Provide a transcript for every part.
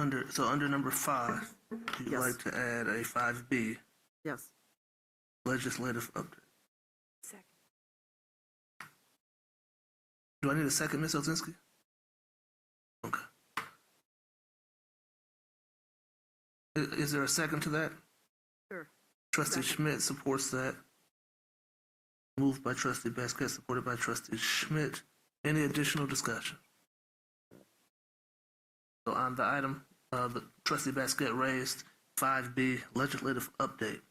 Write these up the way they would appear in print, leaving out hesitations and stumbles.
under number 5, you'd Yes. like to add a 5B, Yes. legislative update. Second. Do I need a second, Ms. Ozinski? Okay. Is there a second to that? Sure. Trustee Schmidt supports that. Moved by Trustee Basket, supported by Trustee Schmidt. Any additional discussion? So on the item, the Trustee Basket raised 5B, legislative update.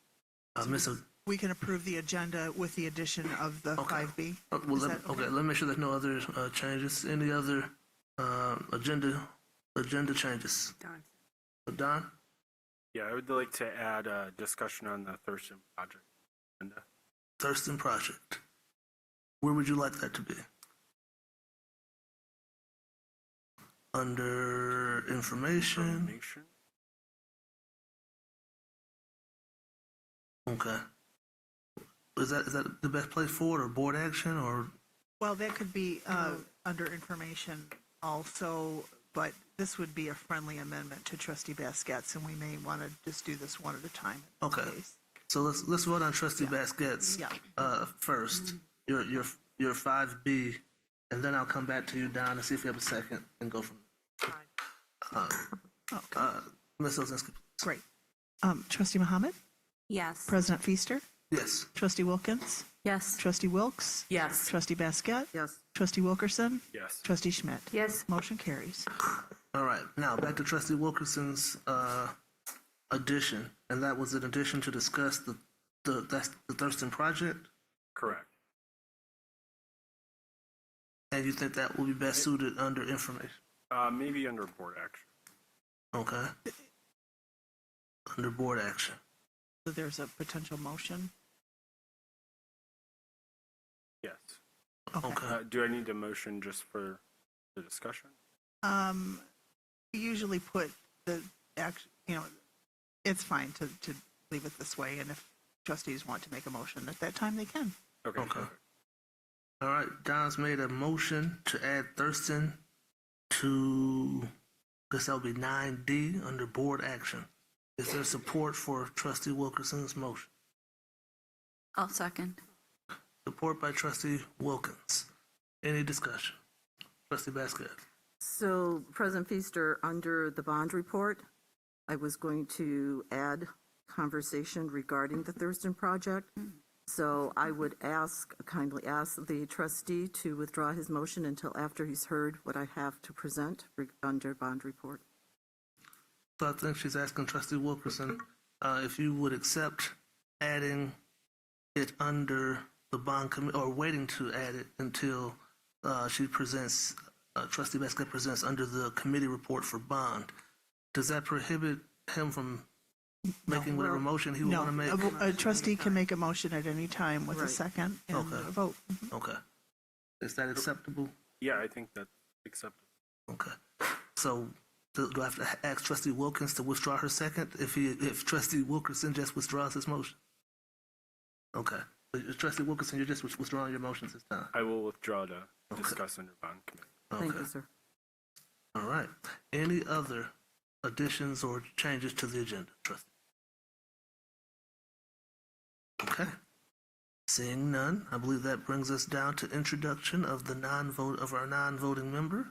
Ms. We can approve the agenda with the addition of the Okay. 5B. Well, Is let, that okay? okay, let me make sure there's no other changes. Any other agenda changes? Don. Don? Yeah, I would like to add a discussion on the Thurston project agenda. Thurston project. Where would you like that to be? Under information. Information. Okay. Is that the best place for it, or board action, or? Well, that could be under information also, but this would be a friendly amendment to Trustee Basket's, and we may want to just do this one at a time. in this Okay. case. So let's vote on Trustee Basket's first. Your 5B, and then I'll come back to you, Don, and see if you have a second, and go from Ms. Ozinski. Great. Trustee Muhammad? Yes. President Feaster? Yes. Trustee Wilkins? Yes. Trustee Wilkes? Yes. Trustee Basket? Yes. Trustee Wilkerson? Yes. Trustee Schmidt? Yes. Motion carries. All right. Now back to Trustee Wilkerson's addition, and that was an addition to discuss the Thurston project. Correct. And you think that will be best suited under information? Maybe under board action. Okay. Under board action. So there's a potential motion. Yes. Okay. Do I need a motion just for the discussion? We usually put the action, it's fine to leave it this way, and if trustees want to make a motion at that time, they can. Okay. Okay. All right. Don's made a motion to add Thurston to, I guess that'll be 9D under board action. Is there support for Trustee Wilkerson's motion? I'll second. Support by Trustee Wilkins. Any discussion? Trustee Basket. So, President Feaster, under the bond report, I was going to add conversation regarding the Thurston project. So I would kindly ask the trustee to withdraw his motion until after he's heard what I have to present under bond report. So I think she's asking Trustee Wilkerson if you would accept adding it under the bond committee, or waiting to add it until she presents, Trustee Basket presents under the committee report for bond. Does that prohibit him from making whatever motion he would want to make? A trustee can make a motion at any time with a Right. second and Okay. a vote. Okay. Is that acceptable? Yeah, I think that's acceptable. Okay. So do I have to ask Trustee Wilkins to withdraw her second if Trustee Wilkerson just withdraws his motion? Okay. So, Trustee Wilkerson, you're just withdrawing your motions this time. I will withdraw to discuss under bond committee. Thank Okay. you, sir. All right. Any other additions or changes to the agenda, Trustee? Okay. Seeing none, I believe that brings us down to introduction of the our non-voting member.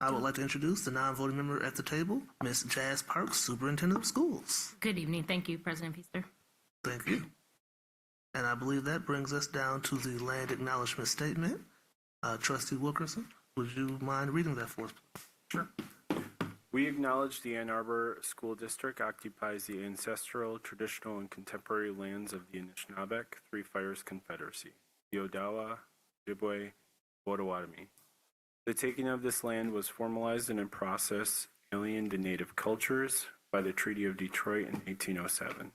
I would like to introduce the non-voting member at the table, Ms. Jazz Parks, Superintendent of Schools. Good evening. Thank you, President Feaster. Thank you. And I believe that brings us down to the land acknowledgement statement. Trustee Wilkerson, would you mind reading that for us, please? Sure. We acknowledge the Ann Arbor School District occupies the ancestral, traditional, and contemporary lands of the Anishinaabeg Three Fires Confederacy, the Odawa, Ojibwe, Potawatomi. The taking of this land was formalized in a process alien to Native cultures by the Treaty of Detroit in 1807.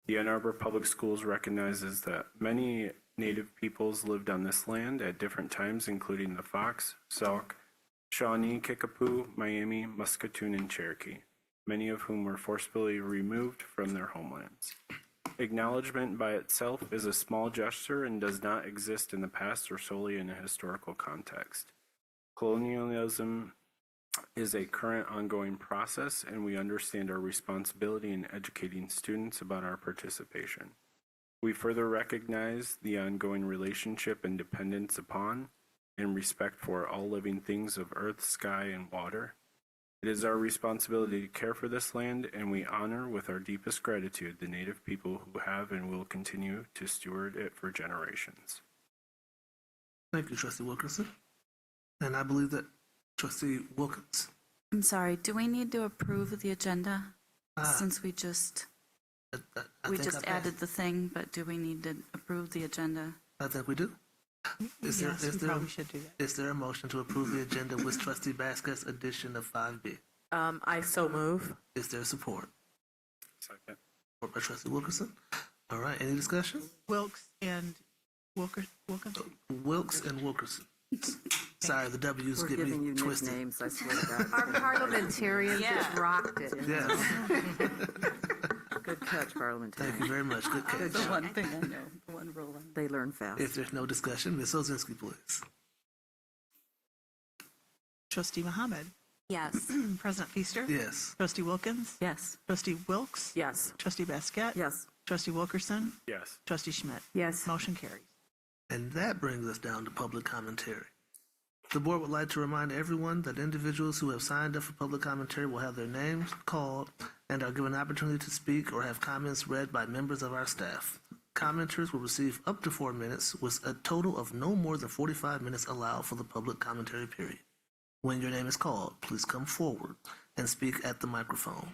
The Ann Arbor Public Schools recognizes that many Native peoples lived on this land at different times, including the Fox, Sauk, Shawnee, Kickapoo, Miami, Muscatoon, and Cherokee, many of whom were forcibly removed from their homelands. Acknowledgement by itself is a small gesture and does not exist in the past or solely in a historical context. Colonialism is a current ongoing process, and we understand our responsibility in educating students about our participation. We further recognize the ongoing relationship and dependence upon and respect for all living things of earth, sky, and water. It is our responsibility to care for this land, and we honor with our deepest gratitude the Native people who have and will continue to steward it for generations. Thank you, Trustee Wilkerson. And I believe that Trustee Wilkins. I'm sorry, do we need to approve the agenda? Since we just I think I passed. added the thing, but do we need to approve the agenda? I think we do. Is Yes, we probably should do that. is there a motion to approve the agenda with Trustee Vasquez's addition of 5B? I so move. Is there support? Second. Support by Trustee Wilkerson. All right, any discussion? Wilkes and Wilkinson? Wilkes and Wilkerson. Sorry, the W's We're get giving me you twisted. nicknames, I swear to God. Our parliamentarians just rocked it. Yeah, Good catch, parliamentarian. thank you very much. Good catch. The one thing I know, the one rule I know. They learn fast. If there's no discussion, Ms. Ozinski, please. Trustee Mohammed? Yes. President Feaster? Yes. Trustee Wilkins? Yes. Trustee Wilkes? Yes. Trustee Basquette? Yes. Trustee Wilkerson? Yes. Trustee Schmidt? Yes. Motion carries. And that brings us down to public commentary. The board would like to remind everyone that individuals who have signed up for public commentary will have their names called and are given an opportunity to speak or have comments read by members of our staff. Commenters will receive up to 4 minutes, with a total of no more than 45 minutes allowed for the public commentary period. When your name is called, please come forward and speak at the microphone.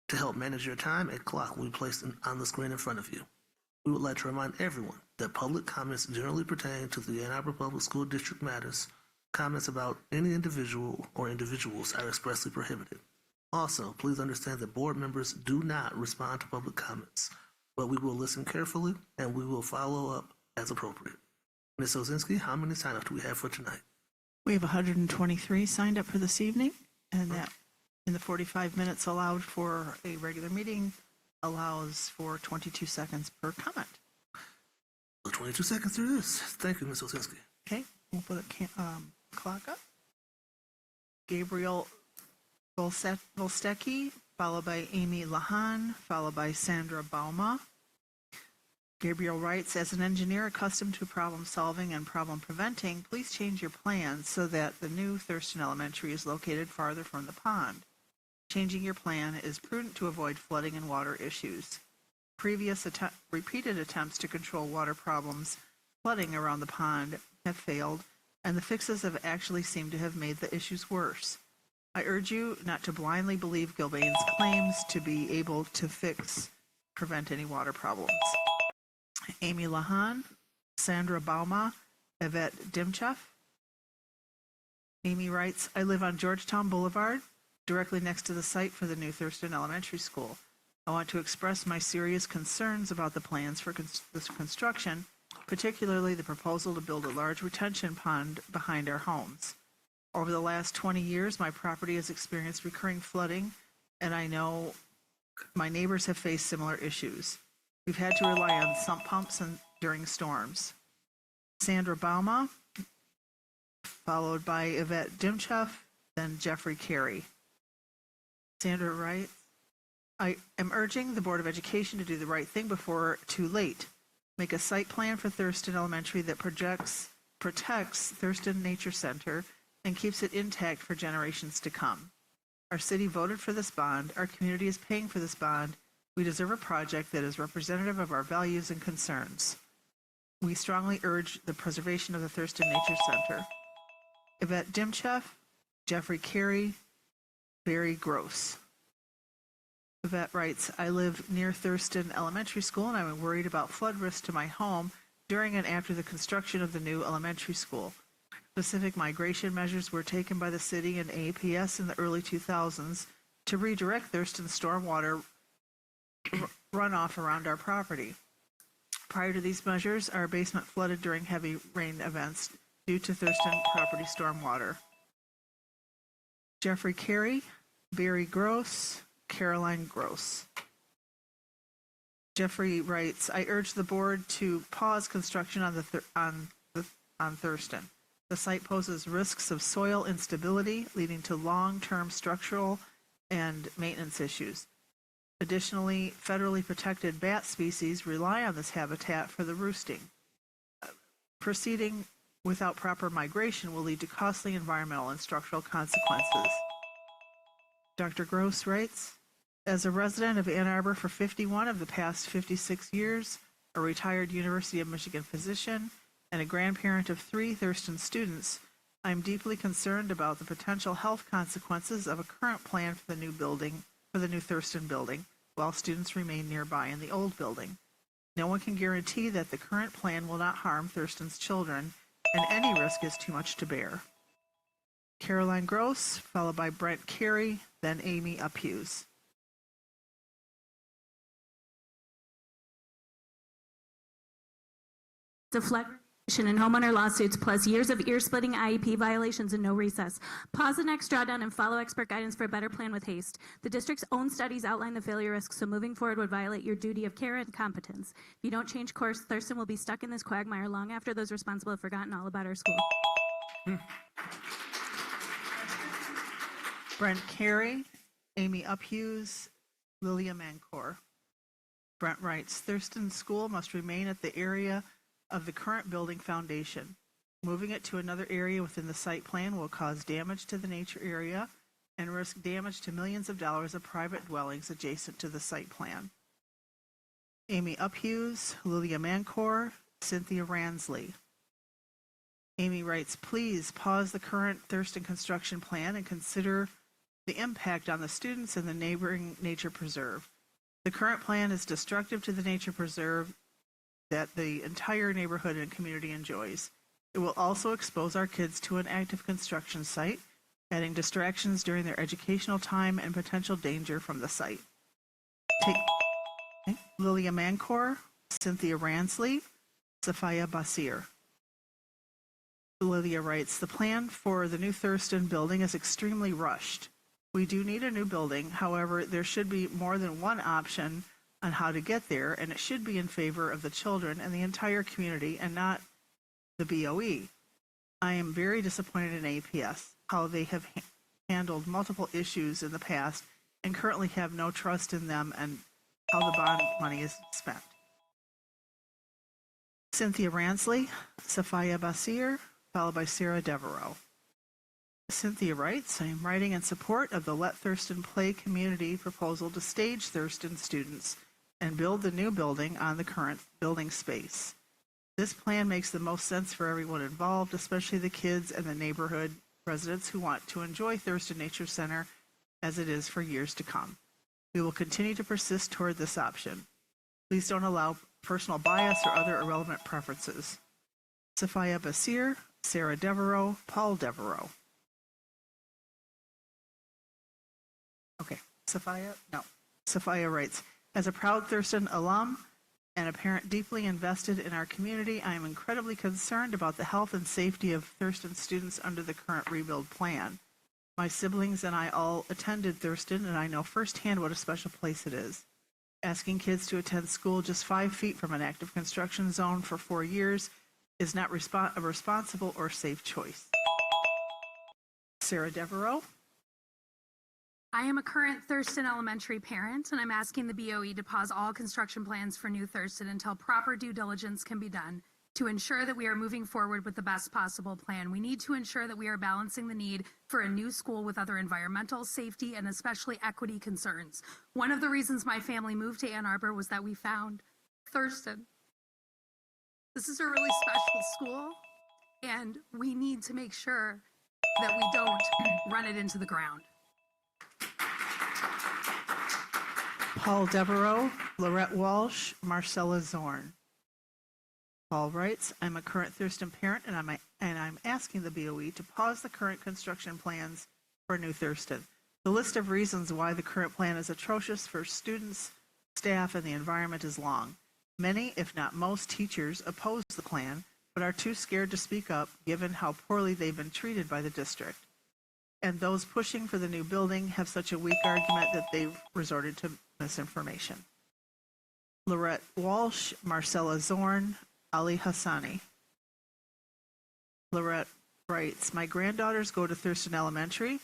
To help manage your time, a clock will be placed on the screen in front of you. We would like to remind everyone that public comments generally pertain to the Ann Arbor Public School District matters. Comments about any individual or individuals are expressly prohibited. Also, please understand that board members do not respond to public comments, but we will listen carefully and we will follow up as appropriate. Ms. Ozinski, how many sign-ups do we have for tonight? We have 123 signed up for this evening, and that in the 45 minutes allowed for a regular meeting allows for 22 seconds per comment. So 22 seconds through this. Thank you, Ms. Ozinski. Okay, we'll put the clock up. Gabriel Volstecki, followed by Amy Lahan, followed by Sandra Bauma. Gabriel writes, as an engineer accustomed to problem solving and problem preventing, please change your plans so that the new Thurston Elementary is located farther from the pond. Changing your plan is prudent to avoid flooding and water issues. Repeated attempts to control water problems, flooding around the pond have failed, and the fixes have actually seemed to have made the issues worse. I urge you not to blindly believe Gilbane's claims to be able to prevent any water problems. Amy Lahan, Sandra Bauma, Yvette Dimcheff. Amy writes, I live on Georgetown Boulevard, directly next to the site for the new Thurston Elementary School. I want to express my serious concerns about the plans for this construction, particularly the proposal to build a large retention pond behind our homes. Over the last 20 years, my property has experienced recurring flooding, and I know my neighbors have faced similar issues. We've had to rely on sump pumps during storms. Sandra Bauma, followed by Yvette Dimcheff, then Jeffrey Carey. Sandra writes, I am urging the Board of Education to do the right thing before too late. Make a site plan for Thurston Elementary that protects Thurston Nature Center and keeps it intact for generations to come. Our city voted for this bond. Our community is paying for this bond. We deserve a project that is representative of our values and concerns. We strongly urge the preservation of the Thurston Nature Center. Yvette Dimcheff, Jeffrey Carey, Barry Gross. Yvette writes, I live near Thurston Elementary School and I'm worried about flood risk to my home during and after the construction of the new elementary school. Specific migration measures were taken by the city and APS in the early 2000s to redirect Thurston stormwater runoff around our property. Prior to these measures, our basement flooded during heavy rain events due to Thurston property stormwater. Jeffrey Carey, Barry Gross, Caroline Gross. Jeffrey writes, I urge the board to pause construction on Thurston. The site poses risks of soil instability, leading to long-term structural and maintenance issues. Additionally, federally protected bat species rely on this habitat for the roosting. Proceeding without proper migration will lead to costly environmental and structural consequences. Dr. Gross writes, as a resident of Ann Arbor for 51 of the past 56 years, a retired University of Michigan physician, and a grandparent of 3 Thurston students, I am deeply concerned about the potential health consequences of a current plan for the new Thurston building, while students remain nearby in the old building. No one can guarantee that the current plan will not harm Thurston's children, and any risk is too much to bear. Caroline Gross, followed by Brent Carey, then Amy Uphughes. Deflection and homeowner lawsuits plus years of ear-splitting IEP violations and no recess. Pause the next drawdown and follow expert guidance for a better plan with haste. The district's own studies outline the failure risks, so moving forward would violate your duty of care and competence. If you don't change course, Thurston will be stuck in this quagmire long after those responsible have forgotten all about our school. Brent Carey, Amy Uphughes, Lilia Mancor. Brent writes, Thurston School must remain at the area of the current building foundation. Moving it to another area within the site plan will cause damage to the nature area and risk damage to millions of dollars of private dwellings adjacent to the site plan. Amy Uphughes, Lilia Mancor, Cynthia Ransley. Amy writes, please pause the current Thurston construction plan and consider the impact on the students and the neighboring nature preserve. The current plan is destructive to the nature preserve that the entire neighborhood and community enjoys. It will also expose our kids to an active construction site, adding distractions during their educational time and potential danger from the site. Lilia Mancor, Cynthia Ransley, Sophia Basir. Lilia writes, the plan for the new Thurston building is extremely rushed. We do need a new building, however, there should be more than one option on how to get there, and it should be in favor of the children and the entire community and not the BOE. I am very disappointed in APS, how they have handled multiple issues in the past and currently have no trust in them and how the bond money is spent. Cynthia Ransley, Sophia Basir, followed by Sarah Devereaux. Cynthia writes, I am writing in support of the Let Thurston Play community proposal to stage Thurston students and build the new building on the current building space. This plan makes the most sense for everyone involved, especially the kids and the neighborhood residents who want to enjoy Thurston Nature Center as it is for years to come. We will continue to persist toward this option. Please don't allow personal bias or other irrelevant preferences. Sophia Basir, Sarah Devereaux, Paul Devereaux. Okay, Sophia? No. Sophia writes, as a proud Thurston alum and a parent deeply invested in our community, I am incredibly concerned about the health and safety of Thurston students under the current rebuild plan. My siblings and I all attended Thurston, and I know firsthand what a special place it is. Asking kids to attend school just 5 feet from an active construction zone for 4 years is not a responsible or safe choice. Sarah Devereaux. I am a current Thurston Elementary parent, and I'm asking the BOE to pause all construction plans for New Thurston until proper due diligence can be done to ensure that we are moving forward with the best possible plan. We need to ensure that we are balancing the need for a new school with other environmental, safety, and especially equity concerns. One of the reasons my family moved to Ann Arbor was that we found Thurston. This is a really special school, and we need to make sure that we don't run it into the ground. Paul Devereaux, Lorette Walsh, Marcella Zorn. Paul writes, I'm a current Thurston parent, and I'm asking the BOE to pause the current construction plans for New Thurston. The list of reasons why the current plan is atrocious for students, staff, and the environment is long. Many, if not most, teachers oppose the plan, but are too scared to speak up given how poorly they've been treated by the district. And those pushing for the new building have such a weak argument that they've resorted to misinformation. Lorette Walsh, Marcella Zorn, Ali Hassani. Lorette writes, my granddaughters go to Thurston Elementary,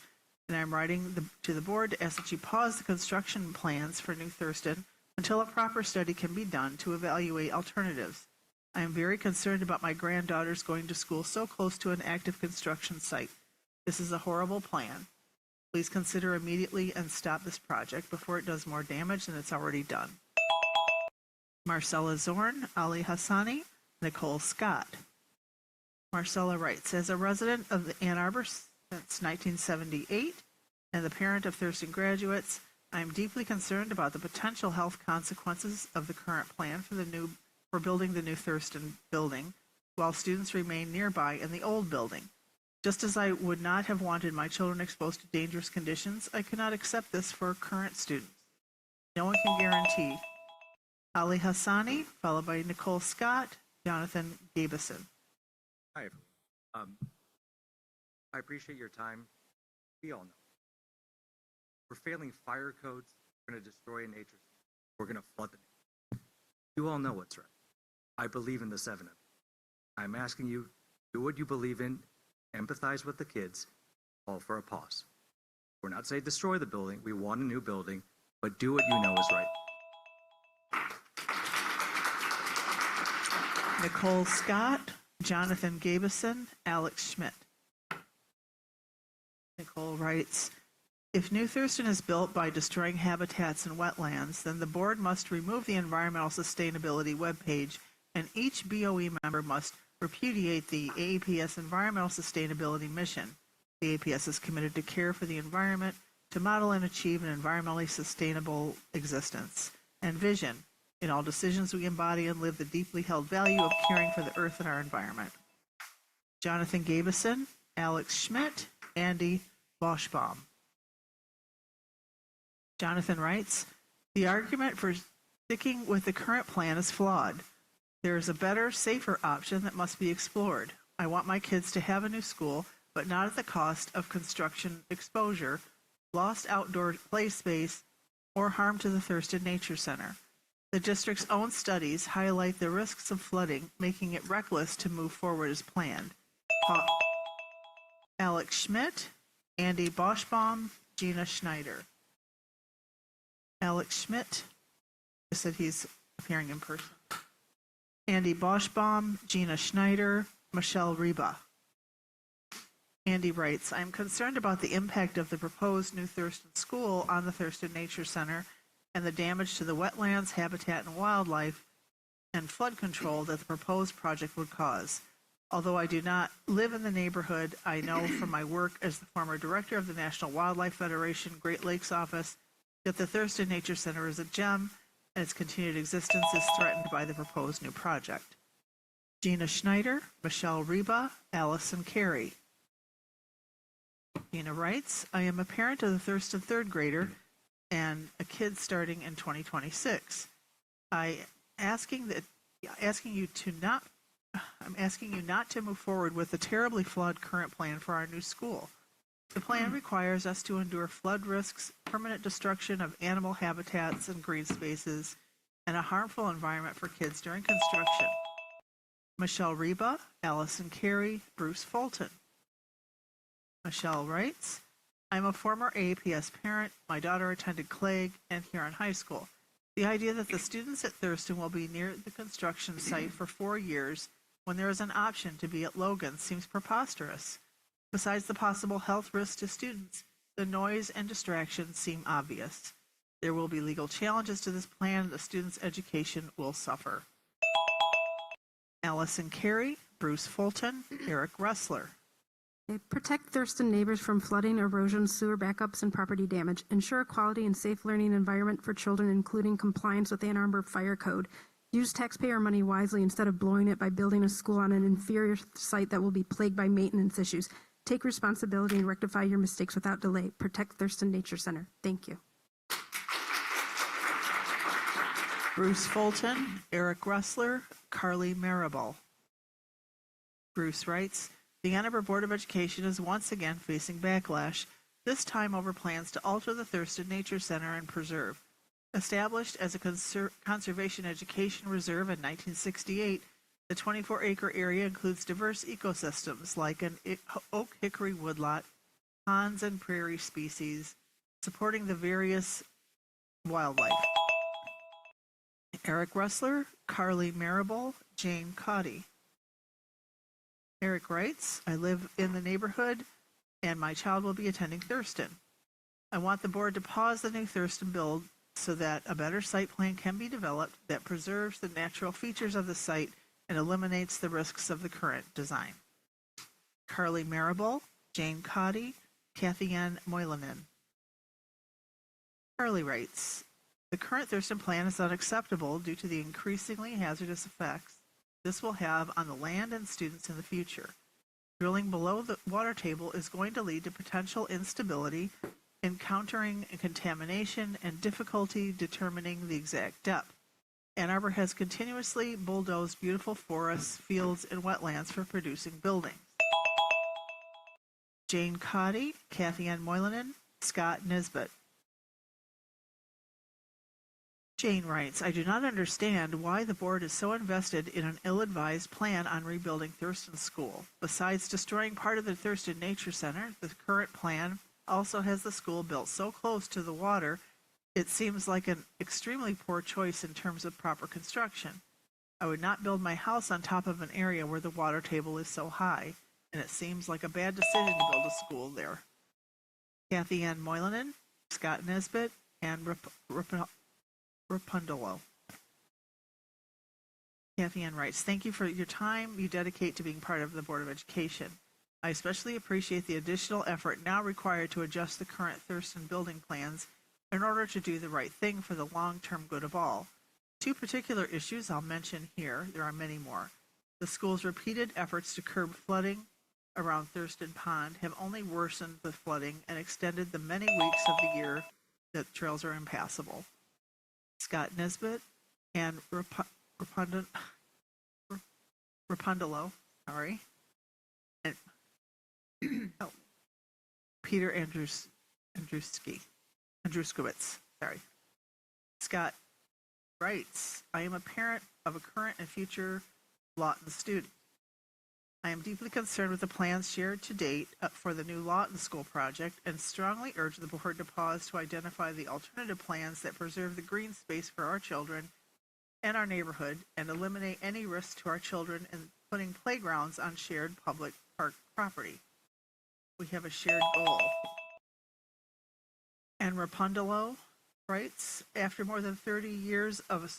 and I'm writing to the board to ask that you pause the construction plans for New Thurston until a proper study can be done to evaluate alternatives. I am very concerned about my granddaughters going to school so close to an active construction site. This is a horrible plan. Please consider immediately and stop this project before it does more damage than it's already done. Marcella Zorn, Ali Hassani, Nicole Scott. Marcella writes, as a resident of the Ann Arbor since 1978 and the parent of Thurston graduates, I am deeply concerned about the potential health consequences of the current plan for building the new Thurston building while students remain nearby in the old building. Just as I would not have wanted my children exposed to dangerous conditions, I cannot accept this for current students. No one can guarantee. Ali Hassani, followed by Nicole Scott, Jonathan Gabison. Hi, everyone. I appreciate your time. We all know. We're failing fire codes. We're going to destroy nature. We're going to flood the nation. You all know what's right. I believe in the seven of you. I'm asking you, do what you believe in, empathize with the kids, call for a pause. We're not saying destroy the building. We want a new building, but do what you know is right. Nicole Scott, Jonathan Gabison, Alex Schmidt. Nicole writes, if New Thurston is built by destroying habitats and wetlands, then the board must remove the environmental sustainability webpage, and each BOE member must repudiate the AAPS environmental sustainability mission. The AAPS is committed to care for the environment, to model and achieve an environmentally sustainable existence and vision. In all decisions, we embody and live the deeply held value of caring for the earth and our environment. Jonathan Gabison, Alex Schmidt, Andy Boschbaum. Jonathan writes, the argument for sticking with the current plan is flawed. There is a better, safer option that must be explored. I want my kids to have a new school, but not at the cost of construction exposure, lost outdoor play space, or harm to the Thurston Nature Center. The district's own studies highlight the risks of flooding, making it reckless to move forward as planned. Alex Schmidt, Andy Boschbaum, Gina Schneider. Alex Schmidt said he's appearing in person. Andy Boschbaum, Gina Schneider, Michelle Reba. Andy writes, I am concerned about the impact of the proposed new Thurston School on the Thurston Nature Center and the damage to the wetlands, habitat and wildlife, and flood control that the proposed project would cause. Although I do not live in the neighborhood, I know from my work as the former director of the National Wildlife Federation Great Lakes Office that the Thurston Nature Center is a gem and its continued existence is threatened by the proposed new project. Gina Schneider, Michelle Reba, Allison Carey. Gina writes, I am a parent of the Thurston third grader and a kid starting in 2026. I'm asking you not to move forward with the terribly flawed current plan for our new school. The plan requires us to endure flood risks, permanent destruction of animal habitats and green spaces, and a harmful environment for kids during construction. Michelle Reba, Allison Carey, Bruce Fulton. Michelle writes, I'm a former AAPS parent. My daughter attended Clegg and Huron High School. The idea that the students at Thurston will be near the construction site for 4 years when there is an option to be at Logan seems preposterous. Besides the possible health risks to students, the noise and distractions seem obvious. There will be legal challenges to this plan, and the students' education will suffer. Allison Carey, Bruce Fulton, Eric Ressler. Protect Thurston neighbors from flooding, erosion, sewer backups, and property damage. Ensure a quality and safe learning environment for children, including compliance with Ann Arbor Fire Code. Use taxpayer money wisely instead of blowing it by building a school on an inferior site that will be plagued by maintenance issues. Take responsibility and rectify your mistakes without delay. Protect Thurston Nature Center. Thank you. Bruce Fulton, Eric Ressler, Carly Marable. Bruce writes, the Ann Arbor Board of Education is once again facing backlash, this time over plans to alter the Thurston Nature Center and Preserve. Established as a conservation education reserve in 1968, The 24-acre area includes diverse ecosystems like an oak hickory woodlot, ponds and prairie species, supporting the various wildlife. Eric Russler, Carly Marable, Jane Cotty. Eric writes, I live in the neighborhood and my child will be attending Thurston. I want the board to pause the new Thurston build so that a better site plan can be developed that preserves the natural features of the site and eliminates the risks of the current design. Carly Marable, Jane Cotty, Kathy Ann Moylanen. Carly writes, the current Thurston plan is unacceptable due to the increasingly hazardous effects this will have on the land and students in the future. Drilling below the water table is going to lead to potential instability, encountering contamination, and difficulty determining the exact depth. Ann Arbor has continuously bulldozed beautiful forests, fields, and wetlands for producing buildings. Jane Cotty, Kathy Ann Moylanen, Scott Nisbet. Jane writes, I do not understand why the board is so invested in an ill-advised plan on rebuilding Thurston School. Besides destroying part of the Thurston Nature Center, the current plan also has the school built so close to the water, it seems like an extremely poor choice in terms of proper construction. I would not build my house on top of an area where the water table is so high, and it seems like a bad decision to build a school there. Kathy Ann Moylanen, Scott Nisbet, and Rapundolo. Kathy Ann writes, thank you for your time you dedicate to being part of the Board of Education. I especially appreciate the additional effort now required to adjust the current Thurston building plans in order to do the right thing for the long-term good of all. Two particular issues I'll mention here. There are many more. The school's repeated efforts to curb flooding around Thurston Pond have only worsened the flooding and extended the many weeks of the year that trails are impassable. Scott Nisbet and Rapundolo, and Peter Andruskowitz, Scott writes, I am a parent of a current and future Lawton student. I am deeply concerned with the plans shared to date for the new Lawton School project and strongly urge the board to pause to identify the alternative plans that preserve the green space for our children and our neighborhood and eliminate any risk to our children in putting playgrounds on shared public park property. We have a shared goal. And Rapundolo writes, after more than 30 years of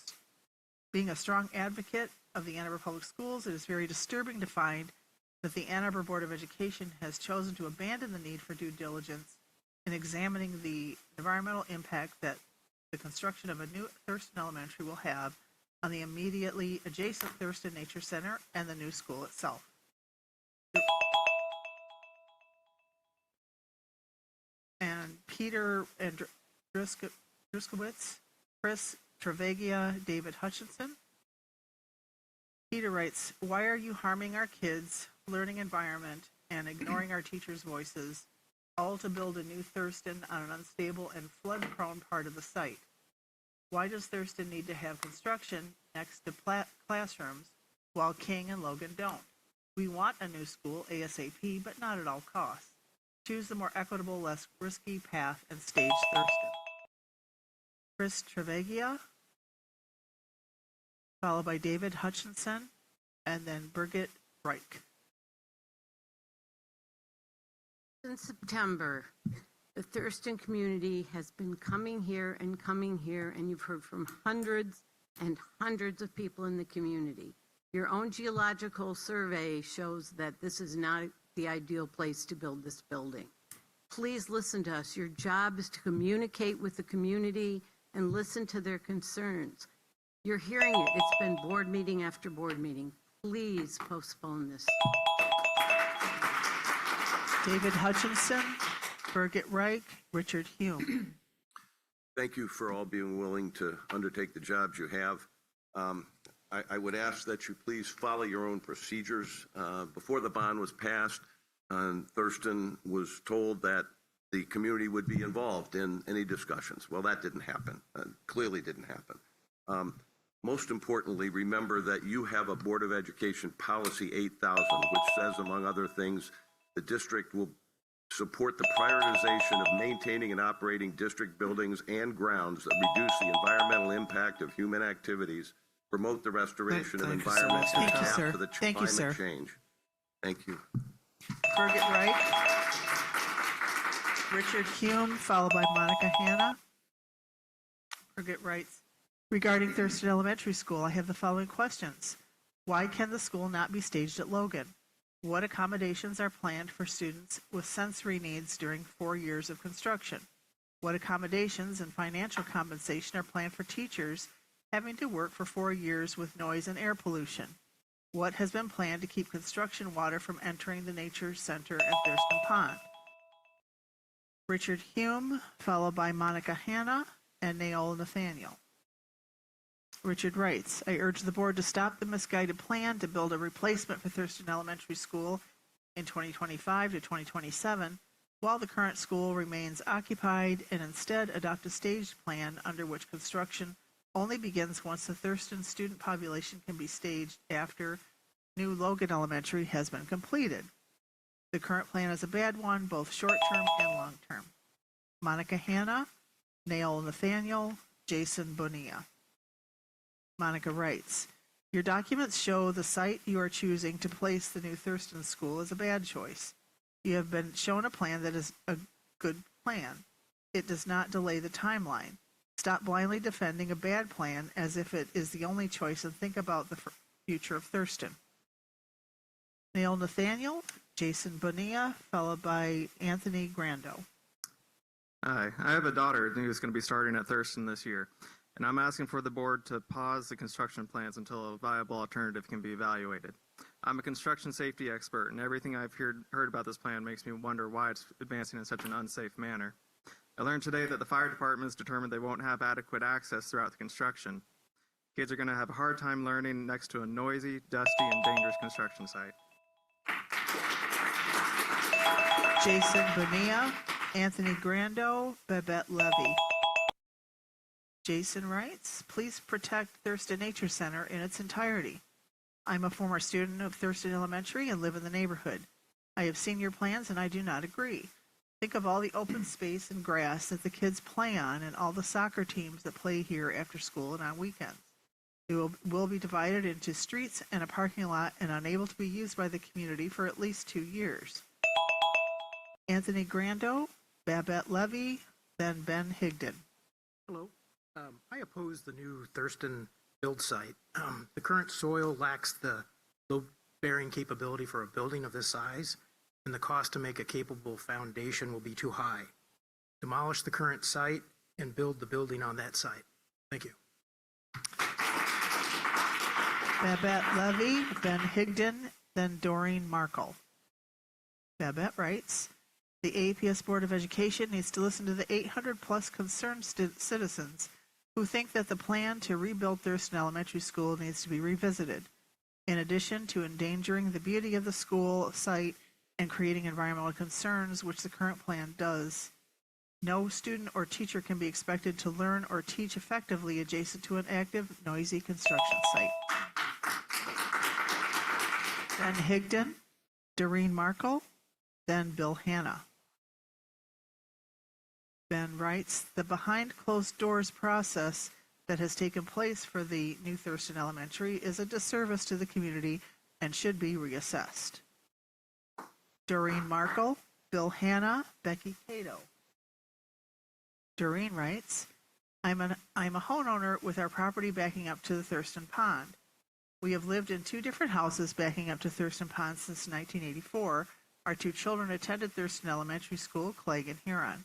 being a strong advocate of the Ann Arbor Public Schools, it is very disturbing to find that the Ann Arbor Board of Education has chosen to abandon the need for due diligence in examining the environmental impact that the construction of a new Thurston Elementary will have on the immediately adjacent Thurston Nature Center and the new school itself. And Peter Andruskowitz, Chris Trevegia, David Hutchinson. Peter writes, why are you harming our kids' learning environment and ignoring our teachers' voices, all to build a new Thurston on an unstable and flood-prone part of the site? Why does Thurston need to have construction next to classrooms while King and Logan don't? We want a new school ASAP, but not at all costs. Choose the more equitable, less risky path and stage Thurston. Chris Trevegia, followed by David Hutchinson, and then Birgit Reich. Since September, the Thurston community has been coming here, and you've heard from hundreds and hundreds of people in the community. Your own geological survey shows that this is not the ideal place to build this building. Please listen to us. Your job is to communicate with the community and listen to their concerns. You're hearing it. It's been board meeting after board meeting. Please postpone this. David Hutchinson, Birgit Reich, Richard Hume. Thank you for all being willing to undertake the jobs you have. I would ask that you please follow your own procedures. Before the bond was passed, Thurston was told that the community would be involved in any discussions. Well, that didn't happen. Clearly didn't happen. Most importantly, remember that you have a Board of Education Policy 8000, which says, among other things, the district will support the prioritization of maintaining and operating district buildings and grounds that reduce the environmental impact of human activities, promote the restoration of Thank you so environments, much. and Thank you, adapt sir. to the Thank you, sir. climate change. Thank you. Birgit Wright. Richard Hume, followed by Monica Hanna. Birgit writes, regarding Thurston Elementary School, I have the following questions. Why can the school not be staged at Logan? What accommodations are planned for students with sensory needs during 4 years of construction? What accommodations and financial compensation are planned for teachers having to work for 4 years with noise and air pollution? What has been planned to keep construction water from entering the Nature Center at Thurston Pond? Richard Hume, followed by Monica Hanna and Naola Nathaniel. Richard writes, I urge the board to stop the misguided plan to build a replacement for Thurston Elementary School in 2025 to 2027, while the current school remains occupied, and instead adopt a staged plan under which construction only begins once the Thurston student population can be staged after new Logan Elementary has been completed. The current plan is a bad one, both short-term and long-term. Monica Hanna, Naola Nathaniel, Jason Bonilla. Monica writes, your documents show the site you are choosing to place the new Thurston School is a bad choice. You have been shown a plan that is a good plan. It does not delay the timeline. Stop blindly defending a bad plan as if it is the only choice and think about the future of Thurston. Naola Nathaniel, Jason Bonilla, followed by Anthony Grando. Hi, I have a daughter who's going to be starting at Thurston this year, and I'm asking for the board to pause the construction plans until a viable alternative can be evaluated. I'm a construction safety expert, and everything I've heard about this plan makes me wonder why it's advancing in such an unsafe manner. I learned today that the fire department has determined they won't have adequate access throughout the construction. Kids are going to have a hard time learning next to a noisy, dusty, and dangerous construction site. Jason Bonilla, Anthony Grando, Babette Levy. Jason writes, please protect Thurston Nature Center in its entirety. I'm a former student of Thurston Elementary and live in the neighborhood. I have seen your plans and I do not agree. Think of all the open space and grass that the kids play on and all the soccer teams that play here after school and on weekends. It will be divided into streets and a parking lot and unable to be used by the community for at least 2 years. Anthony Grando, Babette Levy, then Ben Higdon. Hello. I oppose the new Thurston build site. The current soil lacks the load-bearing capability for a building of this size, and the cost to make a capable foundation will be too high. Demolish the current site and build the building on that site. Thank you. Babette Levy, Ben Higdon, then Doreen Markle. Babette writes, the APS Board of Education needs to listen to the 800-plus concerned citizens who think that the plan to rebuild Thurston Elementary School needs to be revisited. In addition to endangering the beauty of the school site and creating environmental concerns, which the current plan does, no student or teacher can be expected to learn or teach effectively adjacent to an active, noisy construction site. Ben Higdon, Doreen Markle, then Bill Hanna. Ben writes, the behind closed doors process that has taken place for the new Thurston Elementary is a disservice to the community and should be reassessed. Doreen Markle, Bill Hanna, Becky Cato. Doreen writes, I'm a homeowner with our property backing up to the Thurston Pond. We have lived in 2 different houses backing up to Thurston Pond since 1984. Our 2 children attended Thurston Elementary School, Clegg and Huron.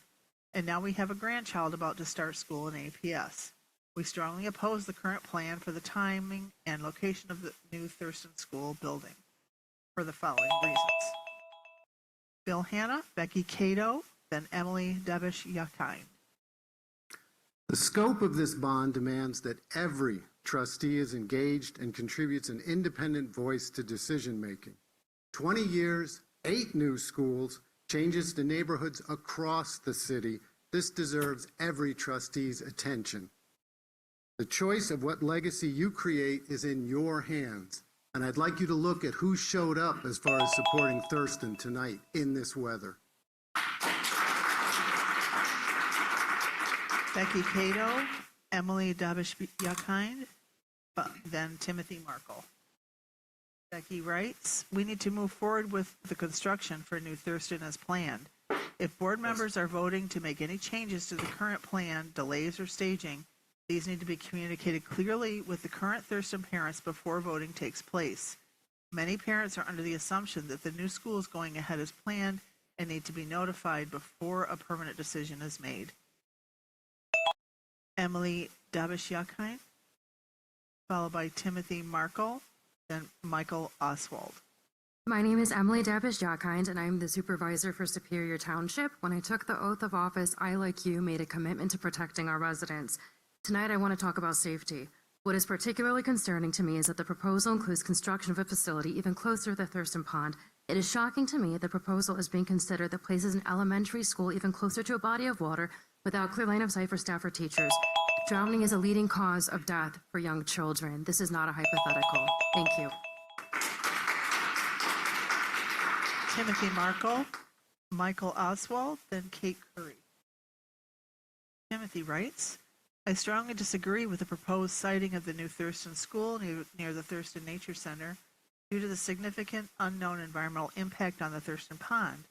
And now we have a grandchild about to start school in APS. We strongly oppose the current plan for the timing and location of the new Thurston School building for the following reasons. Bill Hanna, Becky Cato, then Emily Debish-Yakind. The scope of this bond demands that every trustee is engaged and contributes an independent voice to decision-making. 20 years, 8 new schools, changes to neighborhoods across the city. This deserves every trustee's attention. The choice of what legacy you create is in your hands. And I'd like you to look at who showed up as far as supporting Thurston tonight in this weather. Becky Cato, Emily Dabish-Yakind, then Timothy Markle. Becky writes, we need to move forward with the construction for New Thurston as planned. If board members are voting to make any changes to the current plan, delays or staging, these need to be communicated clearly with the current Thurston parents before voting takes place. Many parents are under the assumption that the new school is going ahead as planned and need to be notified before a permanent decision is made. Emily Dabish-Yakind, followed by Timothy Markle, then Michael Oswald. My name is Emily Dabish-Yakind, and I'm the supervisor for Superior Township. When I took the oath of office, I, like you, made a commitment to protecting our residents. Tonight, I want to talk about safety. What is particularly concerning to me is that the proposal includes construction of a facility even closer to the Thurston Pond. It is shocking to me the proposal is being considered that places an elementary school even closer to a body of water without clear line of sight for staff or teachers. Drowning is a leading cause of death for young children. This is not a hypothetical. Thank you. Timothy Markle, Michael Oswald, then Kate Curry. Timothy writes, I strongly disagree with the proposed siting of the new Thurston School near the Thurston Nature Center due to the significant unknown environmental impact on the Thurston Pond.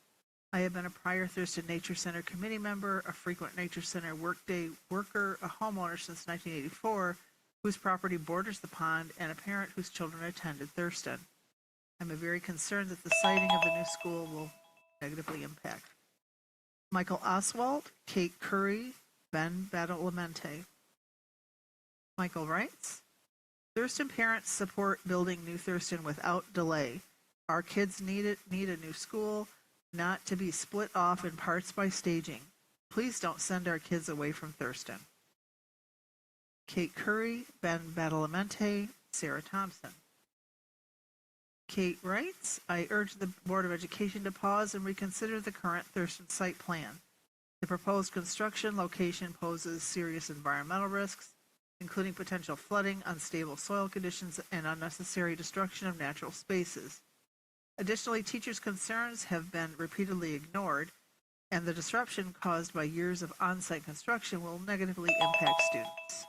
I have been a prior Thurston Nature Center committee member, a frequent Nature Center workday worker, a homeowner since 1984, whose property borders the pond, and a parent whose children attended Thurston. I'm very concerned that the siting of the new school will negatively impact. Michael Oswald, Kate Curry, Ben Badalamente. Michael writes, Thurston parents support building New Thurston without delay. Our kids need a new school, not to be split off in parts by staging. Please don't send our kids away from Thurston. Kate Curry, Ben Badalamente, Sarah Thompson. Kate writes, I urge the Board of Education to pause and reconsider the current Thurston site plan. The proposed construction location poses serious environmental risks, including potential flooding, unstable soil conditions, and unnecessary destruction of natural spaces. Additionally, teachers' concerns have been repeatedly ignored, and the disruption caused by years of on-site construction will negatively impact students.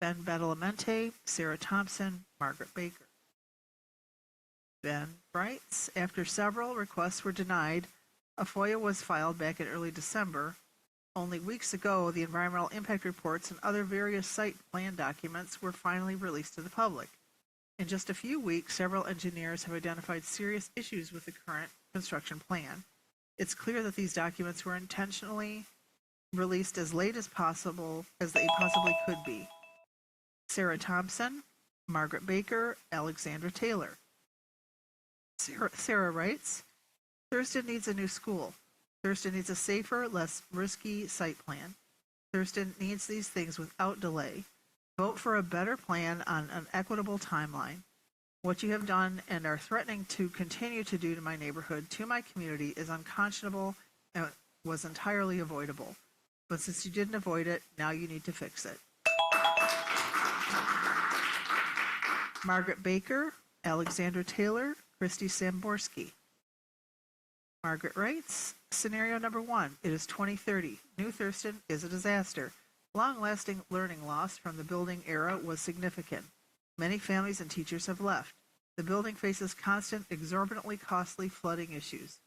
Ben Badalamente, Sarah Thompson, Margaret Baker. Ben writes, after several requests were denied, a FOIA was filed back in early December. Only weeks ago, the environmental impact reports and other various site plan documents were finally released to the public. In just a few weeks, several engineers have identified serious issues with the current construction plan. It's clear that these documents were intentionally released as late as possible, as they possibly could be. Sarah Thompson, Margaret Baker, Alexandra Taylor. Sarah writes, Thurston needs a new school. Thurston needs a safer, less risky site plan. Thurston needs these things without delay. Vote for a better plan on an equitable timeline. What you have done and are threatening to continue to do to my neighborhood, to my community, is unconscionable and was entirely avoidable. But since you didn't avoid it, now you need to fix it. Margaret Baker, Alexandra Taylor, Christy Samborski. Margaret writes, scenario number 1, it is 2030. New Thurston is a disaster. Long-lasting learning loss from the building era was significant. Many families and teachers have left. The building faces constant, exorbitantly costly flooding issues,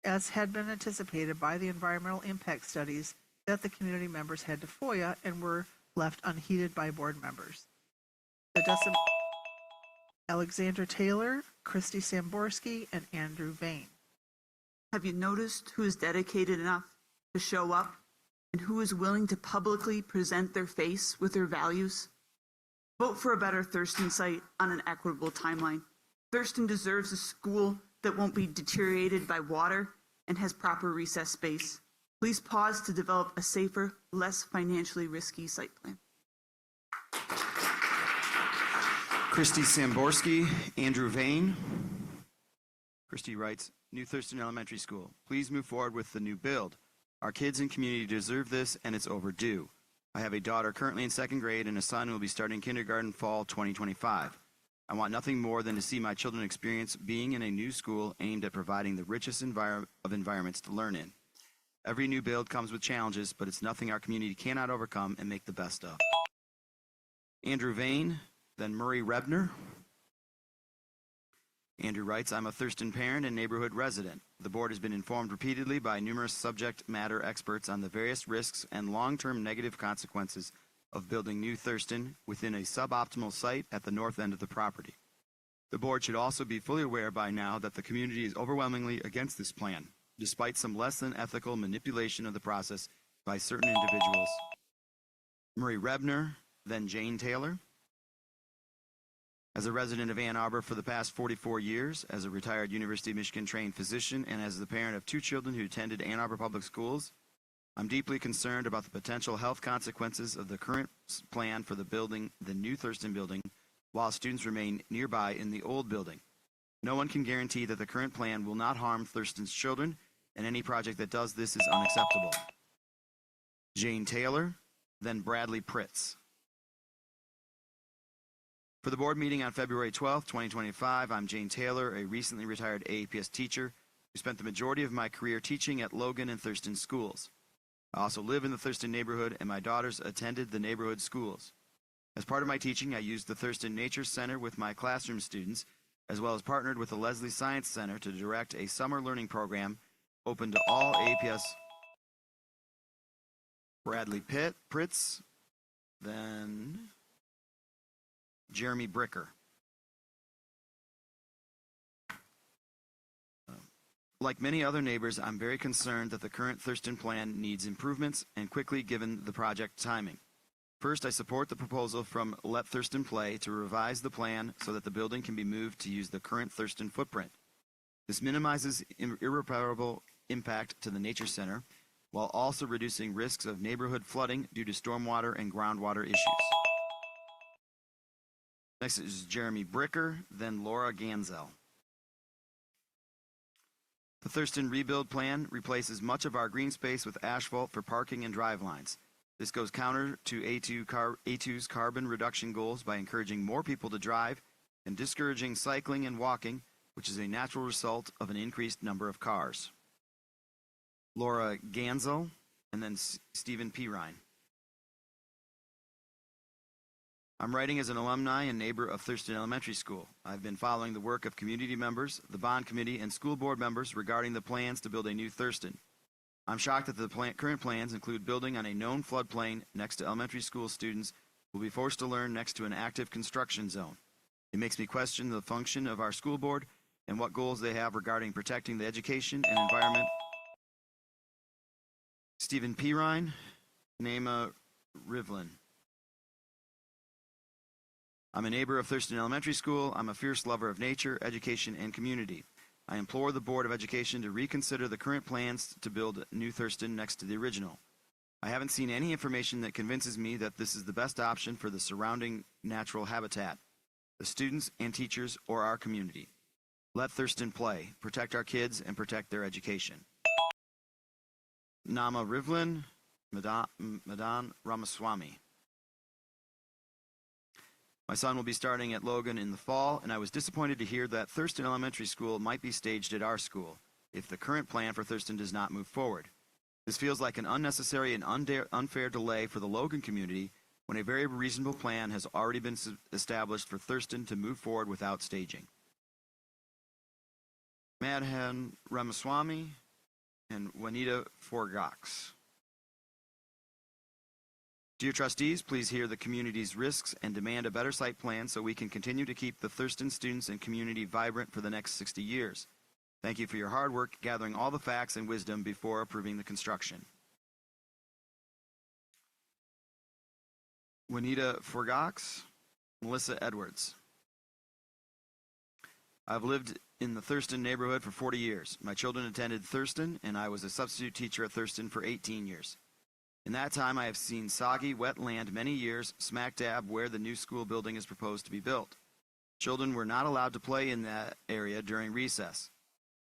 as had been anticipated by the environmental impact studies that the community members had to FOIA and were left unheeded by board members. Alexandra Taylor, Christy Samborski, and Andrew Vane. Have you noticed who is dedicated enough to show up and who is willing to publicly present their face with their values? Vote for a better Thurston site on an equitable timeline. Thurston deserves a school that won't be deteriorated by water and has proper recess space. Please pause to develop a safer, less financially risky site plan. Christy Samborski, Andrew Vane. Christy writes, New Thurston Elementary School. Please move forward with the new build. Our kids and community deserve this, and it's overdue. I have a daughter currently in second grade and a son who will be starting kindergarten fall 2025. I want nothing more than to see my children experience being in a new school aimed at providing the richest of environments to learn in. Every new build comes with challenges, but it's nothing our community cannot overcome and make the best of. Andrew Vane, then Murray Rebner. Andrew writes, I'm a Thurston parent and neighborhood resident. The board has been informed repeatedly by numerous subject matter experts on the various risks and long-term negative consequences of building new Thurston within a suboptimal site at the north end of the property. The board should also be fully aware by now that the community is overwhelmingly against this plan, despite some less than ethical manipulation of the process by certain individuals. Murray Rebner, then Jane Taylor. As a resident of Ann Arbor for the past 44 years, as a retired University of Michigan trained physician, and as the parent of 2 children who attended Ann Arbor Public Schools, I'm deeply concerned about the potential health consequences of the current plan for the new Thurston building, while students remain nearby in the old building. No one can guarantee that the current plan will not harm Thurston's children, and any project that does this is unacceptable. Jane Taylor, then Bradley Pritz. For the board meeting on February 12, 2025, I'm Jane Taylor, a recently retired AAPS teacher who spent the majority of my career teaching at Logan and Thurston schools. I also live in the Thurston neighborhood, and my daughters attended the neighborhood schools. As part of my teaching, I used the Thurston Nature Center with my classroom students, as well as partnered with the Leslie Science Center to direct a summer learning program open to all AAPS. Bradley Pritz, then Jeremy Bricker. Like many other neighbors, I'm very concerned that the current Thurston plan needs improvements and quickly given the project timing. First, I support the proposal from Let Thurston Play to revise the plan so that the building can be moved to use the current Thurston footprint. This minimizes irreparable impact to the Nature Center while also reducing risks of neighborhood flooding due to stormwater and groundwater issues. Next is Jeremy Bricker, then Laura Ganzel. The Thurston rebuild plan replaces much of our green space with asphalt for parking and drive lines. This goes counter to A2's carbon reduction goals by encouraging more people to drive and discouraging cycling and walking, which is a natural result of an increased number of cars. Laura Ganzel, and then Stephen Pirine. I'm writing as an alumni and neighbor of Thurston Elementary School. I've been following the work of community members, the bond committee, and school board members regarding the plans to build a new Thurston. I'm shocked that the current plans include building on a known floodplain next to elementary school students who will be forced to learn next to an active construction zone. It makes me question the function of our school board and what goals they have regarding protecting the education and environment. Stephen Pirine, Naima Rivlin. I'm a neighbor of Thurston Elementary School. I'm a fierce lover of nature, education, and community. I implore the Board of Education to reconsider the current plans to build New Thurston next to the original. I haven't seen any information that convinces me that this is the best option for the surrounding natural habitat, the students and teachers, or our community. Let Thurston play, protect our kids, and protect their education. Nama Rivlin, Madan Ramaswamy. My son will be starting at Logan in the fall, and I was disappointed to hear that Thurston Elementary School might be staged at our school if the current plan for Thurston does not move forward. This feels like an unnecessary and unfair delay for the Logan community when a very reasonable plan has already been established for Thurston to move forward without staging. Madhan Ramaswamy and Juanita Forgox. Dear trustees, please hear the community's risks and demand a better site plan so we can continue to keep the Thurston students and community vibrant for the next 60 years. Thank you for your hard work gathering all the facts and wisdom before approving the construction. Juanita Forgox, Melissa Edwards. I've lived in the Thurston neighborhood for 40 years. My children attended Thurston, and I was a substitute teacher at Thurston for 18 years. In that time, I have seen soggy, wet land many years, smack dab where the new school building is proposed to be built. Children were not allowed to play in that area during recess.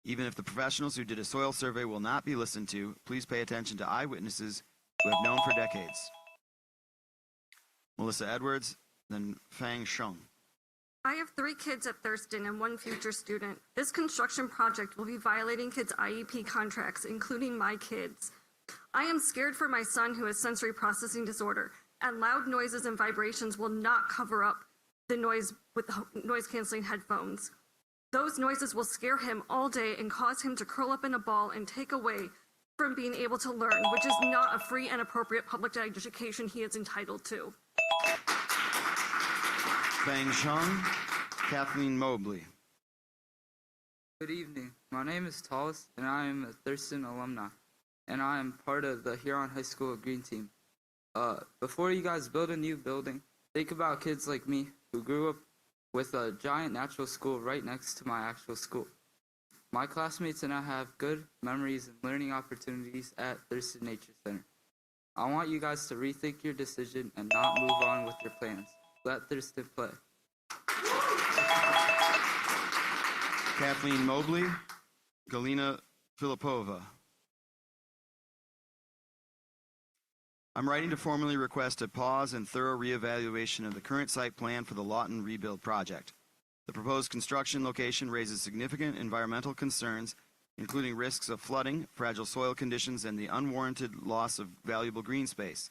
Even if the professionals who did a soil survey will not be listened to, please pay attention to eyewitnesses who have known for decades. Melissa Edwards, then Fang Sheng. I have 3 kids at Thurston and 1 future student. This construction project will be violating kids' IEP contracts, including my kids. I am scared for my son who has sensory processing disorder, and loud noises and vibrations will not cover up the noise with the noise-canceling headphones. Those noises will scare him all day and cause him to curl up in a ball and take away from being able to learn, which is not a free and appropriate public education he is entitled to. Fang Sheng, Kathleen Mobley. Good evening. My name is Tallis, and I am a Thurston alumni, and I am part of the Huron High School Green Team. Before you guys build a new building, think about kids like me who grew up with a giant natural school right next to my actual school. My classmates and I have good memories and learning opportunities at Thurston Nature Center. I want you guys to rethink your decision and not move on with your plans. Let Thurston play. Kathleen Mobley, Galina Filipova. I'm writing to formally request a pause and thorough reevaluation of the current site plan for the Lawton Rebuild project. The proposed construction location raises significant environmental concerns, including risks of flooding, fragile soil conditions, and the unwarranted loss of valuable green space.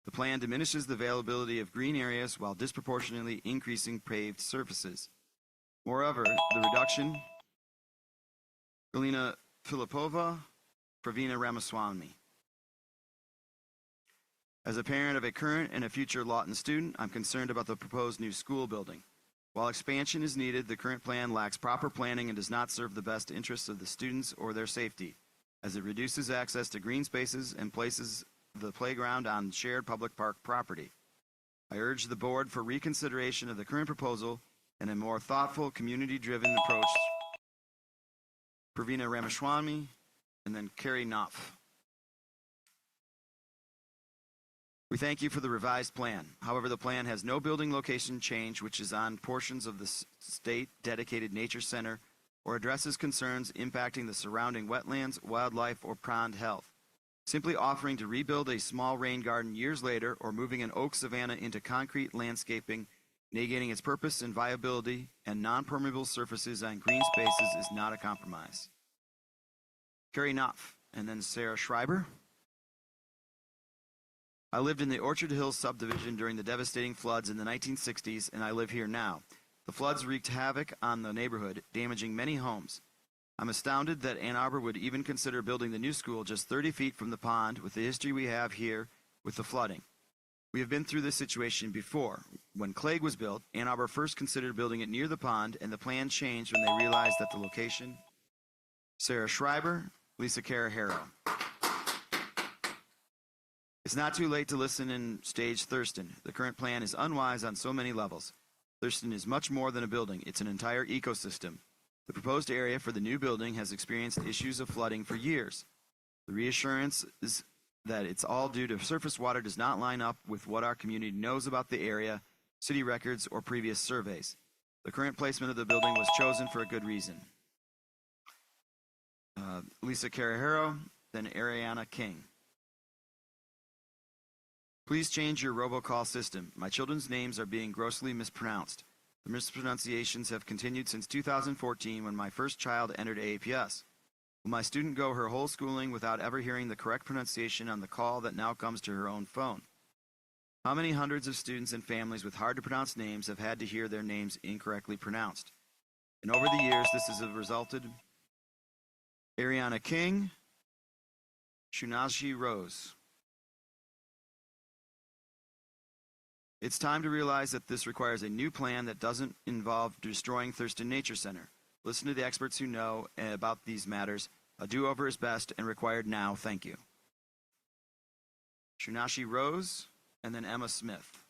The plan diminishes the availability of green areas while disproportionately increasing paved surfaces. Moreover, the reduction, Galina Filipova, Pravina Ramaswamy. As a parent of a current and a future Lawton student, I'm concerned about the proposed new school building. While expansion is needed, the current plan lacks proper planning and does not serve the best interests of the students or their safety, as it reduces access to green spaces and places the playground on shared public park property. I urge the board for reconsideration of the current proposal and a more thoughtful, community-driven approach. Pravina Ramaswamy, and then Carrie Knopf. We thank you for the revised plan. However, the plan has no building location change, which is on portions of the state-dedicated nature center, or addresses concerns impacting the surrounding wetlands, wildlife, or pond health. Simply offering to rebuild a small rain garden years later, or moving an oak savanna into concrete landscaping, negating its purpose and viability, and non-permeable surfaces on green spaces is not a compromise. Carrie Knopf, and then Sarah Schreiber. I lived in the Orchard Hills subdivision during the devastating floods in the 1960s, and I live here now. The floods wreaked havoc on the neighborhood, damaging many homes. I'm astounded that Ann Arbor would even consider building the new school just 30 feet from the pond with the history we have here with the flooding. We have been through this situation before. When Clegg was built, Ann Arbor first considered building it near the pond, and the plan changed when they realized that the location. Sarah Schreiber, Lisa Carahero. It's not too late to listen and stage Thurston. The current plan is unwise on so many levels. Thurston is much more than a building. It's an entire ecosystem. The proposed area for the new building has experienced issues of flooding for years. The reassurance is that it's all due to surface water does not line up with what our community knows about the area, city records, or previous surveys. The current placement of the building was chosen for a good reason. Lisa Carahero, then Ariana King. Please change your robocall system. My children's names are being grossly mispronounced. The mispronunciations have continued since 2014 when my first child entered AAPS. Will my student go her whole schooling without ever hearing the correct pronunciation on the call that now comes to her own phone? How many hundreds of students and families with hard-to-pronounce names have had to hear their names incorrectly pronounced? And over the years, this has resulted. Ariana King, Shunashi Rose. It's time to realize that this requires a new plan that doesn't involve destroying Thurston Nature Center. Listen to the experts who know about these matters. A do-over is best and required now. Thank you. Shunashi Rose, and then Emma Smith.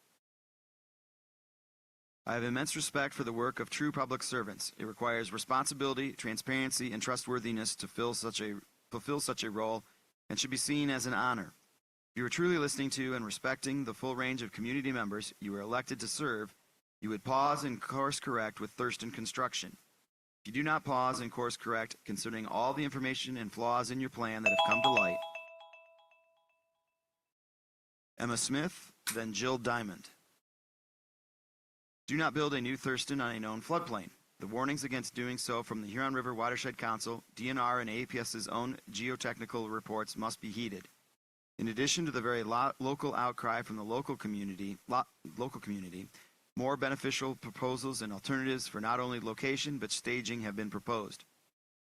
I have immense respect for the work of true public servants. It requires responsibility, transparency, and trustworthiness to fulfill such a role and should be seen as an honor. If you are truly listening to and respecting the full range of community members you are elected to serve, you would pause and course correct with Thurston Construction. If you do not pause and course correct, considering all the information and flaws in your plan that have come to light. Emma Smith, then Jill Diamond. Do not build a new Thurston on a known floodplain. The warnings against doing so from the Huron River Watershed Council, DNR, and APS's own geotechnical reports must be heeded. In addition to the very local outcry from the local community, more beneficial proposals and alternatives for not only location but staging have been proposed.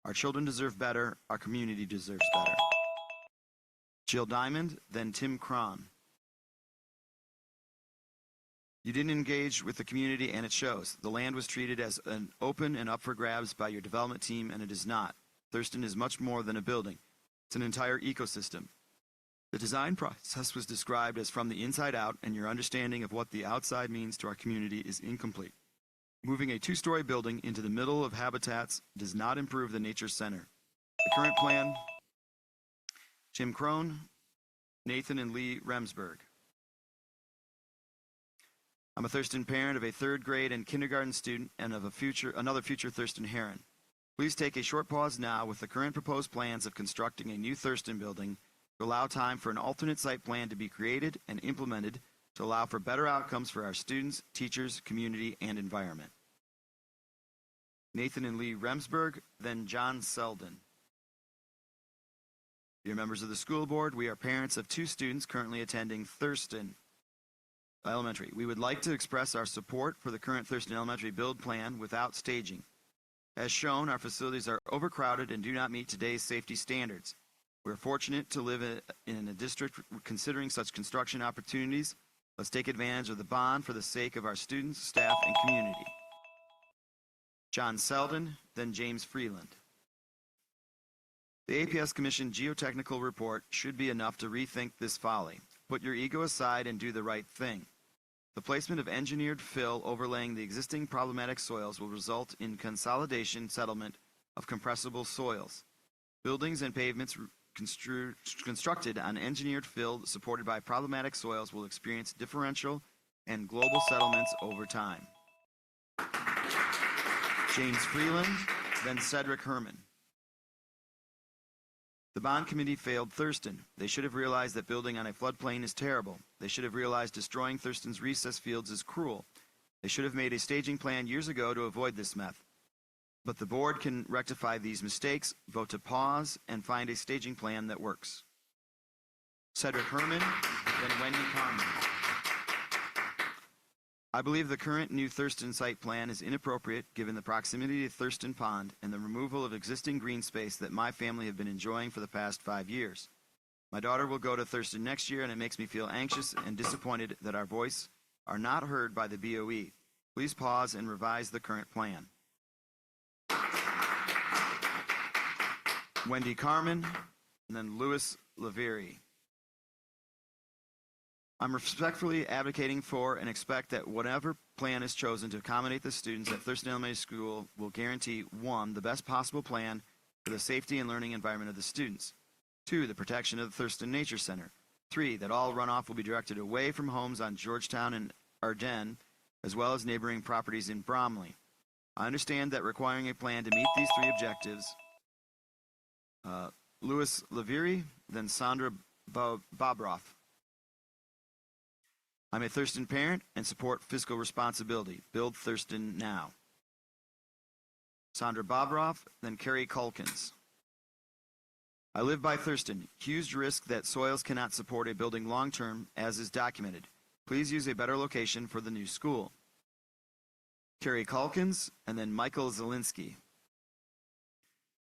Our children deserve better. Our community deserves better. Jill Diamond, then Tim Cron. You didn't engage with the community, and it shows. The land was treated as an open and up for grabs by your development team, and it is not. Thurston is much more than a building. It's an entire ecosystem. The design process was described as from the inside out, and your understanding of what the outside means to our community is incomplete. Moving a two-story building into the middle of habitats does not improve the nature center. The current plan, Jim Crone, Nathan and Lee Remsburg. I'm a Thurston parent of a third grade and kindergarten student and of another future Thurston Heron. Please take a short pause now with the current proposed plans of constructing a new Thurston building to allow time for an alternate site plan to be created and implemented to allow for better outcomes for our students, teachers, community, and environment. Nathan and Lee Remsburg, then John Selden. Dear members of the school board, we are parents of two students currently attending Thurston Elementary. We would like to express our support for the current Thurston Elementary build plan without staging. As shown, our facilities are overcrowded and do not meet today's safety standards. We are fortunate to live in a district considering such construction opportunities. Let's take advantage of the bond for the sake of our students, staff, and community. John Selden, then James Freeland. The APS Commission geotechnical report should be enough to rethink this folly. Put your ego aside and do the right thing. The placement of engineered fill overlaying the existing problematic soils will result in consolidation settlement of compressible soils. Buildings and pavements constructed on engineered fill supported by problematic soils will experience differential and global settlements over time. James Freeland, then Cedric Herman. The bond committee failed Thurston. They should have realized that building on a floodplain is terrible. They should have realized destroying Thurston's recess fields is cruel. They should have made a staging plan years ago to avoid this mess. But the board can rectify these mistakes, vote to pause, and find a staging plan that works. Cedric Herman, then Wendy Carmen. I believe the current new Thurston site plan is inappropriate given the proximity to Thurston Pond and the removal of existing green space that my family have been enjoying for the past 5 years. My daughter will go to Thurston next year, and it makes me feel anxious and disappointed that our voices are not heard by the BOE. Please pause and revise the current plan. Wendy Carmen, and then Louis Lavieri. I'm respectfully advocating for and expect that whatever plan is chosen to accommodate the students at Thurston Elementary School will guarantee, 1, the best possible plan for the safety and learning environment of the students, 2, the protection of the Thurston Nature Center, 3, that all runoff will be directed away from homes on Georgetown and Ardennes, as well as neighboring properties in Bromley. I understand that requiring a plan to meet these 3 objectives. Louis Lavieri, then Sandra Bobroff. I'm a Thurston parent and support fiscal responsibility. Build Thurston now. Sandra Bobroff, then Carrie Culkins. I live by Thurston. Huge risk that soils cannot support a building long-term, as is documented. Please use a better location for the new school. Carrie Culkins, and then Michael Zielinski.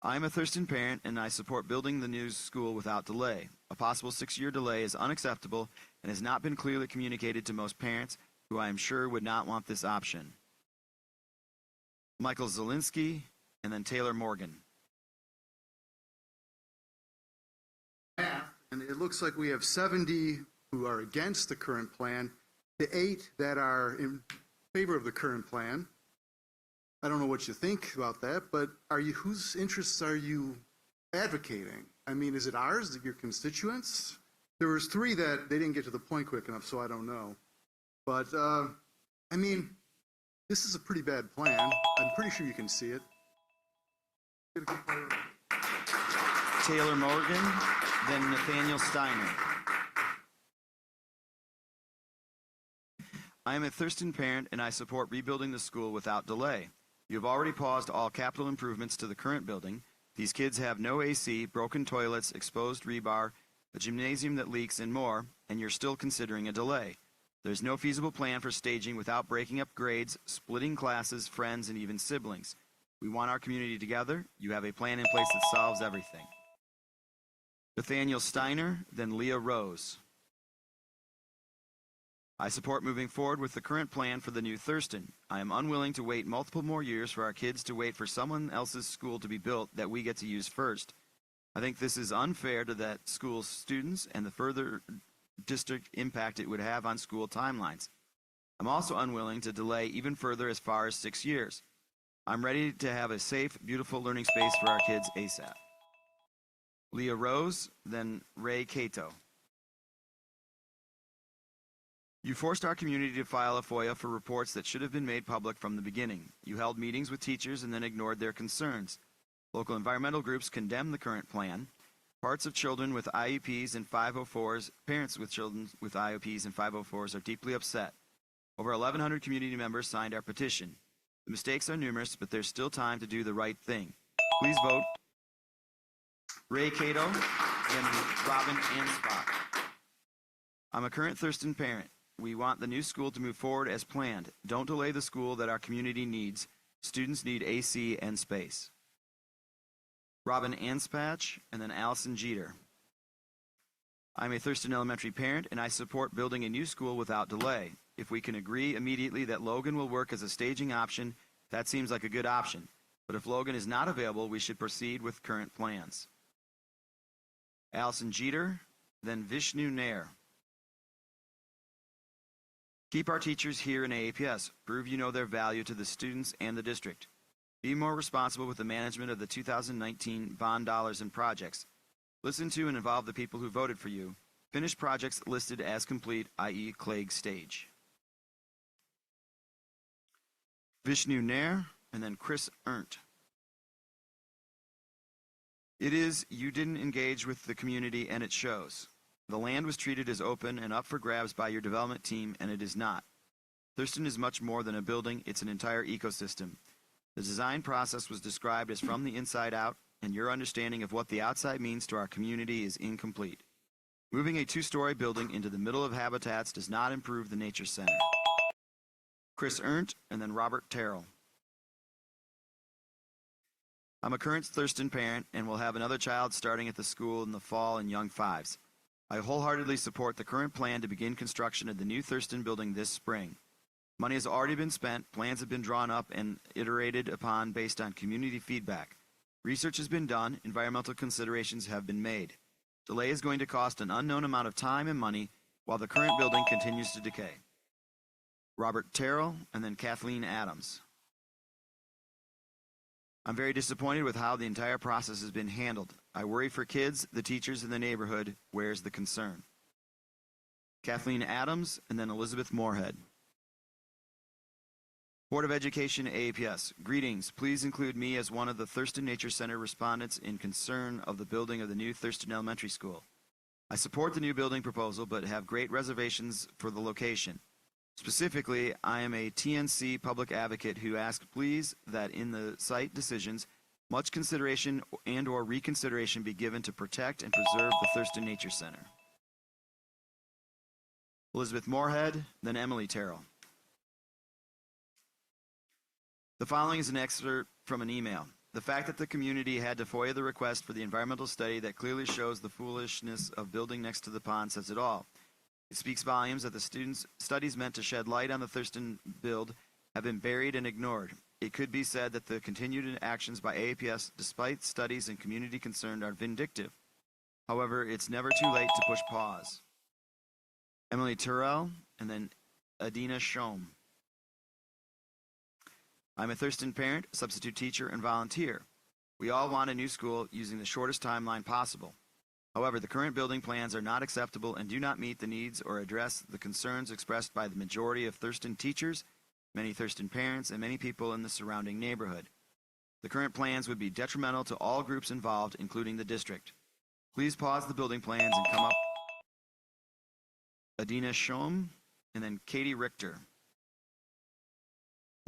I am a Thurston parent, and I support building the new school without delay. A possible 6-year delay is unacceptable and has not been clearly communicated to most parents, who I am sure would not want this option. Michael Zielinski, and then Taylor Morgan. And it looks like we have 70 who are against the current plan, to 8 that are in favor of the current plan. I don't know what you think about that, but whose interests are you advocating? I mean, is it ours, your constituents? There was 3 that they didn't get to the point quick enough, so I don't know. But, I mean, this is a pretty bad plan. I'm pretty sure you can see it. Taylor Morgan, then Nathaniel Steiner. I am a Thurston parent and I support rebuilding the school without delay. You have already paused all capital improvements to the current building. These kids have no AC, broken toilets, exposed rebar, a gymnasium that leaks, and more, and you're still considering a delay. There's no feasible plan for staging without breaking up grades, splitting classes, friends, and even siblings. We want our community together. You have a plan in place that solves everything. Nathaniel Steiner, then Leah Rose. I support moving forward with the current plan for the new Thurston. I am unwilling to wait multiple more years for our kids to wait for someone else's school to be built that we get to use first. I think this is unfair to that school's students and the further district impact it would have on school timelines. I'm also unwilling to delay even further as far as 6 years. I'm ready to have a safe, beautiful learning space for our kids ASAP. Leah Rose, then Ray Cato. You forced our community to file a FOIA for reports that should have been made public from the beginning. You held meetings with teachers and then ignored their concerns. Local environmental groups condemn the current plan. Parts of children with IEPs and 504s, parents with children with IEPs and 504s are deeply upset. Over 1,100 community members signed our petition. The mistakes are numerous, but there's still time to do the right thing. Please vote Ray Cato and Robin Anspach. I'm a current Thurston parent. We want the new school to move forward as planned. Don't delay the school that our community needs. Students need AC and space. Robin Anspach, and then Allison Jeter. I'm a Thurston Elementary parent, and I support building a new school without delay. If we can agree immediately that Logan will work as a staging option, that seems like a good option. But if Logan is not available, we should proceed with current plans. Allison Jeter, then Vishnu Nair. Keep our teachers here in AAPS. Prove you know their value to the students and the district. Be more responsible with the management of the 2019 bond dollars and projects. Listen to and involve the people who voted for you. Finish projects listed as complete, i.e. Clegg Stage. Vishnu Nair, and then Chris Ernst. It is, you didn't engage with the community, and it shows. The land was treated as open and up for grabs by your development team, and it is not. Thurston is much more than a building, it's an entire ecosystem. The design process was described as from the inside out, and your understanding of what the outside means to our community is incomplete. Moving a 2-story building into the middle of habitats does not improve the nature center. Chris Ernst, and then Robert Terrell. I'm a current Thurston parent and will have another child starting at the school in the fall in young fives. I wholeheartedly support the current plan to begin construction of the new Thurston building this spring. Money has already been spent, plans have been drawn up and iterated upon based on community feedback. Research has been done, environmental considerations have been made. Delay is going to cost an unknown amount of time and money while the current building continues to decay. Robert Terrell, and then Kathleen Adams. I'm very disappointed with how the entire process has been handled. I worry for kids, the teachers, and the neighborhood. Where's the concern? Kathleen Adams, and then Elizabeth Moorhead. Board of Education, AAPS. Greetings. Please include me as one of the Thurston Nature Center respondents in concern of the building of the new Thurston Elementary School. I support the new building proposal, but have great reservations for the location. Specifically, I am a TNC public advocate who asks, please, that in the site decisions, much consideration and or reconsideration be given to protect and preserve the Thurston Nature Center. Elizabeth Moorhead, then Emily Terrell. The following is an excerpt from an email. The fact that the community had to FOIA the request for the environmental study that clearly shows the foolishness of building next to the pond says it all. It speaks volumes that the studies meant to shed light on the Thurston build have been buried and ignored. It could be said that the continued actions by AAPS, despite studies and community concern, are vindictive. However, it's never too late to push pause. Emily Terrell, and then Adina Shom. I'm a Thurston parent, substitute teacher, and volunteer. We all want a new school using the shortest timeline possible. However, the current building plans are not acceptable and do not meet the needs or address the concerns expressed by the majority of Thurston teachers, many Thurston parents, and many people in the surrounding neighborhood. The current plans would be detrimental to all groups involved, including the district. Please pause the building plans and come up. Adina Shom, and then Katie Richter.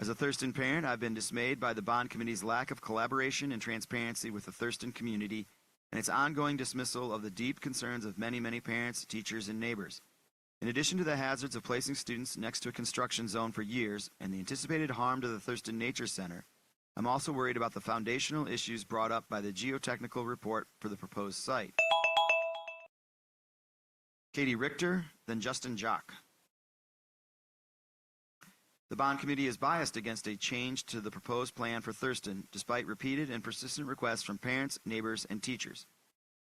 As a Thurston parent, I've been dismayed by the bond committee's lack of collaboration and transparency with the Thurston community and its ongoing dismissal of the deep concerns of many, many parents, teachers, and neighbors. In addition to the hazards of placing students next to a construction zone for years and the anticipated harm to the Thurston Nature Center, I'm also worried about the foundational issues brought up by the geotechnical report for the proposed site. Katie Richter, then Justin Jock. The bond committee is biased against a change to the proposed plan for Thurston, despite repeated and persistent requests from parents, neighbors, and teachers.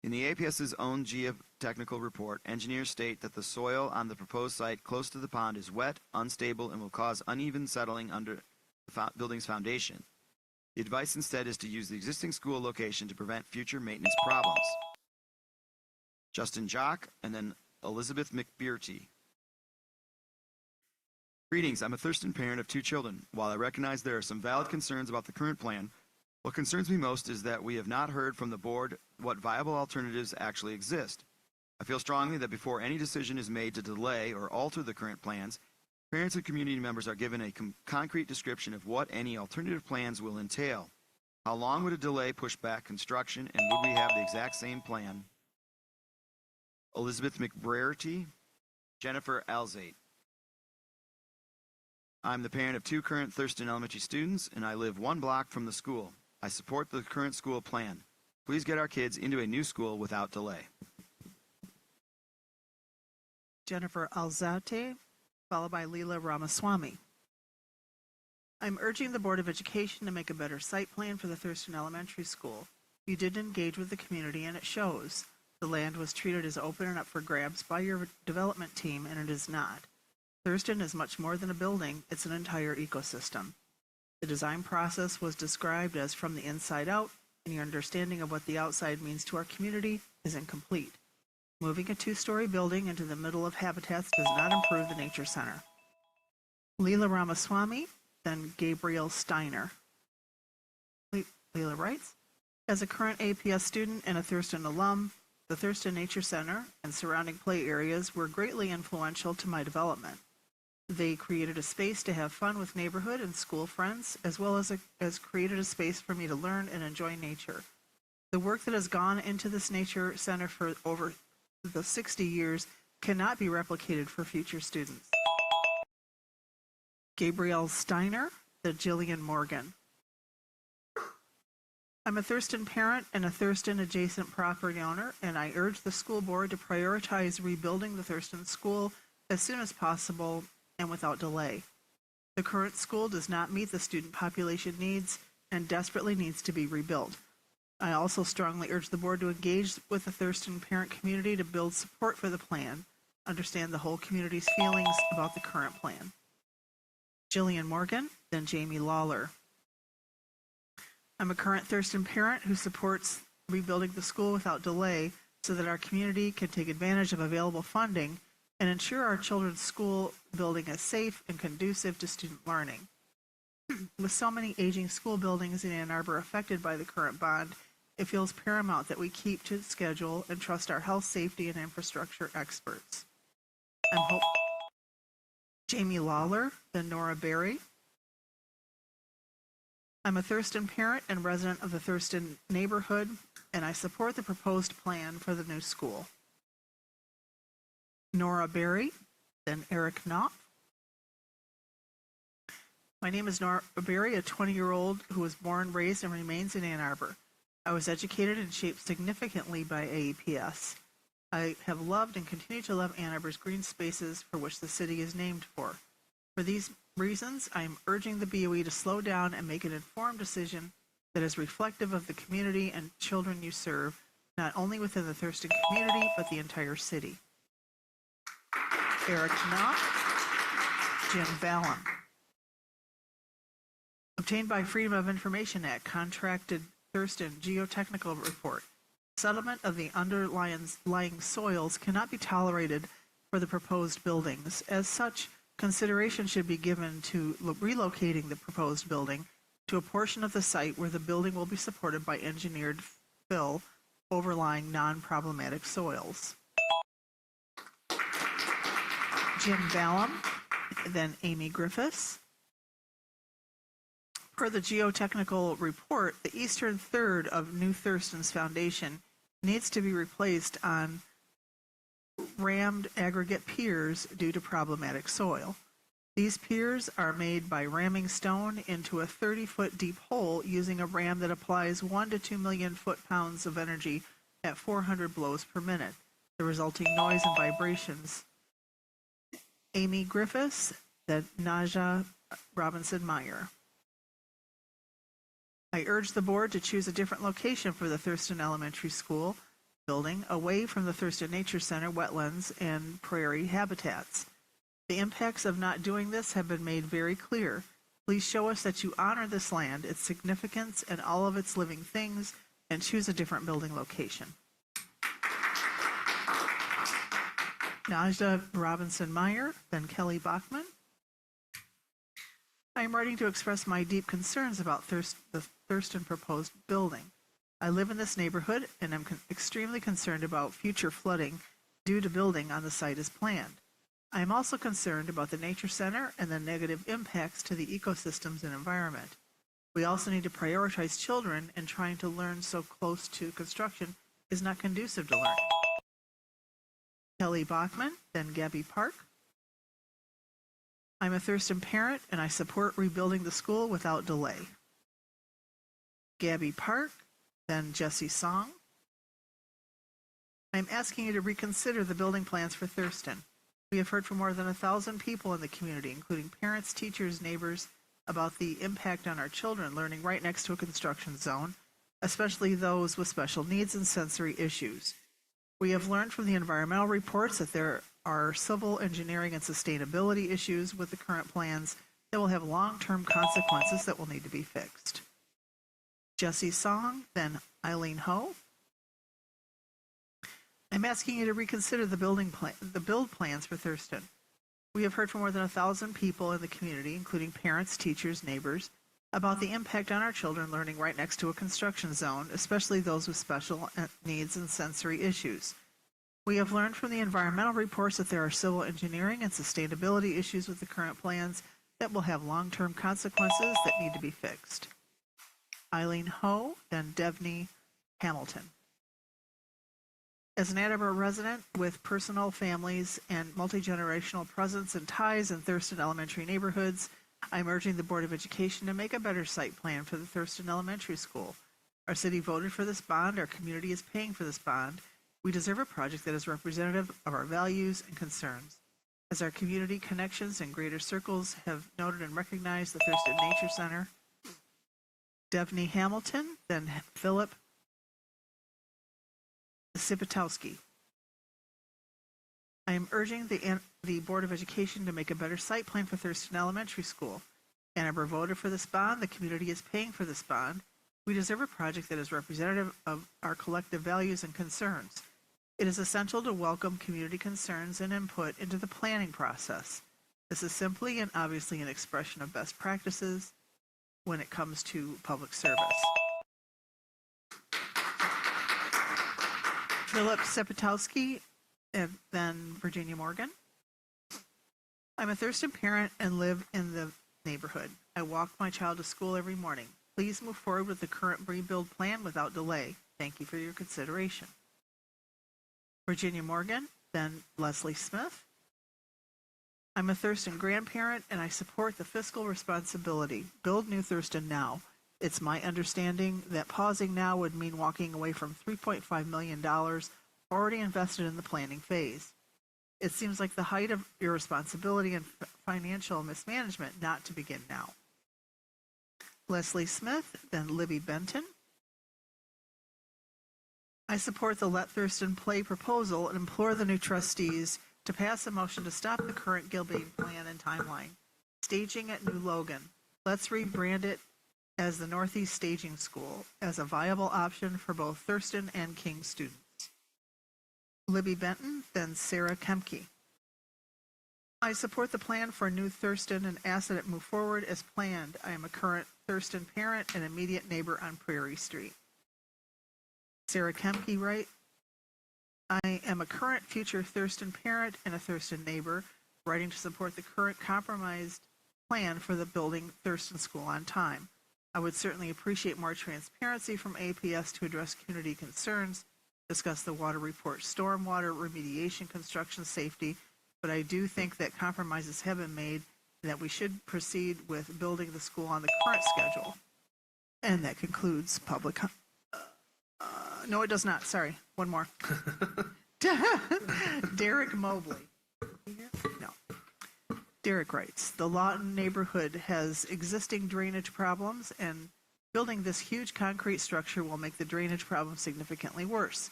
In the APS's own geotechnical report, engineers state that the soil on the proposed site close to the pond is wet, unstable, and will cause uneven settling under the building's foundation. The advice instead is to use the existing school location to prevent future maintenance problems. Justin Jock, and then Elizabeth McBearty. Greetings, I'm a Thurston parent of 2 children. While I recognize there are some valid concerns about the current plan, what concerns me most is that we have not heard from the board what viable alternatives actually exist. I feel strongly that before any decision is made to delay or alter the current plans, parents and community members are given a concrete description of what any alternative plans will entail. How long would a delay push back construction, and would we have the exact same plan? Elizabeth McBrearty, Jennifer Alzate. I'm the parent of 2 current Thurston Elementary students, and I live 1 block from the school. I support the current school plan. Please get our kids into a new school without delay. Jennifer Alzate, followed by Leela Ramaswamy. I'm urging the Board of Education to make a better site plan for the Thurston Elementary School. You did engage with the community, and it shows. The land was treated as open and up for grabs by your development team, and it is not. Thurston is much more than a building, it's an entire ecosystem. The design process was described as from the inside out, and your understanding of what the outside means to our community is incomplete. Moving a 2-story building into the middle of habitats does not improve the Nature Center. Leela Ramaswamy, then Gabriel Steiner. Leela writes, as a current APS student and a Thurston alum, the Thurston Nature Center and surrounding play areas were greatly influential to my development. They created a space to have fun with neighborhood and school friends, as well as created a space for me to learn and enjoy nature. The work that has gone into this nature center for over the 60 years cannot be replicated for future students. Gabrielle Steiner, the Jillian Morgan. I'm a Thurston parent and a Thurston adjacent property owner, and I urge the school board to prioritize rebuilding the Thurston school as soon as possible and without delay. The current school does not meet the student population needs and desperately needs to be rebuilt. I also strongly urge the board to engage with the Thurston parent community to build support for the plan, understand the whole community's feelings about the current plan. Jillian Morgan, then Jamie Lawler. I'm a current Thurston parent who supports rebuilding the school without delay so that our community can take advantage of available funding and ensure our children's school building is safe and conducive to student learning. With so many aging school buildings in Ann Arbor affected by the current bond, it feels paramount that we keep to schedule and trust our health, safety, and infrastructure experts. Jamie Lawler, then Nora Berry. I'm a Thurston parent and resident of the Thurston neighborhood, and I support the proposed plan for the new school. Nora Berry, then Eric Knopf. My name is Nora Berry, a 20-year-old who was born, raised, and remains in Ann Arbor. I was educated and shaped significantly by AEPS. I have loved and continue to love Ann Arbor's green spaces for which the city is named for. For these reasons, I am urging the BOE to slow down and make an informed decision that is reflective of the community and children you serve, not only within the Thurston community, but the entire city. Eric Knopf, Jim Ballum. Obtained by Freedom of Information Act, contracted Thurston geotechnical report. Settlement of the underlying soils cannot be tolerated for the proposed buildings. As such, consideration should be given to relocating the proposed building to a portion of the site where the building will be supported by engineered fill overlying non-problematic soils. Jim Ballum, then Amy Griffiths. Per the geotechnical report, the eastern third of New Thurston's foundation needs to be replaced on rammed aggregate piers due to problematic soil. These piers are made by ramming stone into a 30-foot deep hole using a ram that applies 1 to 2 million foot-pounds of energy at 400 blows per minute. The resulting noise and vibrations. Amy Griffiths, then Naja Robinson-Meyer. I urge the board to choose a different location for the Thurston Elementary School building away from the Thurston Nature Center, wetlands, and prairie habitats. The impacts of not doing this have been made very clear. Please show us that you honor this land, its significance, and all of its living things, and choose a different building location. Najda Robinson-Meyer, then Kelly Bachman. I am writing to express my deep concerns about the Thurston proposed building. I live in this neighborhood and am extremely concerned about future flooding due to building on the site as planned. I am also concerned about the nature center and the negative impacts to the ecosystems and environment. We also need to prioritize children, and trying to learn so close to construction is not conducive to learning. Kelly Bachman, then Gabby Park. I'm a Thurston parent and I support rebuilding the school without delay. Gabby Park, then Jesse Song. I'm asking you to reconsider the building plans for Thurston. We have heard from more than 1,000 people in the community, including parents, teachers, neighbors, about the impact on our children learning right next to a construction zone, especially those with special needs and sensory issues. We have learned from the environmental reports that there are civil engineering and sustainability issues with the current plans that will have long-term consequences that will need to be fixed. Jesse Song, then Eileen Ho. I'm asking you to reconsider the build plans for Thurston. We have heard from more than 1,000 people in the community, including parents, teachers, neighbors, about the impact on our children learning right next to a construction zone, especially those with special needs and sensory issues. We have learned from the environmental reports that there are civil engineering and sustainability issues with the current plans that will have long-term consequences that need to be fixed. Eileen Ho, then Devney Hamilton. As an Ann Arbor resident with personal families and multi-generational presence and ties in Thurston elementary neighborhoods, I'm urging the Board of Education to make a better site plan for the Thurston Elementary School. Our city voted for this bond. Our community is paying for this bond. We deserve a project that is representative of our values and concerns. As our community connections and greater circles have noted and recognized the Thurston Nature Center, Devney Hamilton, then Philip Sipatowski. I am urging the Board of Education to make a better site plan for Thurston Elementary School. Ann Arbor voted for this bond. The community is paying for this bond. We deserve a project that is representative of our collective values and concerns. It is essential to welcome community concerns and input into the planning process. This is simply and obviously an expression of best practices when it comes to public service. Philip Sepetowski, and then Virginia Morgan. I'm a Thurston parent and live in the neighborhood. I walk my child to school every morning. Please move forward with the current rebuild plan without delay. Thank you for your consideration. Virginia Morgan, then Leslie Smith. I'm a Thurston grandparent and I support the fiscal responsibility. Build New Thurston now. It's my understanding that pausing now would mean walking away from $3.5 million already invested in the planning phase. It seems like the height of irresponsibility and financial mismanagement not to begin now. Leslie Smith, then Libby Benton. I support the Let Thurston Play proposal and implore the new trustees to pass a motion to stop the current Gilbane plan and timeline. Staging at New Logan. Let's rebrand it as the Northeast Staging School as a viable option for both Thurston and King students. Libby Benton, then Sarah Kemke. I support the plan for New Thurston and ask that it move forward as planned. I am a current Thurston parent and immediate neighbor on Prairie Street. Sarah Kemke, right? I am a current future Thurston parent and a Thurston neighbor, writing to support the current compromised plan for the building Thurston School on time. I would certainly appreciate more transparency from APS to address community concerns, discuss the water report, stormwater remediation, construction safety, but I do think that compromises have been made and that we should proceed with building the school on the current schedule. And that concludes public no, it does not. Sorry. One more. Derek Mobley. No. Derek writes, the Lawton neighborhood has existing drainage problems, and building this huge concrete structure will make the drainage problem significantly worse.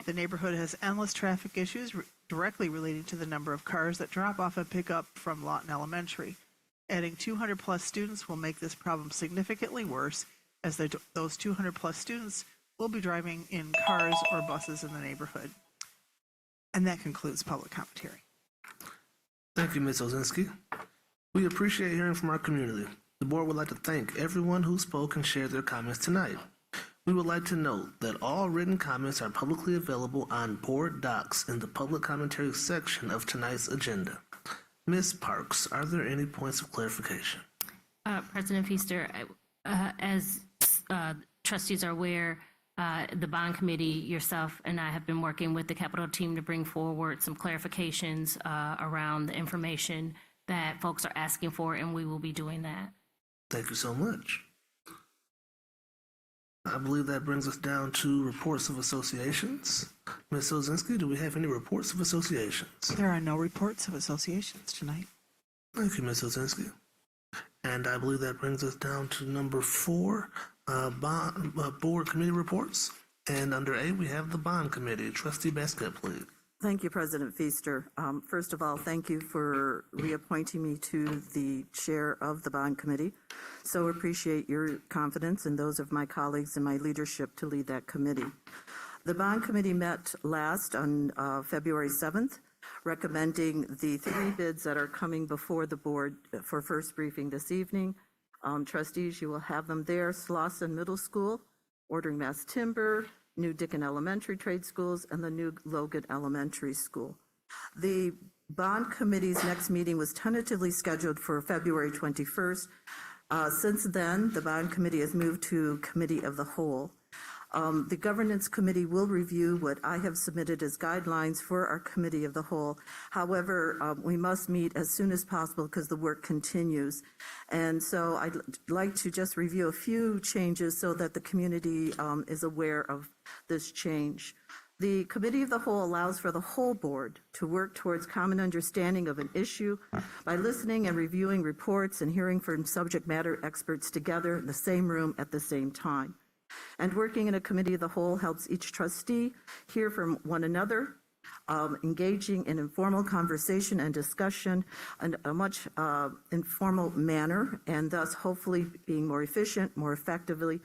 The neighborhood has endless traffic issues directly relating to the number of cars that drop off and pick up from Lawton Elementary. Adding 200 plus students will make this problem significantly worse, as those 200 plus students will be driving in cars or buses in the neighborhood. And that concludes public commentary. Thank you, Ms. Ozinski. We appreciate hearing from our community. The board would like to thank everyone who spoke and shared their comments tonight. We would like to note that all written comments are publicly available on board docs in the public commentary section of tonight's agenda. Ms. Parks, are there any points of clarification? President Feaster, as trustees are aware, the bond committee, yourself, and I have been working with the Capitol team to bring forward some clarifications around the information that folks are asking for, and we will be doing that. Thank you so much. I believe that brings us down to reports of associations. Ms. Ozinski, do we have any reports of associations? There are no reports of associations tonight. Thank you, Ms. Ozinski. And I believe that brings us down to number 4, board committee reports. And under A, we have the bond committee. Trustee Basket, please. Thank you, President Feaster. First of all, thank you for reappointing me to the chair of the bond committee. So appreciate your confidence and those of my colleagues and my leadership to lead that committee. The bond committee met last on February 7th, recommending the 3 bids that are coming before the board for first briefing this evening. Trustees, you will have them there. Slauson Middle School, ordering mass timber, new Dickin Elementary Trade Schools, and the new Logan Elementary School. The bond committee's next meeting was tentatively scheduled for February 21st. Since then, the bond committee has moved to committee of the whole. The governance committee will review what I have submitted as guidelines for our committee of the whole. However, we must meet as soon as possible because the work continues. And so I'd like to just review a few changes so that the community is aware of this change. The committee of the whole allows for the whole board to work towards common understanding of an issue by listening and reviewing reports and hearing from subject matter experts together in the same room at the same time. And working in a committee of the whole helps each trustee hear from one another, engaging in informal conversation and discussion in a much informal manner, and thus hopefully being more efficient, more effectively,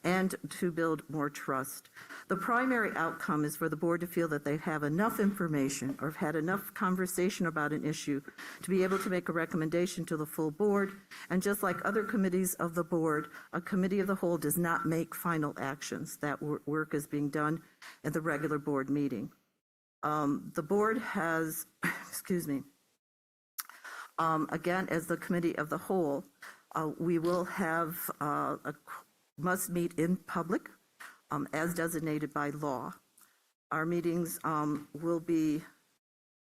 and to build more trust. The primary outcome is for the board to feel that they have enough information or have had enough conversation about an issue to be able to make a recommendation to the full board. And just like other committees of the board, a committee of the whole does not make final actions. That work is being done at the regular board meeting. The board has, excuse me, again, as the committee of the whole, we will have must meet in public as designated by law. Our meetings will be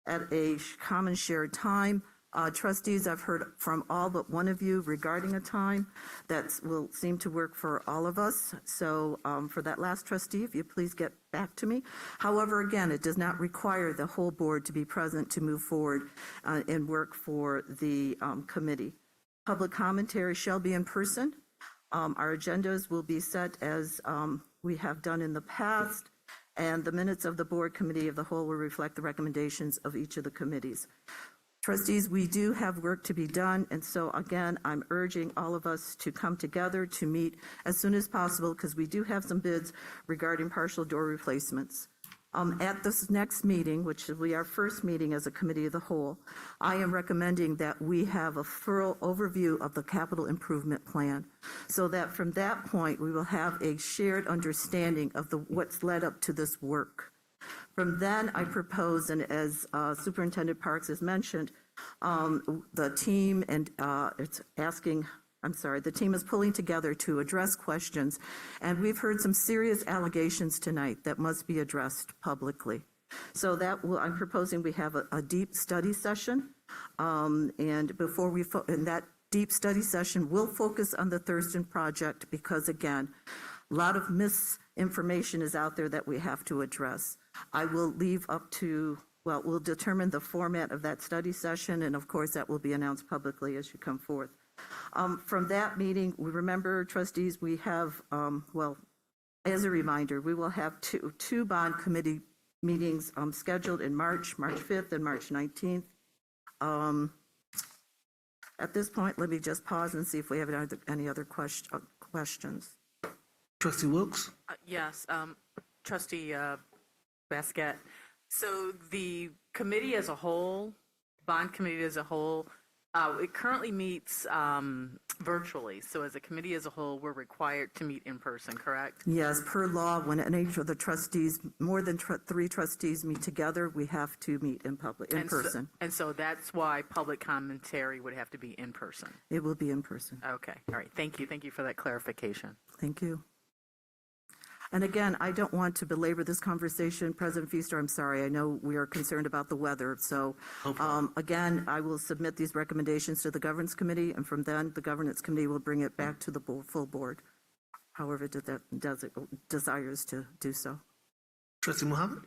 at a common shared time. Trustees, I've heard from all but one of you regarding a time that will seem to work for all of us. So for that last trustee, if you please get back to me. However, again, it does not require the whole board to be present to move forward and work for the committee. Public commentary shall be in person. Our agendas will be set as we have done in the past, and the minutes of the board committee of the whole will reflect the recommendations of each of the committees. Trustees, we do have work to be done, and so again, I'm urging all of us to come together to meet as soon as possible because we do have some bids regarding partial door replacements. At this next meeting, which will be our first meeting as a committee of the whole, I am recommending that we have a thorough overview of the capital improvement plan so that from that point, we will have a shared understanding of what's led up to this work. From then, I propose, and as Superintendent Parks has mentioned, the team and it's asking the team is pulling together to address questions, and we've heard some serious allegations tonight that must be addressed publicly. So I'm proposing we have a deep study session, and before and that deep study session will focus on the Thurston project because, again, a lot of misinformation is out there that we have to address. I will leave up to, well, we'll determine the format of that study session, and of course, that will be announced publicly as you come forth. From that meeting, we remember, trustees, we have, well, as a reminder, we will have two bond committee meetings scheduled in March 5th and March 19th. At this point, let me just pause and see if we have any other questions. Trustee Wilkes? Yes, Trustee Basquette. So the committee as a whole, bond committee as a whole, it currently meets virtually. So as a committee as a whole, we're required to meet in person, correct? Yes, per law, when any of the trustees, more than three trustees meet together, we have to meet in person. And so that's why public commentary would have to be in person. It will be in person. Okay, all right. Thank you. Thank you for that clarification. Thank you. And again, I don't want to belabor this conversation. President Feaster, I'm sorry. I know we are concerned about the weather. So again, I will submit these recommendations to the Governance Committee, and from then, the Governance Committee will bring it back to the full board, however desires to do so. Trustee Muhammad?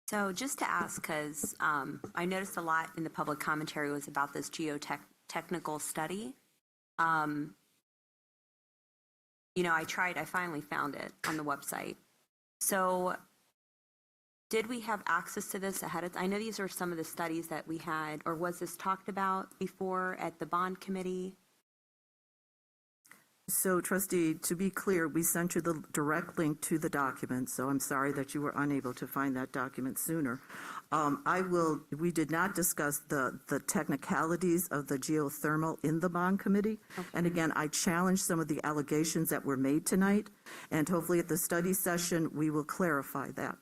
So just to ask, because I noticed a lot in the public commentary was about this geotechnical study. You know, I finally found it on the website. So did we have access to this ahead of time? I know these are some of the studies that we had, or was this talked about before at the bond committee? So, trustee, to be clear, we sent you the direct link to the document, so I'm sorry that you were unable to find that document sooner. We did not discuss the technicalities of the geothermal in the bond committee. Okay. And again, I challenged some of the allegations that were made tonight, and hopefully at the study session, we will clarify that.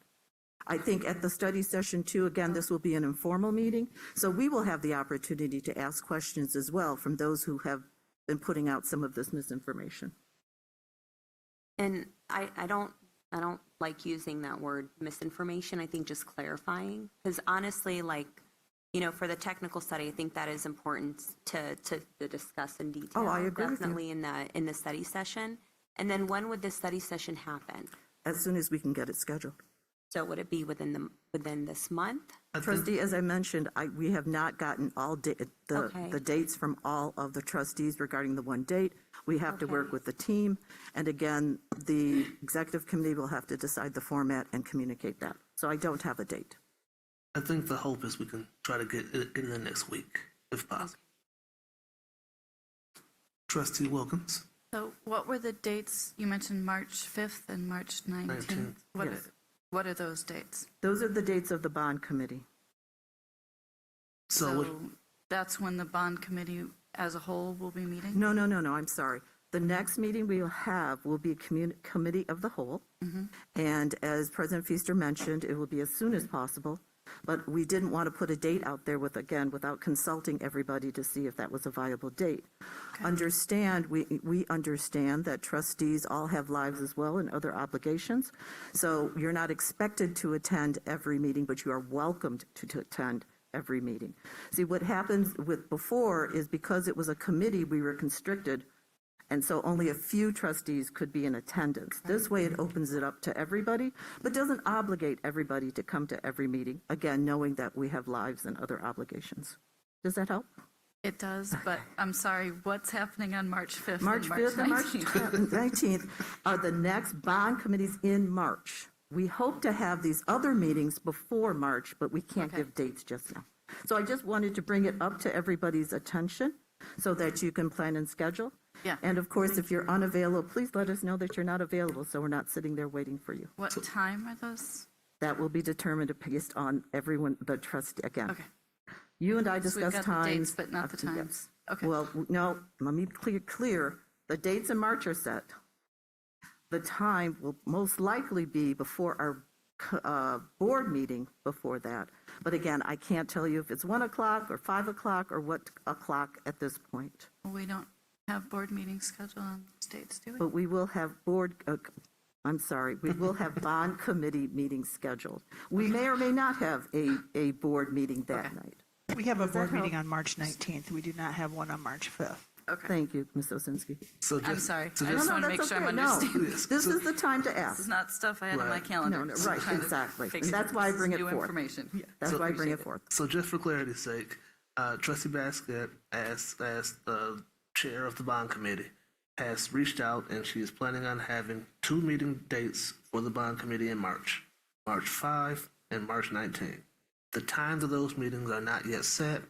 I think at the study session too, again, this will be an informal meeting, so we will have the opportunity to ask questions as well from those who have been putting out some of this misinformation. And I don't like using that word misinformation. I think just clarifying, because honestly, like, you know, for the technical study, I think that is important to discuss in detail. Oh, I agree definitely with you. in the study session. And then when would the study session happen? As soon as we can get it scheduled. So would it be within this month? Trustee, as I mentioned, we have not gotten all the dates from all of the trustees regarding the one date. We have to work with the team. And again, the executive committee will have to decide the format and communicate that. So I don't have a date. I think the hope is we can try to get it in the next week, if possible. Trustee Wilkins? So what were the dates? You mentioned March 5th and March 19th. What are those dates? Those are the dates of the bond committee. So that's when the bond committee as a whole will be meeting? No, I'm sorry. The next meeting we will have will be a committee of the whole. Mm-hmm. And as President Feaster mentioned, it will be as soon as possible. But we didn't want to put a date out there without consulting everybody to see if that was a viable date. Okay. We understand that trustees all have lives as well and other obligations. So you're not expected to attend every meeting, but you are welcomed to attend every meeting. See, what happens with before is because it was a committee, we were constricted, and so only a few trustees could be in attendance. This way it opens it up to everybody, but doesn't obligate everybody to come to every meeting, again, knowing that we have lives and other obligations. Does that help? It does, but I'm sorry, what's happening on March 5th March 5th and March 19th are the next bond committees in March. We hope to have these other meetings before March, but we can't give dates just now. So I just wanted to bring it up to everybody's attention so that you can plan and schedule. Yeah. And of course, if you're unavailable, please let us know that you're not available so we're not sitting there waiting for you. What time are those? That will be determined based on everyone, the trustee, again. Okay. You and I discussed times. times. The dates, but not the times. Okay. Well, no, let me be clear. The dates in March are set. The time will most likely be before our board meeting before that. But again, I can't tell you if it's 1 o'clock or 5 o'clock or what o'clock at this point. Well, we don't have board meetings scheduled on those dates, do we? But we will have we will have bond committee meetings scheduled. We may or may not have a board meeting that night. We have a Does that board meeting help? on March 19th. We do not have one on March 5th. Okay. Thank you, Ms. Osinski. So I'm sorry. so I just- just want to make that's sure I'm okay. No, understanding. this is the time to This ask. is not stuff I had on my Right. calendar. No, no, Just right, trying to exactly. fix And it. that's why I This is bring it new forth. information. That's So why I bring it appreciate forth. So just for clarity's sake, Trustee Basket, as the chair of the bond committee, has reached out and she is planning on having 2 meeting dates for the bond committee in March, March 5 and March 19. The times of those meetings are not yet set.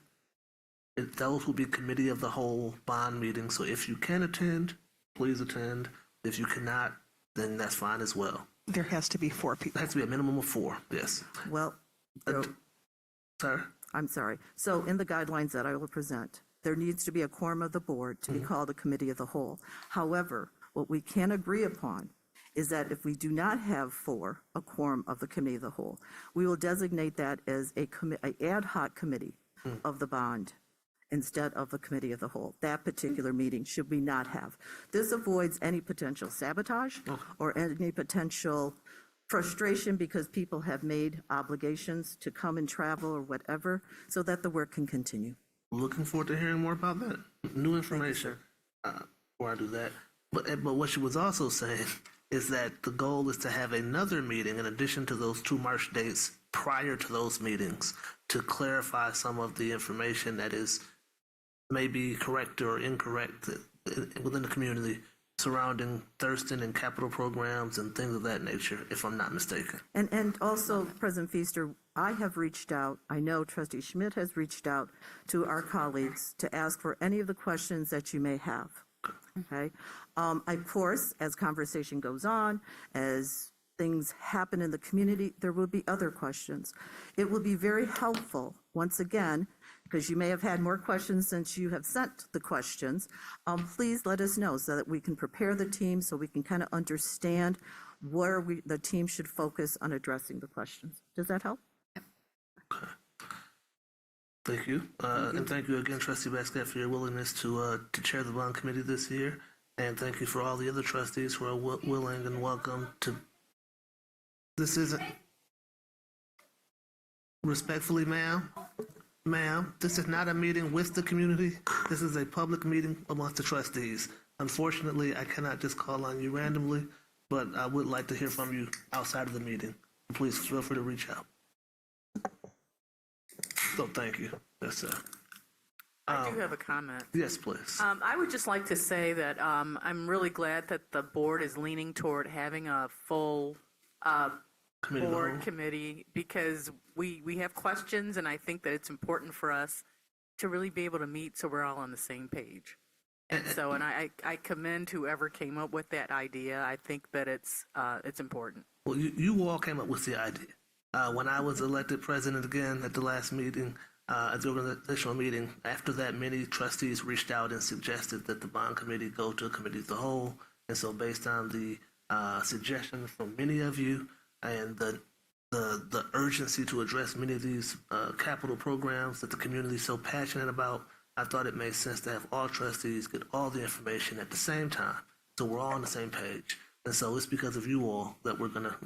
Those will be committee of the whole bond meetings. So if you can attend, please attend. If you cannot, then that's fine as well. There has to be 4 people. It has to be a minimum of 4. Yes. Well, Sir. I'm sorry. So in the guidelines that I will present, there needs to be a quorum of the board to be called a committee of the whole. However, what we can agree upon is that if we do not have 4, a quorum of the committee of the whole, we will designate that as a ad hoc committee of the bond instead of the committee of the whole. That particular meeting should we not have. This avoids any potential sabotage or any potential frustration because people have made obligations to come and travel or whatever, so that the work can continue. Looking forward to hearing more about that. New information. Before I do that. But what she was also saying is that the goal is to have another meeting in addition to those 2 March dates prior to those meetings to clarify some of the information that is maybe correct or incorrect within the community surrounding Thurston and capital programs and things of that nature, if I'm not mistaken. And also, President Feaster, I have reached out, I know Trustee Schmidt has reached out to our colleagues to ask for any of the questions that you may have. Okay? Of course, as conversation goes on, as things happen in the community, there will be other questions. It will be very helpful, once again, because you may have had more questions since you have sent the questions. Please let us know so that we can prepare the team, so we can kind of understand where the team should focus on addressing the questions. Does that help? Thank you. And thank you again, Trustee Basket, for your willingness to chair the bond committee this year. And thank you for all the other trustees who are willing and welcome to. This isn't. Respectfully, ma'am, this is not a meeting with the community. This is a public meeting amongst the trustees. Unfortunately, I cannot just call on you randomly, but I would like to hear from you outside of the meeting. Please feel free to reach out. So thank you. Yes, sir. I do have a comment. Yes, please. I would just like to say that I'm really glad that the board is leaning toward having a full board committee because we have questions, and I think that it's important for us to really be able to meet so we're all on the same page. And so, and I commend whoever came up with that idea. I think that it's important. Well, you all came up with the idea. When I was elected president again at the last meeting, at the organizational meeting, after that, many trustees reached out and suggested that the bond committee go to a committee of the whole. And so based on the suggestion from many of you and the urgency to address many of these capital programs that the community is so passionate about, I thought it made sense to have all trustees get all the information at the same time, so we're all on the same page. And so it's because of you all that we're going to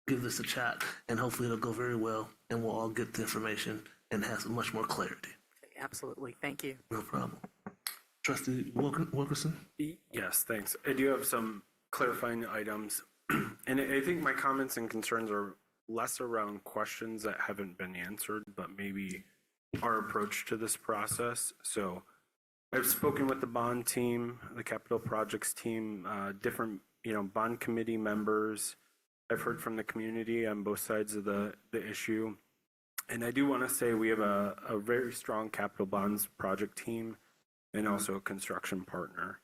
give this a shot, and hopefully it'll go very well, and we'll all get the information and have much more clarity. Absolutely. Thank you. No problem. Trustee Wilkerson? Yes, thanks. I do have some clarifying items, and I think my comments and concerns are less around questions that haven't been answered, but maybe our approach to this process. So I've spoken with the bond team, the capital projects team, different, bond committee members. I've heard from the community on both sides of the issue. And I do want to say we have a very strong capital bonds project team and also a construction partner.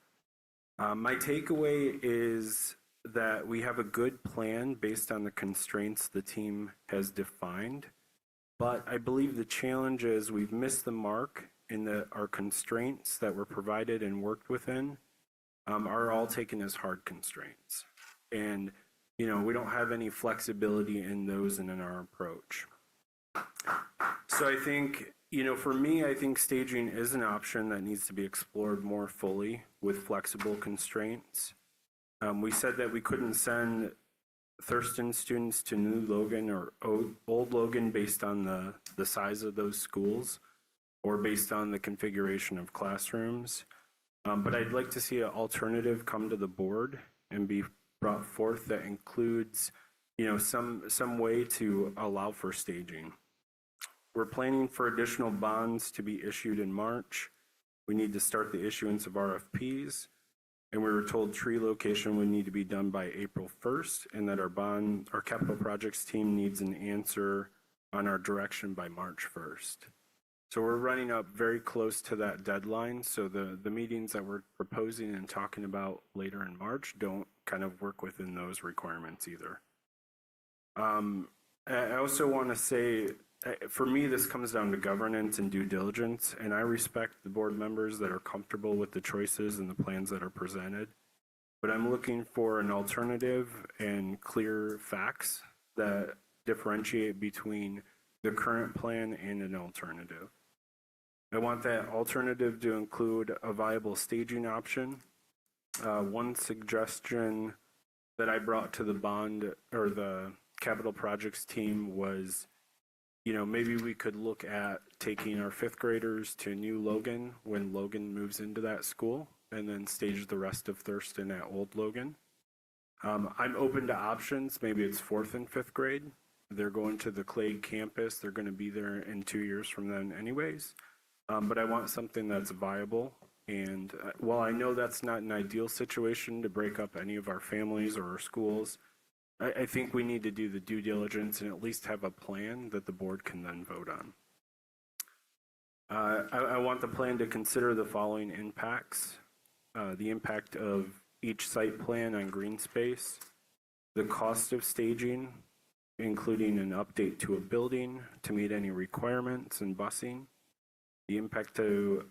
My takeaway is that we have a good plan based on the constraints the team has defined. But I believe the challenge is we've missed the mark in that our constraints that were provided and worked within are all taken as hard constraints. And, we don't have any flexibility in those and in our approach. So I think For me, I think staging is an option that needs to be explored more fully with flexible constraints. We said that we couldn't send Thurston students to New Logan or Old Logan based on the size of those schools or based on the configuration of classrooms. But I'd like to see an alternative come to the board and be brought forth that includes, some way to allow for staging. We're planning for additional bonds to be issued in March. We need to start the issuance of RFPs. And we were told tree location would need to be done by April 1st and that our capital projects team needs an answer on our direction by March 1st. So we're running up very close to that deadline. So the meetings that we're proposing and talking about later in March don't kind of work within those requirements either. I also want to say, for me, this comes down to governance and due diligence, and I respect the board members that are comfortable with the choices and the plans that are presented. But I'm looking for an alternative and clear facts that differentiate between the current plan and an alternative. I want that alternative to include a viable staging option. One suggestion that I brought to the bond or the capital projects team was, maybe we could look at taking our fifth graders to New Logan when Logan moves into that school and then stage the rest of Thurston at Old Logan. I'm open to options. Maybe it's fourth and fifth grade. They're going to the Clague campus. They're going to be there in 2 years from then anyways. But I want something that's viable. And while I know that's not an ideal situation to break up any of our families or our schools, I think we need to do the due diligence and at least have a plan that the board can then vote on. I want the plan to consider the following impacts. The impact of each site plan on green space, the cost of staging, including an update to a building to meet any requirements and busing, the impact to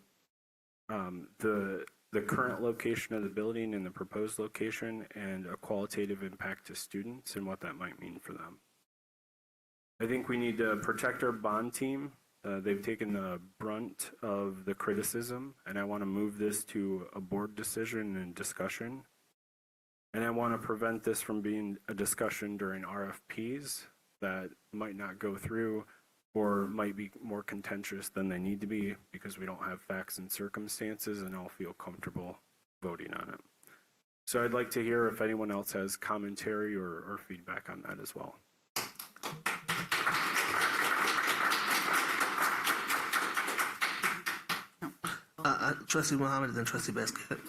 the current location of the building and the proposed location, and a qualitative impact to students and what that might mean for them. I think we need to protect our bond team. They've taken the brunt of the criticism, and I want to move this to a board decision and discussion. And I want to prevent this from being a discussion during RFPs that might not go through or might be more contentious than they need to be because we don't have facts and circumstances and all feel comfortable voting on it. So I'd like to hear if anyone else has commentary or feedback on that as well. Trustee Mohammed and then Trustee Basket.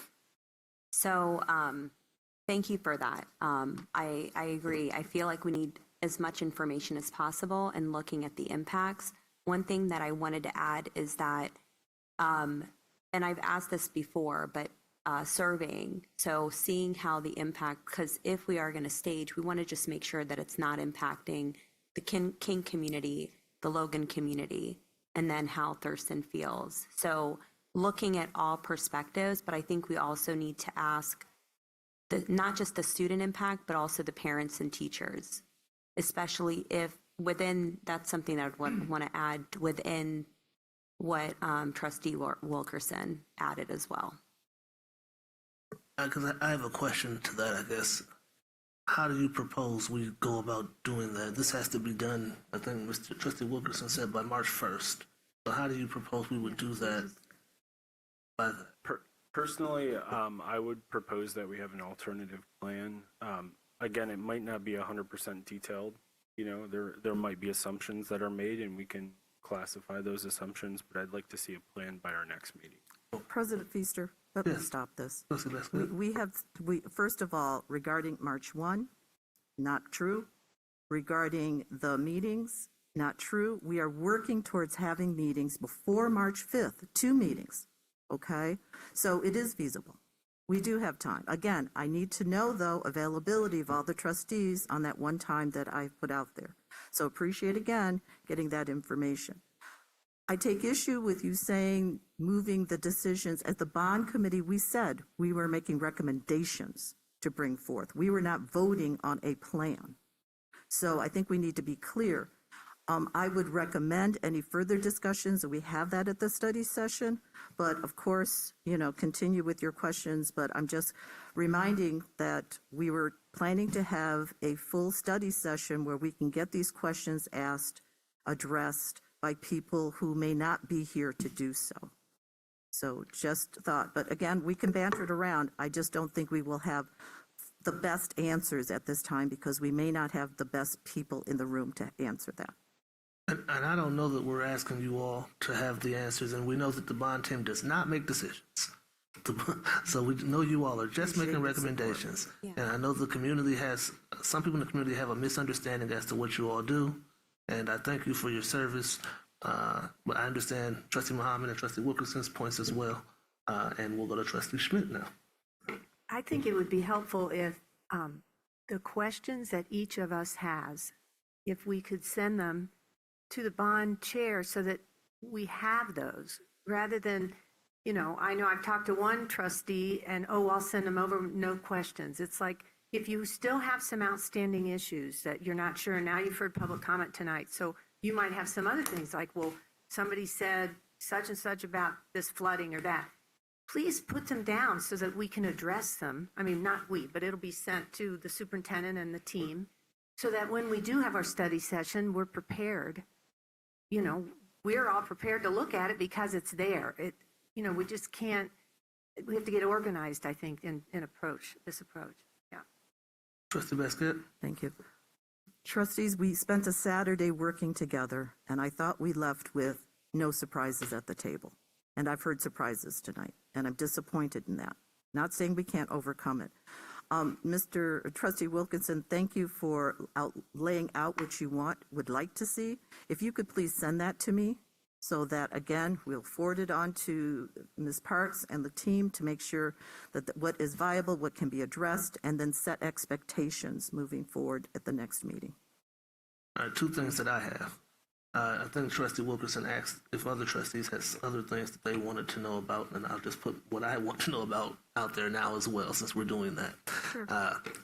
So thank you for that. I agree. I feel like we need as much information as possible and looking at the impacts. One thing that I wanted to add is that, and I've asked this before, but surveying, so seeing how the impact, because if we are going to stage, we want to just make sure that it's not impacting the King community, the Logan community, and then how Thurston feels. So looking at all perspectives, but I think we also need to ask not just the student impact, but also the parents and teachers, especially if that's something that I would want to add within what Trustee Wilkerson added as well. Because I have a question to that, I guess. How do you propose we go about doing that? This has to be done, I think Mr. Trustee Wilkerson said, by March 1st. So how do you propose we would do that? Personally, I would propose that we have an alternative plan. Again, it might not be 100% detailed. There might be assumptions that are made, and we can classify those assumptions, but I'd like to see a plan by our next meeting. President Feaster, let me stop this. We first of all, regarding March 1, not true. Regarding the meetings, not true. We are working towards having meetings before March 5th, 2 meetings, okay? So it is feasible. We do have time. Again, I need to know, though, availability of all the trustees on that one time that I've put out there. So appreciate, again, getting that information. I take issue with you saying moving the decisions. At the bond committee, we said we were making recommendations to bring forth. We were not voting on a plan. So I think we need to be clear. I would recommend any further discussions, that we have that at the study session. But of course, continue with your questions. But I'm just reminding that we were planning to have a full study session where we can get these questions asked, addressed by people who may not be here to do so. So just thought, but again, we can banter it around. I just don't think we will have the best answers at this time because we may not have the best people in the room to answer that. And I don't know that we're asking you all to have the answers, and we know that the bond team does not make decisions. So we know you all are just making recommendations. Yeah. And I know the community has, some people in the community have a misunderstanding as to what you all do, and I thank you for your service. But I understand Trustee Muhammad and Trustee Wilkerson's points as well, and we'll go to Trustee Schmidt now. I think it would be helpful if the questions that each of us has, if we could send them to the bond chair so that we have those, rather than, I know I've talked to one trustee and, I'll send them over, no questions. It's like, if you still have some outstanding issues that you're not sure, now you've heard public comment tonight, so you might have some other things like, well, somebody said such and such about this flooding or that. Please put them down so that we can address them. I mean, not we, but it'll be sent to the superintendent and the team so that when we do have our study session, we're prepared. We're all prepared to look at it because it's there. We just can't, we have to get organized, I think, in this approach. Yeah. Trustee Basket? Thank you. Trustees, we spent a Saturday working together, and I thought we left with no surprises at the table. And I've heard surprises tonight, and I'm disappointed in that. Not saying we can't overcome it. Mr. Trustee Wilkinson, thank you for laying out what you would like to see. If you could please send that to me so that, again, we'll forward it on to Ms. Parks and the team to make sure that what is viable, what can be addressed, and then set expectations moving forward at the next meeting. Two things that I have. I think Trustee Wilkerson asked if other trustees had other things that they wanted to know about, and I'll just put what I want to know about out there now as well, since we're doing that. Sure.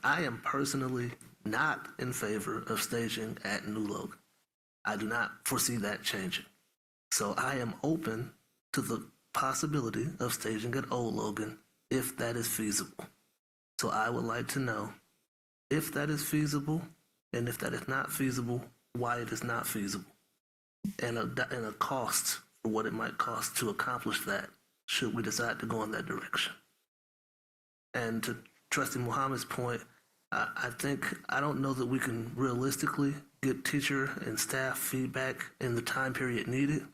I am personally not in favor of staging at New Logan. I do not foresee that changing. So I am open to the possibility of staging at Old Logan if that is feasible. So I would like to know if that is feasible, and if that is not feasible, why it is not feasible. And a cost for what it might cost to accomplish that, should we decide to go in that direction. And to Trustee Muhammad's point, I don't know that we can realistically get teacher and staff feedback in the time period needed.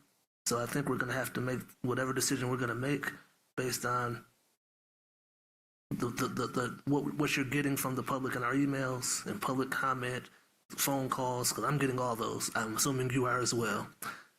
So I think we're going to have to make whatever decision we're going to make based on what you're getting from the public in our emails and public comment, phone calls, because I'm getting all those. I'm assuming you are as well.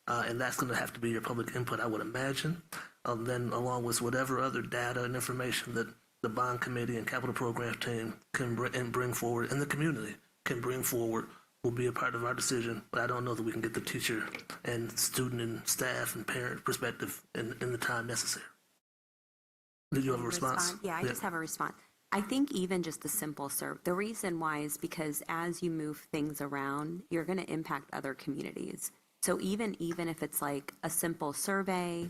And that's going to have to be your public input, I would imagine. Then along with whatever other data and information that the bond committee and capital program team can bring forward, and the community can bring forward, will be a part of our decision. But I don't know that we can get the teacher and student and staff and parent perspective in the time necessary. Did you have a response? Yeah, I just have a response. I think even just a simple survey, the reason why is because as you move things around, you're going to impact other communities. So even if it's like a simple survey,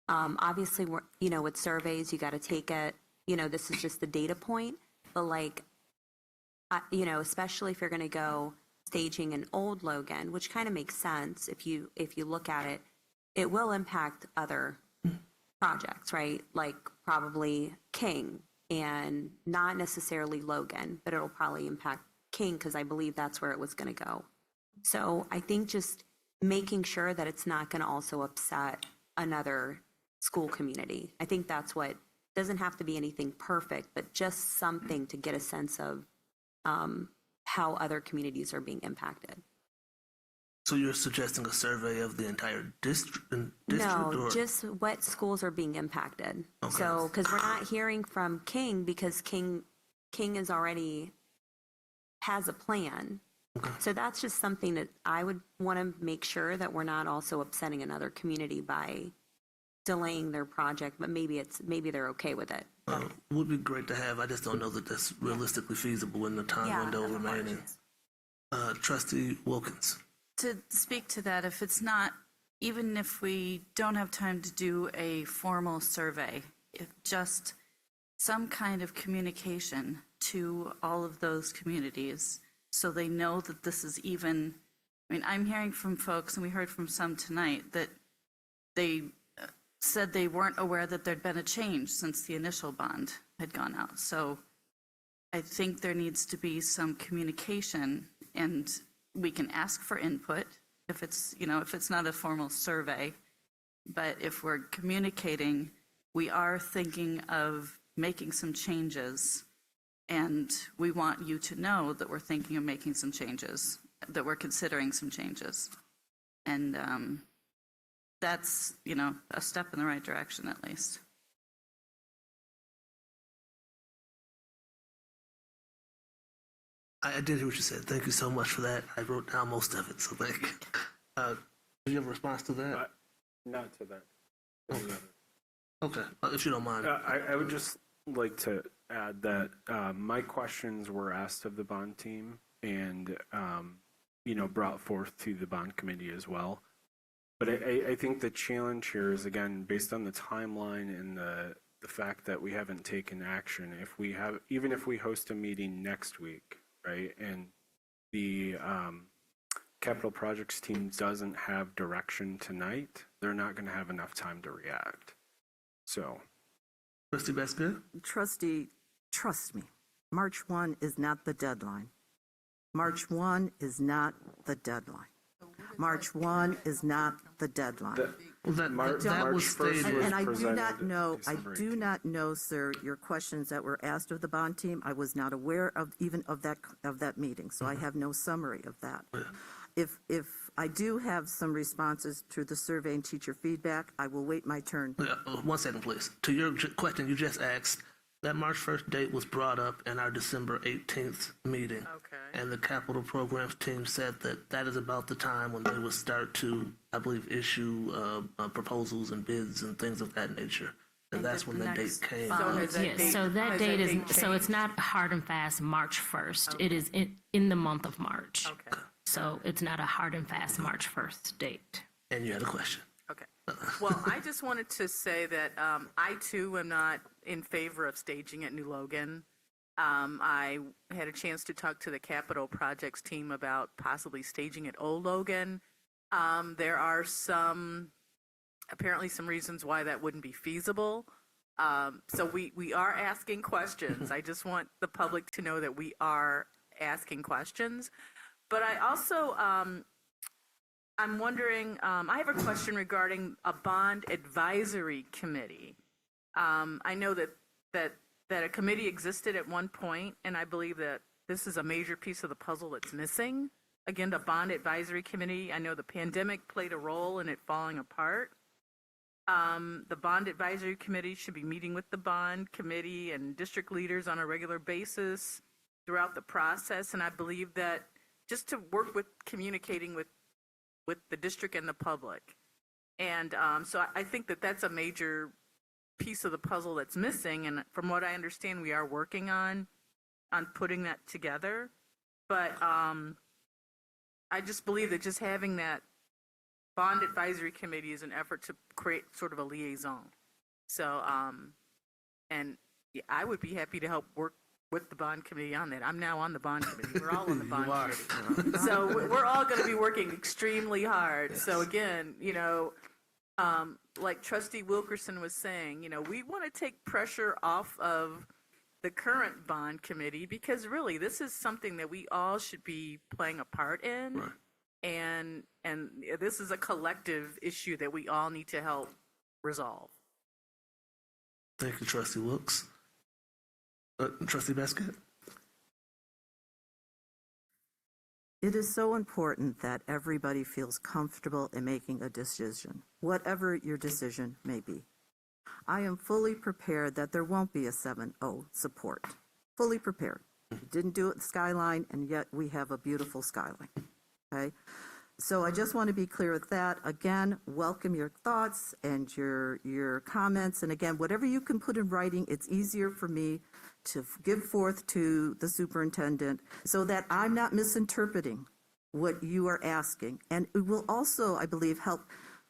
obviously, with surveys, you got to take it, this is just the data point, but especially if you're going to go staging in Old Logan, which kind of makes sense if you look at it, it will impact other projects, right? Like probably King, and not necessarily Logan, but it'll probably impact King because I believe that's where it was going to go. So I think just making sure that it's not going to also upset another school community. I think that's what, doesn't have to be anything perfect, but just something to get a sense of how other communities are being impacted. So you're suggesting a survey of the entire district? No, or? just what schools are being impacted. Okay. So, because we're not hearing from King because King is already has a plan. Okay. So that's just something that I would want to make sure that we're not also upsetting another community by delaying their project, but maybe they're okay with it. Would be great to have. I just don't know that that's realistically feasible in the time window remaining. Trustee Wilkins. to speak to that, if it's not, even if we don't have time to do a formal survey, if just some kind of communication to all of those communities so they know that this is even, I mean, I'm hearing from folks, and we heard from some tonight, that they said they weren't aware that there'd been a change since the initial bond had gone out. So I think there needs to be some communication, and we can ask for input if it's, you know, if it's not a formal survey. But if we're communicating, we are thinking of making some changes, and we want you to know that we're thinking of making some changes, that we're considering some changes. And that's, you know, a step in the right direction at least. I did hear what you said. Thank you so much for that. I wrote down most of it, so thank you. Do you have a response to that? Not to that. Okay, if you don't mind. I would just like to add that my questions were asked of the bond team and, you know, brought forth to the bond committee as well. But I think the challenge here is, again, based on the timeline and the fact that we haven't taken action. If we have, even if we host a meeting next week, right, and the capital projects team doesn't have direction tonight, they're not going to have enough time to react. So, Trustee Baskin? Trustee, trust me, March 1 is not the deadline. March 1 is not the deadline. March 1 is not the deadline. March 1st was and I do presented not know, I December do 18th. not know, sir, your questions that were asked of the bond team. I was not aware of even of that meeting, so I have no summary of that. If I do have some responses to the survey and teacher feedback, I will wait my turn. 1 second, please. To your question you just asked, that March 1st date was brought up in our December 18th meeting. Okay. And the capital programs team said that that is about the time when they would start to, I believe, issue proposals and bids and things of that nature. And that's when the date came. So that date is, so it's not hard and fast March 1st. It is in the month of March. Okay. So it's not a hard and fast March 1st date. And you had a question. Okay. Well, I just wanted to say that I, too, am not in favor of staging at New Logan. I had a chance to talk to the capital projects team about possibly staging at Old Logan. There are apparently some reasons why that wouldn't be feasible. So we are asking questions. I just want the public to know that we are asking questions. But I also, I'm wondering, I have a question regarding a bond advisory committee. I know that a committee existed at one point, and I believe that this is a major piece of the puzzle that's missing. Again, the bond advisory committee, I know the pandemic played a role in it falling apart. The bond advisory committee should be meeting with the bond committee and district leaders on a regular basis throughout the process, and I believe that just to work with communicating with the district and the public. And so I think that that's a major piece of the puzzle that's missing, and from what I understand, we are working on putting that together. But I just believe that just having that bond advisory committee is an effort to create sort of a liaison. So, and yeah, I would be happy to help work with the bond committee on that. I'm now on the bond committee. We're all on the bond committee. So we're all going to be working extremely hard. Yes. So again, you know, like Trustee Wilkerson was saying, you know, we want to take pressure off of the current bond committee, because really this is something that we all should be playing a part in. Right. And this is a collective issue that we all need to help resolve. Thank you, Trustee Wilkes. Trustee Basket? It is so important that everybody feels comfortable in making a decision, whatever your decision may be. I am fully prepared that there won't be a 7-0 support. Fully prepared. We didn't do it with Skyline, and yet we have a beautiful Skyline. Okay? So I just want to be clear with that. Again, welcome your thoughts and your comments. And again, whatever you can put in writing, it's easier for me to give forth to the superintendent so that I'm not misinterpreting what you are asking. And it will also, I believe, help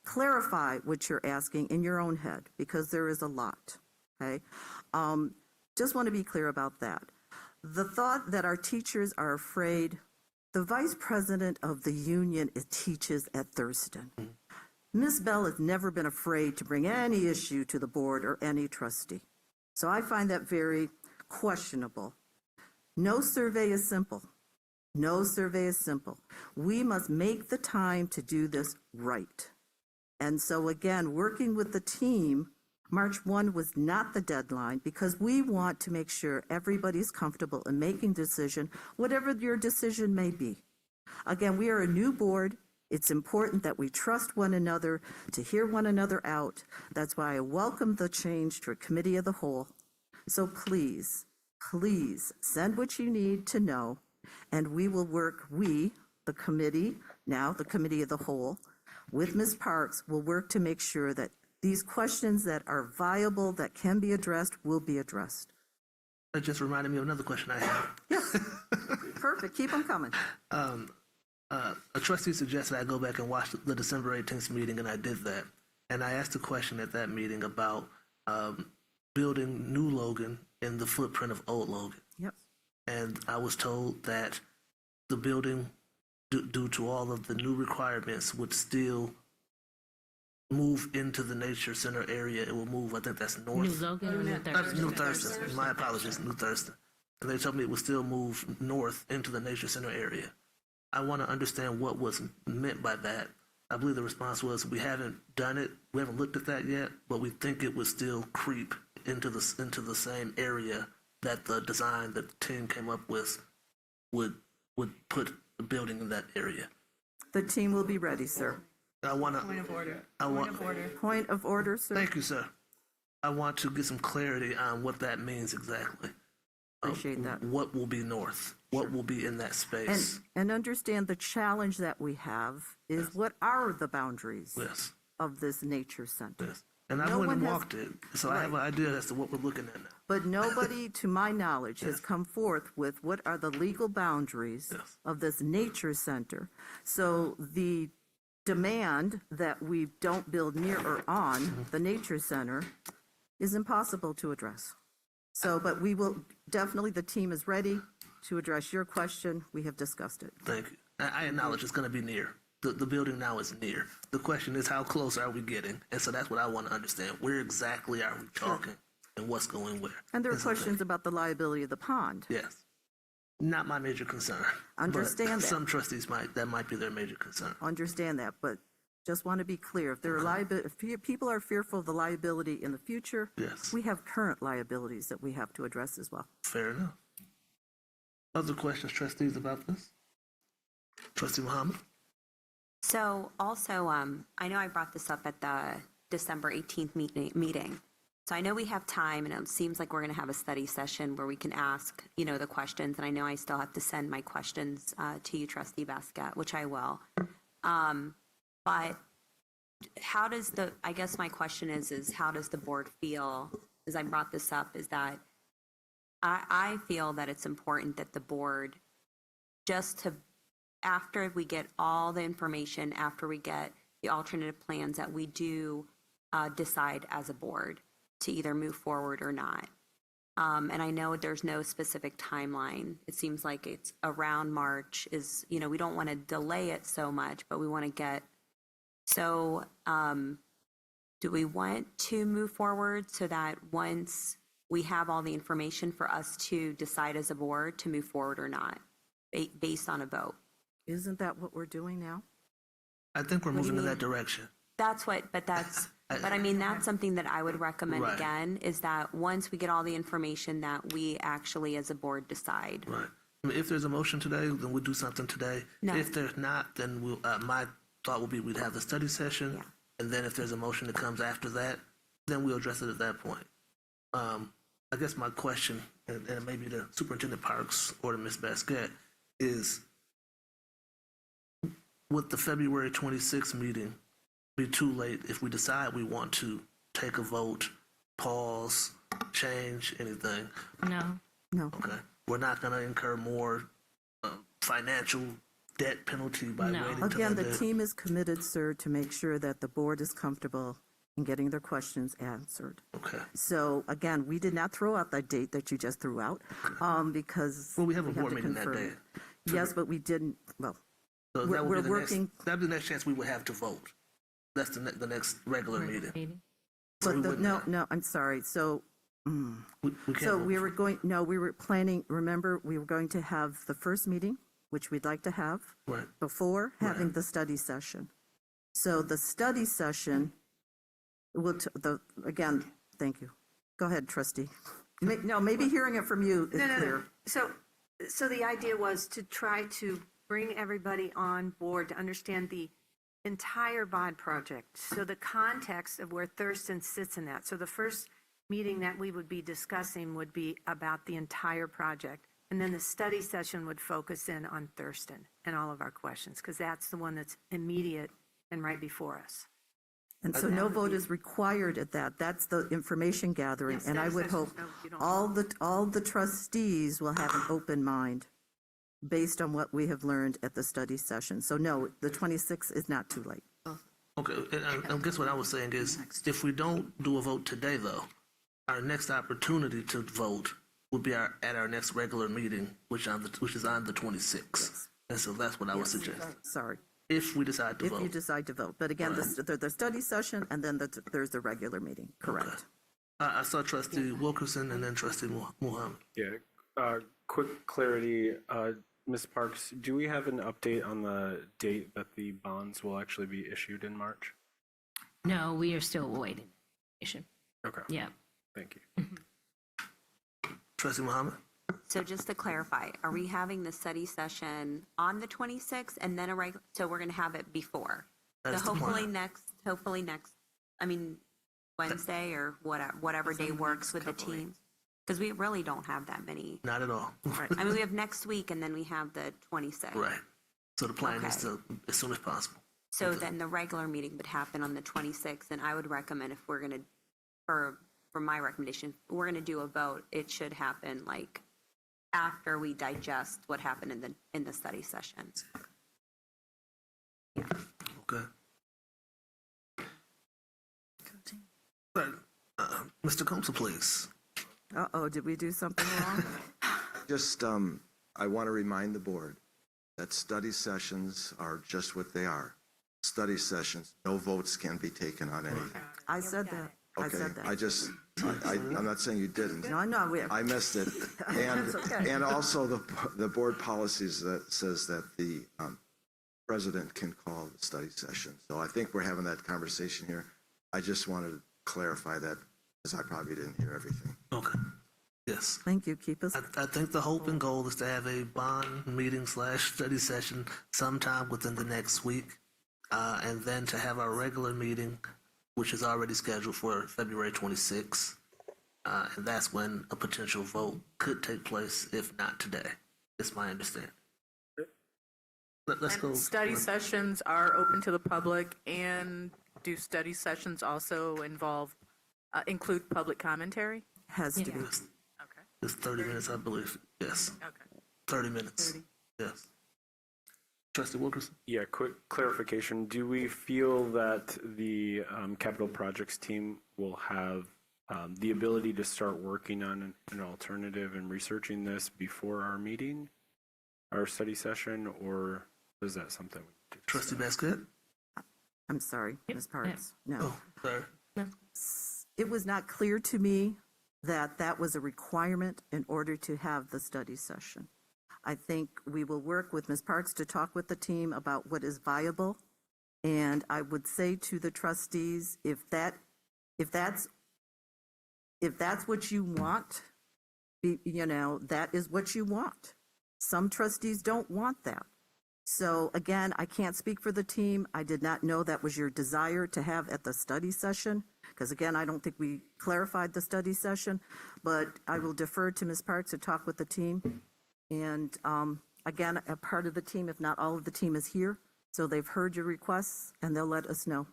clarify what you're asking in your own head, because there is a lot, okay? Just want to be clear about that. The thought that our teachers are afraid, the vice president of the union teaches at Thurston. Ms. Bell has never been afraid to bring any issue to the board or any trustee. So I find that very questionable. No survey is simple. No survey is simple. We must make the time to do this right. And so again, working with the team, March 1 was not the deadline, because we want to make sure everybody's comfortable in making a decision, whatever your decision may be. Again, we are a new board. It's important that we trust one another, to hear one another out. That's why I welcome the change to a committee of the whole. So please, please send what you need to know, and we will work, the committee, now the committee of the whole, with Ms. Parks, will work to make sure that these questions that are viable, that can be addressed, will be addressed. That just reminded me of another question I have. Yes. Perfect. Keep them coming. A trustee suggested I go back and watch the December 18th meeting, and I did that. And I asked a question at that meeting about building new Logan in the footprint of old Logan. Yep. And I was told that the building, due to all of the new requirements, would still move into the nature center area. It will move, I think that's north. New Logan or New Thurston? New Thurston. My apologies, New Thurston. And they told me it would still move north into the nature center area. I want to understand what was meant by that. I believe the response was, we haven't done it, we haven't looked at that yet, but we think it would still creep into the same area that the design that the team came up with would put the building in that area. The team will be ready, sir. I want to. Point of order. Point of order, sir. Thank you, sir. I want to get some clarity on what that means exactly. Appreciate that. What will be north? What will be in that space? And understand the challenge that we have is, Yes. what are the boundaries Yes. of this nature center? Yes. And I No went and one has- walked it, so I have an idea as to what we're looking at now. But nobody, to my knowledge, has come forth with what are the legal boundaries Yes. of this nature center. So the demand that we don't build near or on the nature center is impossible to address. So, but we will, definitely, the team is ready to address your question. We have discussed it. Thank you. I acknowledge it's going to be near. The building now is near. The question is, how close are we getting? And so that's what I want to understand. Where exactly are we talking, and what's going where? And there are That's the thing. questions about the liability of the pond. Yes. Not my major concern. Understand but that. Some trustees that might be their major concern. Understand that, but just want to be clear. If there are if people are fearful of the liability in the future, Yes. we have current liabilities that we have to address as well. Fair enough. Other questions, trustees, about this? Trustee Muhammad? So also, I know I brought this up at the December 18th meeting. So I know we have time, and it seems like we're going to have a study session where we can ask, the questions. And I know I still have to send my questions to you, Trustee Basket, which I will. But how does I guess my question is how does the board feel, as I brought this up, is that I feel that it's important that the board, after we get all the information, after we get the alternative plans, that we do decide as a board to either move forward or not. And I know there's no specific timeline. It seems like it's around March we don't want to delay it so much, but we want to get, so do we want to move forward so that once we have all the information for us to decide as a board to move forward or not, based on a vote? Isn't that what we're doing now? I think we're moving in that direction. That's I mean, that's something that I would recommend Right. again, is that once we get all the information that we actually as a board decide. Right. I mean, if there's a motion today, then we'll do something today. No. If there's not, then my thought would be we'd have the study session. And then if there's a motion that comes after that, then we'll address it at that point. I guess my question, and maybe the Superintendent Parks or to Ms. Basket, is would the February 26th meeting be too late if we decide we want to take a vote, pause, change anything? No. No. Okay. We're not going to incur more financial debt penalty by No. waiting till Again, the under- team is committed, sir, to make sure that the board is comfortable in getting their questions answered. Okay. So again, we did not throw out that date that you just threw out, because. Well, we have a board to meeting that confirm day. it. Yes, but we didn't, well, So we're that would be the working. that'd be the next chance we would have to vote. That's the next regular meeting. So we But wouldn't no, have- no, I'm sorry. So, we can't so vote we for were going, no, we were planning, remember, we were going to have the first meeting, which we'd like to have Right. before having the study session. So the study session will, again, thank you. Go ahead, trustee. No, maybe hearing it from you is No. clear. So the idea was to try to bring everybody on board to understand the entire bond project. So the context of where Thurston sits in that. So the first meeting that we would be discussing would be about the entire project. And then the study session would focus in on Thurston and all of our questions, because that's the one that's immediate and right before us. And so no vote is required at that. That's the information gathering. Yes, And I study would hope sessions, no, you don't. all the trustees will have an open mind based on what we have learned at the study session. So no, the 26th is not too late. Okay, and guess what I was saying is, if we don't do a vote today, though, our next opportunity to vote would be at our next regular meeting, which is on the 26th. And so that's what I was suggesting. Sorry. If we decide to If vote. you decide to vote. But again, the study session and then there's the regular meeting, correct? I saw Trustee Wilkerson and then Trustee Muhammad. Yeah, quick clarity, Ms. Parks, do we have an update on the date that the bonds will actually be issued in March? No, we are still waiting. Okay. Yeah. Thank you. Trustee Muhammad? So just to clarify, are we having the study session on the 26th and then so we're going to have it before? That's So the plan. hopefully next, I mean, Wednesday or whatever day works with the team. Because we really don't have that many. Not at all. I mean, we have next week and then we have the 26th. Right. So the plan is Okay. to, as soon as possible. So then the regular meeting would happen on the 26th, and I would recommend if we're going to, for my recommendation, if we're going to do a vote, it should happen like after we digest what happened in the study session. Okay. Right. Mr. Combs, please. Uh-oh, did we do something wrong? Just, I want to remind the board that study sessions are just what they are. Study sessions, no votes can be taken on anything. I said that. I Okay, said that. I'm not saying you didn't. No, no, I missed it. And, That's okay. and also the board policies that says that the president can call the study session. So I think we're having that conversation here. I just wanted to clarify that because I probably didn't hear everything. Okay. Yes. Thank you. Keep us. I think the hope and goal is to have a bond meeting / study session sometime within the next week. And then to have our regular meeting, which is already scheduled for February 26th. And that's when a potential vote could take place, if not today. It's my understanding. Let's go. Study sessions are open to the public, and do study sessions also include public commentary? Has to be. Okay. It's 30 minutes, I believe. Yes. Okay. 30 minutes. Yes. Trustee Wilkerson? Yeah, quick clarification. Do we feel that the capital projects team will have the ability to start working on an alternative and researching this before our meeting, our study session, or is that something we need to discuss? Trustee Basket? I'm sorry, Ms. Parks. No. Oh, sorry. It was not clear to me that that was a requirement in order to have the study session. I think we will work with Ms. Parks to talk with the team about what is viable. And I would say to the trustees, if that's what you want, that is what you want. Some trustees don't want that. So again, I can't speak for the team. I did not know that was your desire to have at the study session, because again, I don't think we clarified the study session, but I will defer to Ms. Parks to talk with the team. And again, a part of the team, if not all of the team, is here. So they've heard your requests and they'll let us know.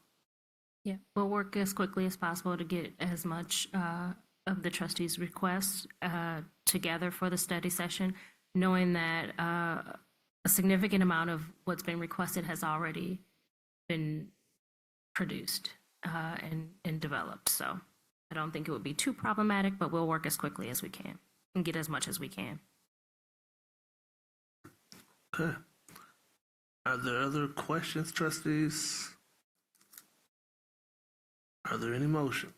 Yeah, we'll work as quickly as possible to get as much of the trustees' requests together for the study session, knowing that a significant amount of what's been requested has already been produced and developed. So I don't think it would be too problematic, but we'll work as quickly as we can and get as much as we can. Okay. Are there other questions, trustees? Are there any motions?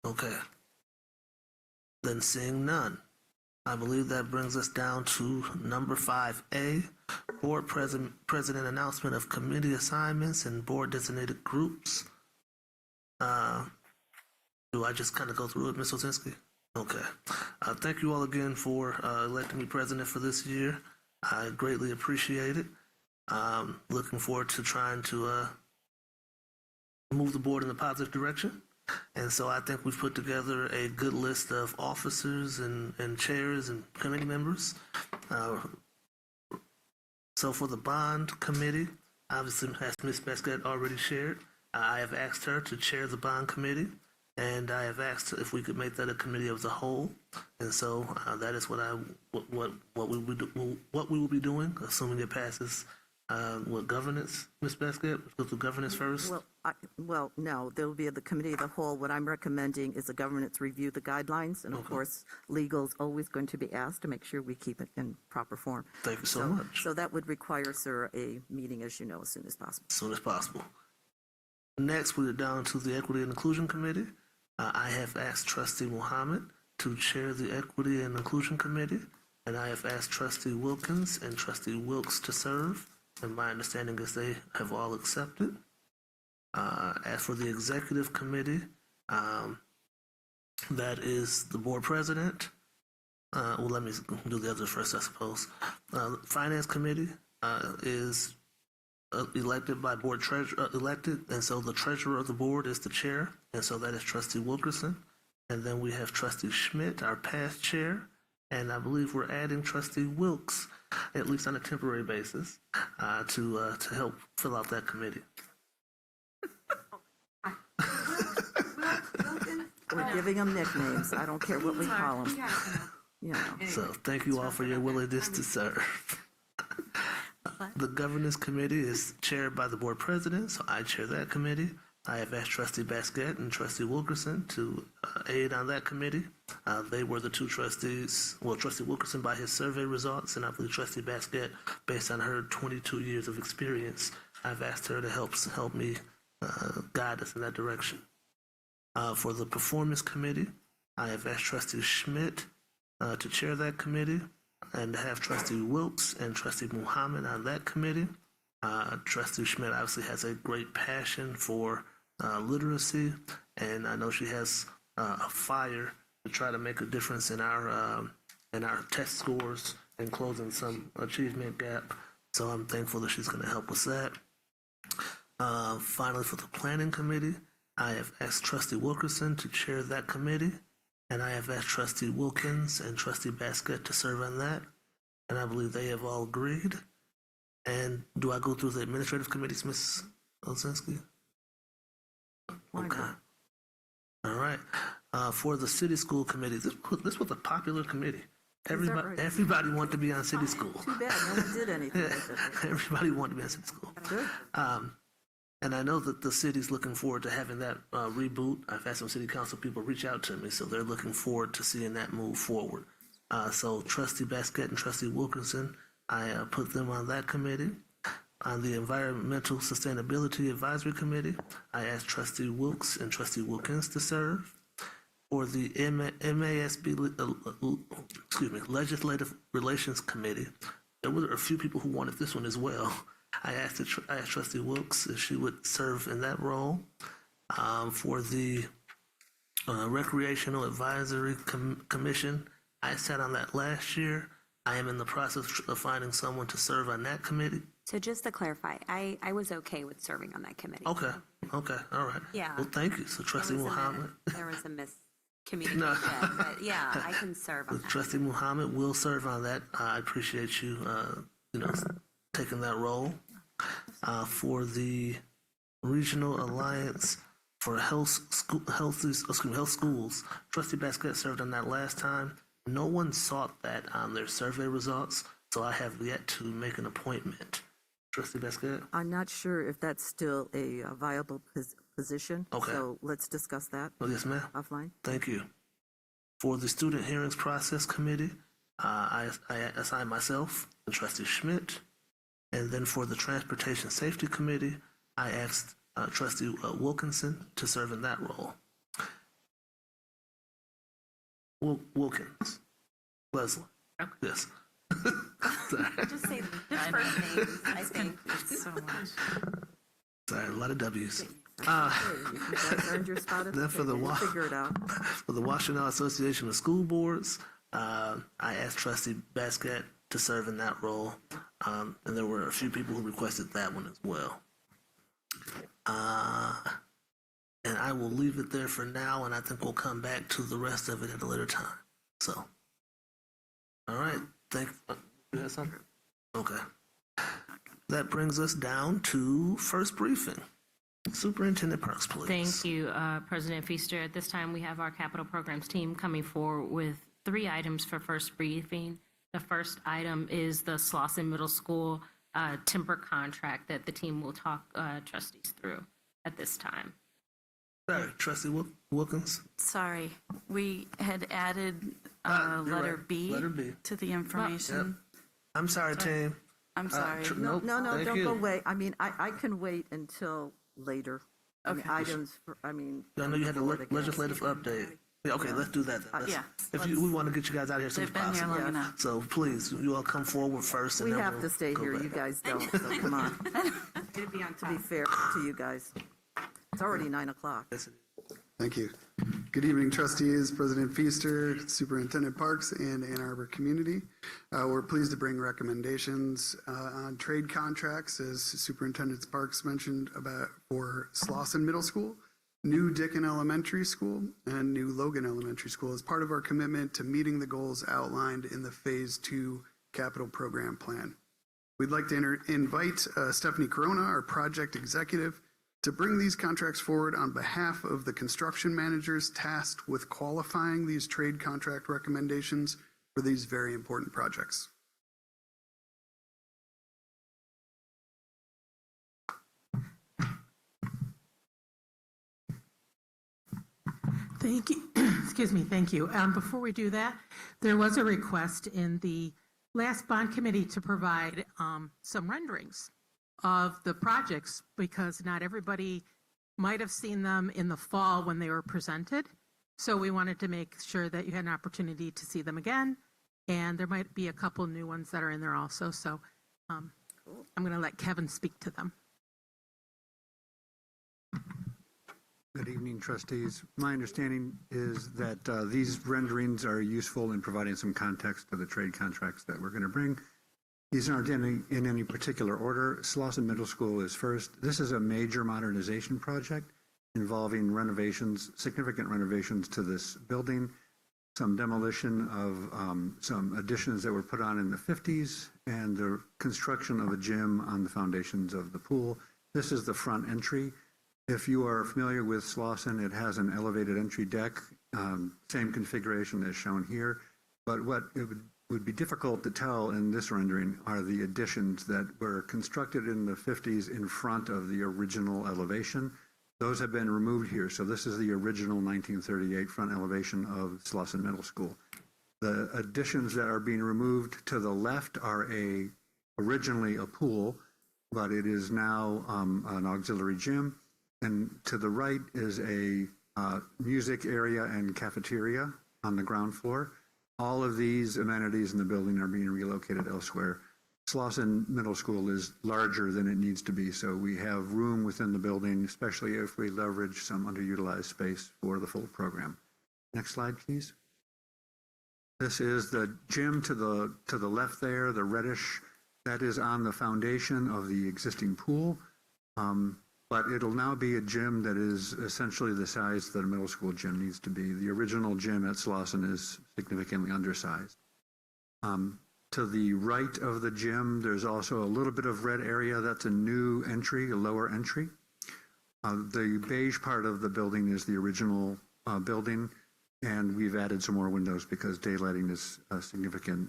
Okay. Then seeing none, I believe that brings us down to number 5A, Board President announcement of committee assignments and board designated groups. Do I just kind of go through it, Ms. Osinski? Okay. Thank you all again for electing me president for this year. I greatly appreciate it. Looking forward to trying to move the board in a positive direction. And so I think we've put together a good list of officers and chairs and committee members. So for the bond committee, obviously, as Ms. Basquette already shared, I have asked her to chair the bond committee, and I have asked if we could make that a committee of the whole. And so that is what we will be doing, assuming it passes. What governance, Ms. Basquette? Let's go through governance first. Well, no, there will be the committee of the whole. What I'm recommending is the governance review the guidelines, and of course, legal is always going to be asked to make sure we keep it in proper form. Thank you so much. So that would require, sir, a meeting, as you know, as soon as possible. As soon as possible. Next, we're down to the Equity and Inclusion Committee. I have asked Trustee Muhammad to chair the Equity and Inclusion Committee, and I have asked Trustee Wilkins and Trustee Wilkes to serve, and my understanding is they have all accepted. As for the Executive Committee, that is the Board President. Well, let me do the others first, I suppose. Finance Committee is elected by board treasurer, and so the treasurer of the board is the chair, and so that is Trustee Wilkerson. And then we have Trustee Schmidt, our past chair, and I believe we're adding Trustee Wilkes, at least on a temporary basis, to help fill out that committee. We're giving them nicknames. I don't care what we call them. You know. So thank you all for your willingness to serve. The Governance Committee is chaired by the Board President, so I chair that committee. I have asked Trustee Basquette and Trustee Wilkerson to aid on that committee. They were the two trustees, well, Trustee Wilkerson by his survey results, and I believe Trustee Basquette, based on her 22 years of experience, I've asked her to help me guide us in that direction. For the Performance Committee, I have asked Trustee Schmidt to chair that committee, and to have Trustee Wilkes and Trustee Muhammad on that committee. Trustee Schmidt obviously has a great passion for literacy, and I know she has a fire to try to make a difference in our test scores and closing some achievement gap. So I'm thankful that she's going to help with that. Finally, for the Planning Committee, I have asked Trustee Wilkerson to chair that committee, and I have asked Trustee Wilkins and Trustee Basquette to serve on that, and I believe they have all agreed. And do I go through the administrative committees, Ms. Olszewski? Okay. All right. For the City School Committee, this was a popular committee. Everybody wanted to be on City School. Too bad, no one did anything with it. Everybody wanted to be on City School. Good. And I know that the city's looking forward to having that reboot. I've had some city council people reach out to me, so they're looking forward to seeing that move forward. So Trustee Basquette and Trustee Wilkinson, I put them on that committee. On the Environmental Sustainability Advisory Committee, I asked Trustee Wilkes and Trustee Wilkins to serve. For the MASB, Legislative Relations Committee, there were a few people who wanted this one as well. I asked Trustee Wilkes if she would serve in that role. For the Recreational Advisory Commission, I sat on that last year. I am in the process of finding someone to serve on that committee. So just to clarify, I was okay with serving on that committee. Okay, all right. Yeah. Well, thank you. So Trustee Muhammad. There was a miscommunication, but yeah, I can serve on that. Trustee Muhammad will serve on that. I appreciate you, taking that role. For the Regional Alliance for Health Schools, Trustee Basquette served on that last time. No one sought that on their survey results, So I have yet to make an appointment. Trustee Basket? I'm not sure if that's still a viable position. Okay. So let's discuss that Oh, yes, ma'am. offline. Thank you. For the Student Hearings Process Committee, I assign myself and Trustee Schmidt. And then for the Transportation Safety Committee, I asked Trustee Wilkinson to serve in that role. Wilkins. Leslie. Yes. Just say just first names, I think. So much. Sorry, a lot of W's. You guys earned your spot at Then the for the table. Figure it out. for the Washtenaw Association of School Boards, I asked Trustee Basket to serve in that role, and there were a few people who requested that one as well. And I will leave it there for now, and I think we'll come back to the rest of it at a later time. So, all right. You had something? Okay. That brings us down to first briefing. Superintendent Parks, please. Thank you, President Feaster. At this time, we have our capital programs team coming forward with 3 items for first briefing. The first item is the Slauson Middle School timber contract that the team will talk trustees through at this time. Sorry, Trustee Wilkins. Sorry, we had added You're letter right. B Letter B. to the information. I'm sorry, team. I'm sorry. Nope, No, thank don't you. go away. I mean, I can wait until later. Okay. Items, I mean. I know you had the before the legislative update. Yeah, okay, let's do that then. Let's- yeah, we want to get you guys out of here as soon as They've been here possible. long enough. So please, you all come forward first. And We then have we'll to stay go here, back. you guys don't, so come on. It'll be on To be fair to you guys. It's already 9 o'clock. Yes, it is. Thank you. Good evening, trustees, President Feaster, Superintendent Parks, and Ann Arbor community. We're pleased to bring recommendations on trade contracts, as Superintendent Parks mentioned, about for Slauson Middle School, New Dickin Elementary School, and New Logan Elementary School as part of our commitment to meeting the goals outlined in the Phase 2 capital program plan. We'd like to invite Stephanie Corona, our project executive, to bring these contracts forward on behalf of the construction managers tasked with qualifying these trade contract recommendations for these very important projects. Thank you. Excuse me. Thank you. Before we do that, there was a request in the last bond committee to provide some renderings of the projects because not everybody might have seen them in the fall when they were presented. So we wanted to make sure that you had an opportunity to see them again. And there might be a couple new ones that are in there also. So I'm going to let Kevin speak to them. Good evening, trustees. My understanding is that these renderings are useful in providing some context to the trade contracts that we're going to bring. These aren't in any particular order. Slauson Middle School is first. This is a major modernization project involving renovations, significant renovations to this building, some demolition of some additions that were put on in the 50s, and the construction of a gym on the foundations of the pool. This is the front entry. If you are familiar with Slauson, it has an elevated entry deck, same configuration as shown here. But what it would be difficult to tell in this rendering are the additions that were constructed in the 50s in front of the original elevation. Those have been removed here. So this is the original 1938 front elevation of Slauson Middle School. The additions that are being removed to the left are originally a pool, but it is now an auxiliary gym. And to the right is a music area and cafeteria on the ground floor. All of these amenities in the building are being relocated elsewhere. Slauson Middle School is larger than it needs to be, so we have room within the building, especially if we leverage some underutilized space for the full program. Next slide, please. This is the gym to the left there, the reddish. That is on the foundation of the existing pool. But it'll now be a gym that is essentially the size that a middle school gym needs to be. The original gym at Slauson is significantly undersized. To the right of the gym, there's also a little bit of red area. That's a new entry, a lower entry. The beige part of the building is the original building, and we've added some more windows because daylighting is a significant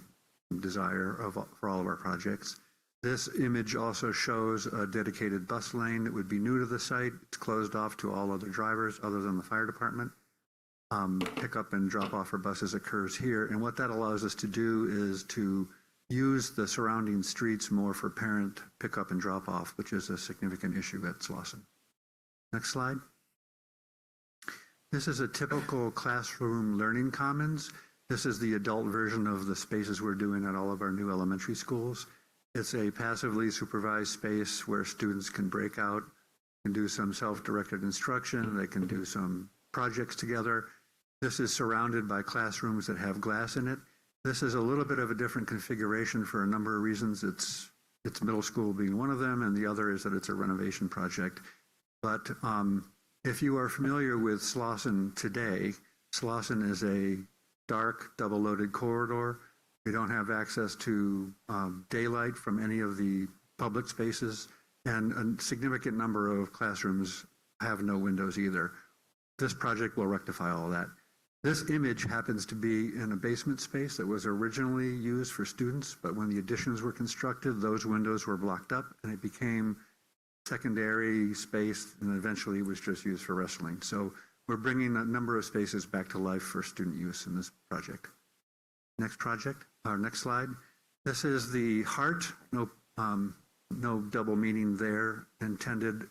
desire for all of our projects. This image also shows a dedicated bus lane that would be new to the site. It's closed off to all other drivers other than the fire department. Pickup and drop off for buses occurs here. And what that allows us to do is to use the surrounding streets more for parent pickup and drop off, which is a significant issue at Slauson. Next slide. This is a typical classroom learning commons. This is the adult version of the spaces we're doing at all of our new elementary schools. It's a passively supervised space where students can break out and do some self-directed instruction. They can do some projects together. This is surrounded by classrooms that have glass in it. This is a little bit of a different configuration for a number of reasons. It's middle school being one of them, and the other is that it's a renovation project. But if you are familiar with Slauson today, Slauson is a dark, double-loaded corridor. We don't have access to daylight from any of the public spaces, and a significant number of classrooms have no windows either. This project will rectify all that. This image happens to be in a basement space that was originally used for students, but when the additions were constructed, those windows were blocked up, and it became secondary space, and eventually was just used for wrestling. So we're bringing a number of spaces back to life for student use in this project. Next slide. This is the heart, no double meaning there intended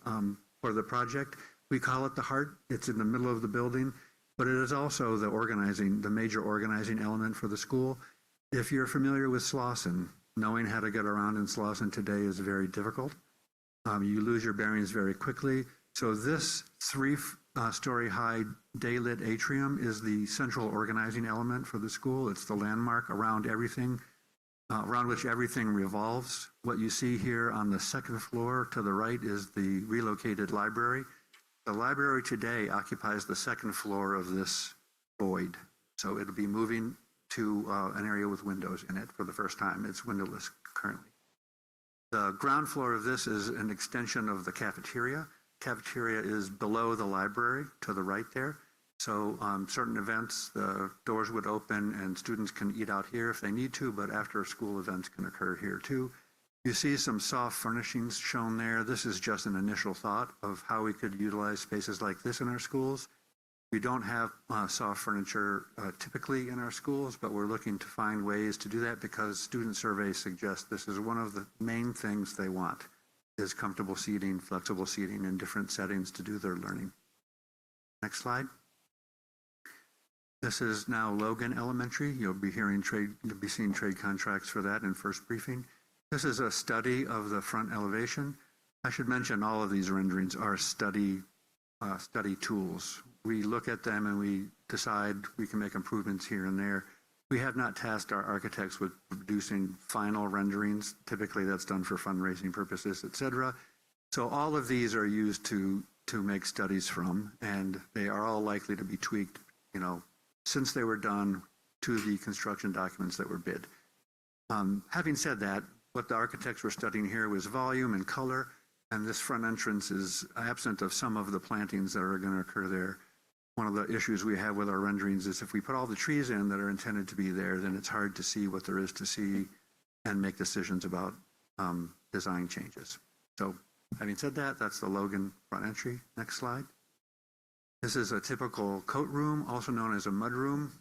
for the project. We call it the heart. It's in the middle of the building, but it is also the major organizing element for the school. If you're familiar with Slauson, knowing how to get around in Slauson today is very difficult. You lose your bearings very quickly. So this three-story high day-lit atrium is the central organizing element for the school. It's the landmark around everything, around which everything revolves. What you see here on the second floor to the right is the relocated library. The library today occupies the second floor of this void. So it'll be moving to an area with windows in it for the first time. It's windowless currently. The ground floor of this is an extension of the cafeteria. Cafeteria is below the library to the right there. So certain events, the doors would open and students can eat out here if they need to, but after school events can occur here too. You see some soft furnishings shown there. This is just an initial thought of how we could utilize spaces like this in our schools. We don't have soft furniture typically in our schools, but we're looking to find ways to do that because student surveys suggest this is one of the main things they want, is comfortable seating, flexible seating in different settings to do their learning. Next slide. This is now Logan Elementary. You'll be seeing trade contracts for that in first briefing. This is a study of the front elevation. I should mention all of these renderings are study tools. We look at them and we decide we can make improvements here and there. We have not tasked our architects with producing final renderings. Typically that's done for fundraising purposes, et cetera. So all of these are used to make studies from, and they are all likely to be tweaked, since they were done to the construction documents that were bid. Having said that, what the architects were studying here was volume and color, and this front entrance is absent of some of the plantings that are going to occur there. One of the issues we have with our renderings is if we put all the trees in that are intended to be there, then it's hard to see what there is to see and make decisions about design changes. So having said that, that's the Logan front entry. Next slide. This is a typical coat room, also known as a mud room.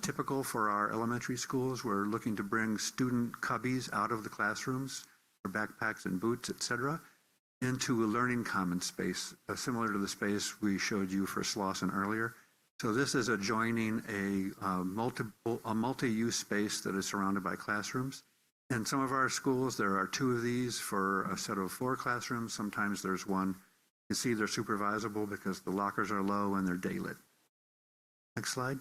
Typical for our elementary schools. We're looking to bring student cubbies out of the classrooms, for backpacks and boots, et cetera, into a learning commons space, similar to the space we showed you for Slauson earlier. So this is adjoining a multi-use space that is surrounded by classrooms. In some of our schools, there are 2 of these for a set of 4 classrooms. Sometimes there's 1. You see they're supervisable because the lockers are low and they're daylit. Next slide.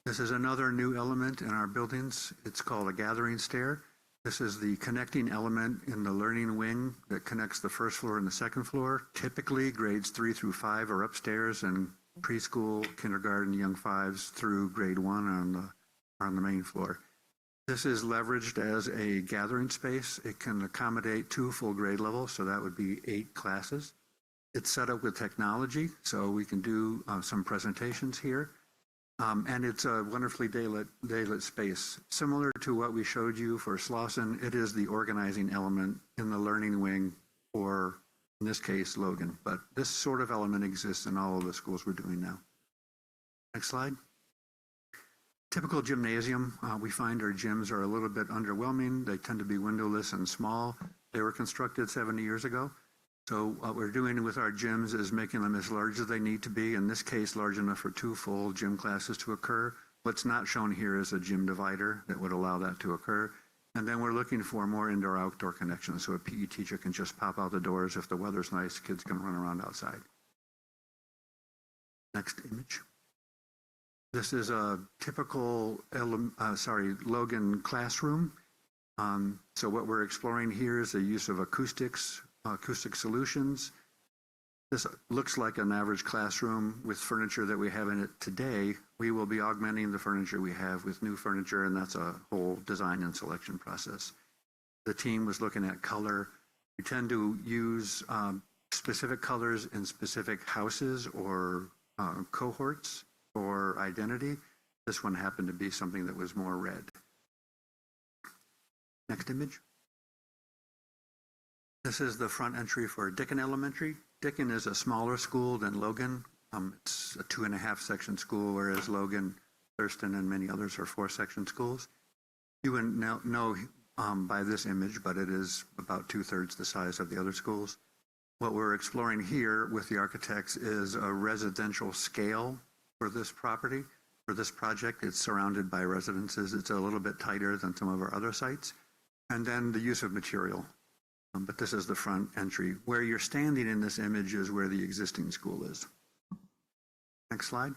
This is another new element in our buildings. It's called a gathering stair. This is the connecting element in the learning wing that connects the first floor and the second floor. Typically, grades 3 through 5 are upstairs, and preschool, kindergarten, young 5s through grade 1 on the main floor. This is leveraged as a gathering space. It can accommodate 2 full grade levels, so that would be 8 classes. It's set up with technology, so we can do some presentations here. And it's a wonderfully daylit space. Similar to what we showed you for Slauson, it is the organizing element in the learning wing for, in this case, Logan. But this sort of element exists in all of the schools we're doing now. Next slide. Typical gymnasium, we find our gyms are a little bit underwhelming. They tend to be windowless and small. They were constructed 70 years ago. So what we're doing with our gyms is making them as large as they need to be, in this case, large enough for 2 full gym classes to occur. What's not shown here is a gym divider that would allow that to occur. And then we're looking for more indoor-outdoor connections, so a PE teacher can just pop out the doors. If the weather's nice, kids can run around outside. Next image. This is a typical Logan classroom. So what we're exploring here is the use of acoustic solutions. This looks like an average classroom with furniture that we have in it today. We will be augmenting the furniture we have with new furniture, and that's a whole design and selection process. The team was looking at color. We tend to use specific colors in specific houses or cohorts for identity. This one happened to be something that was more red. Next image. This is the front entry for Dickin Elementary. Dickin is a smaller school than Logan. It's a 2.5 section school, whereas Logan, Thurston, and many others are 4-section schools. You wouldn't know by this image, but it is about 2/3 the size of the other schools. What we're exploring here with the architects is a residential scale for this property. For this project, it's surrounded by residences. It's a little bit tighter than some of our other sites. And then the use of material. But this is the front entry. Where you're standing in this image is where the existing school is. Next slide.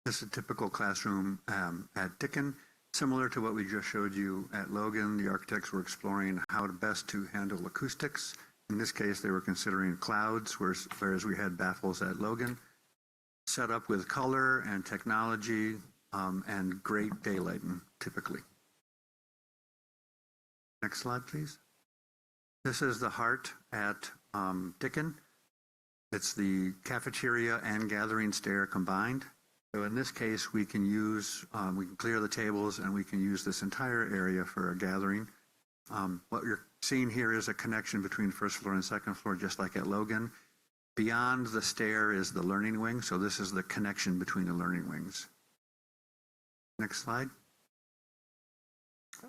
This is a typical classroom at Dickin. Similar to what we just showed you at Logan, the architects were exploring how best to handle acoustics. In this case, they were considering clouds, whereas we had baffles at Logan. Set up with color and technology and great daylighting, typically. Next slide, please. This is the heart at Dickin. It's the cafeteria and gathering stair combined. So in this case, we can clear the tables and we can use this entire area for a gathering. What you're seeing here is a connection between first floor and second floor, just like at Logan. Beyond the stair is the learning wing, so this is the connection between the learning wings. Next slide.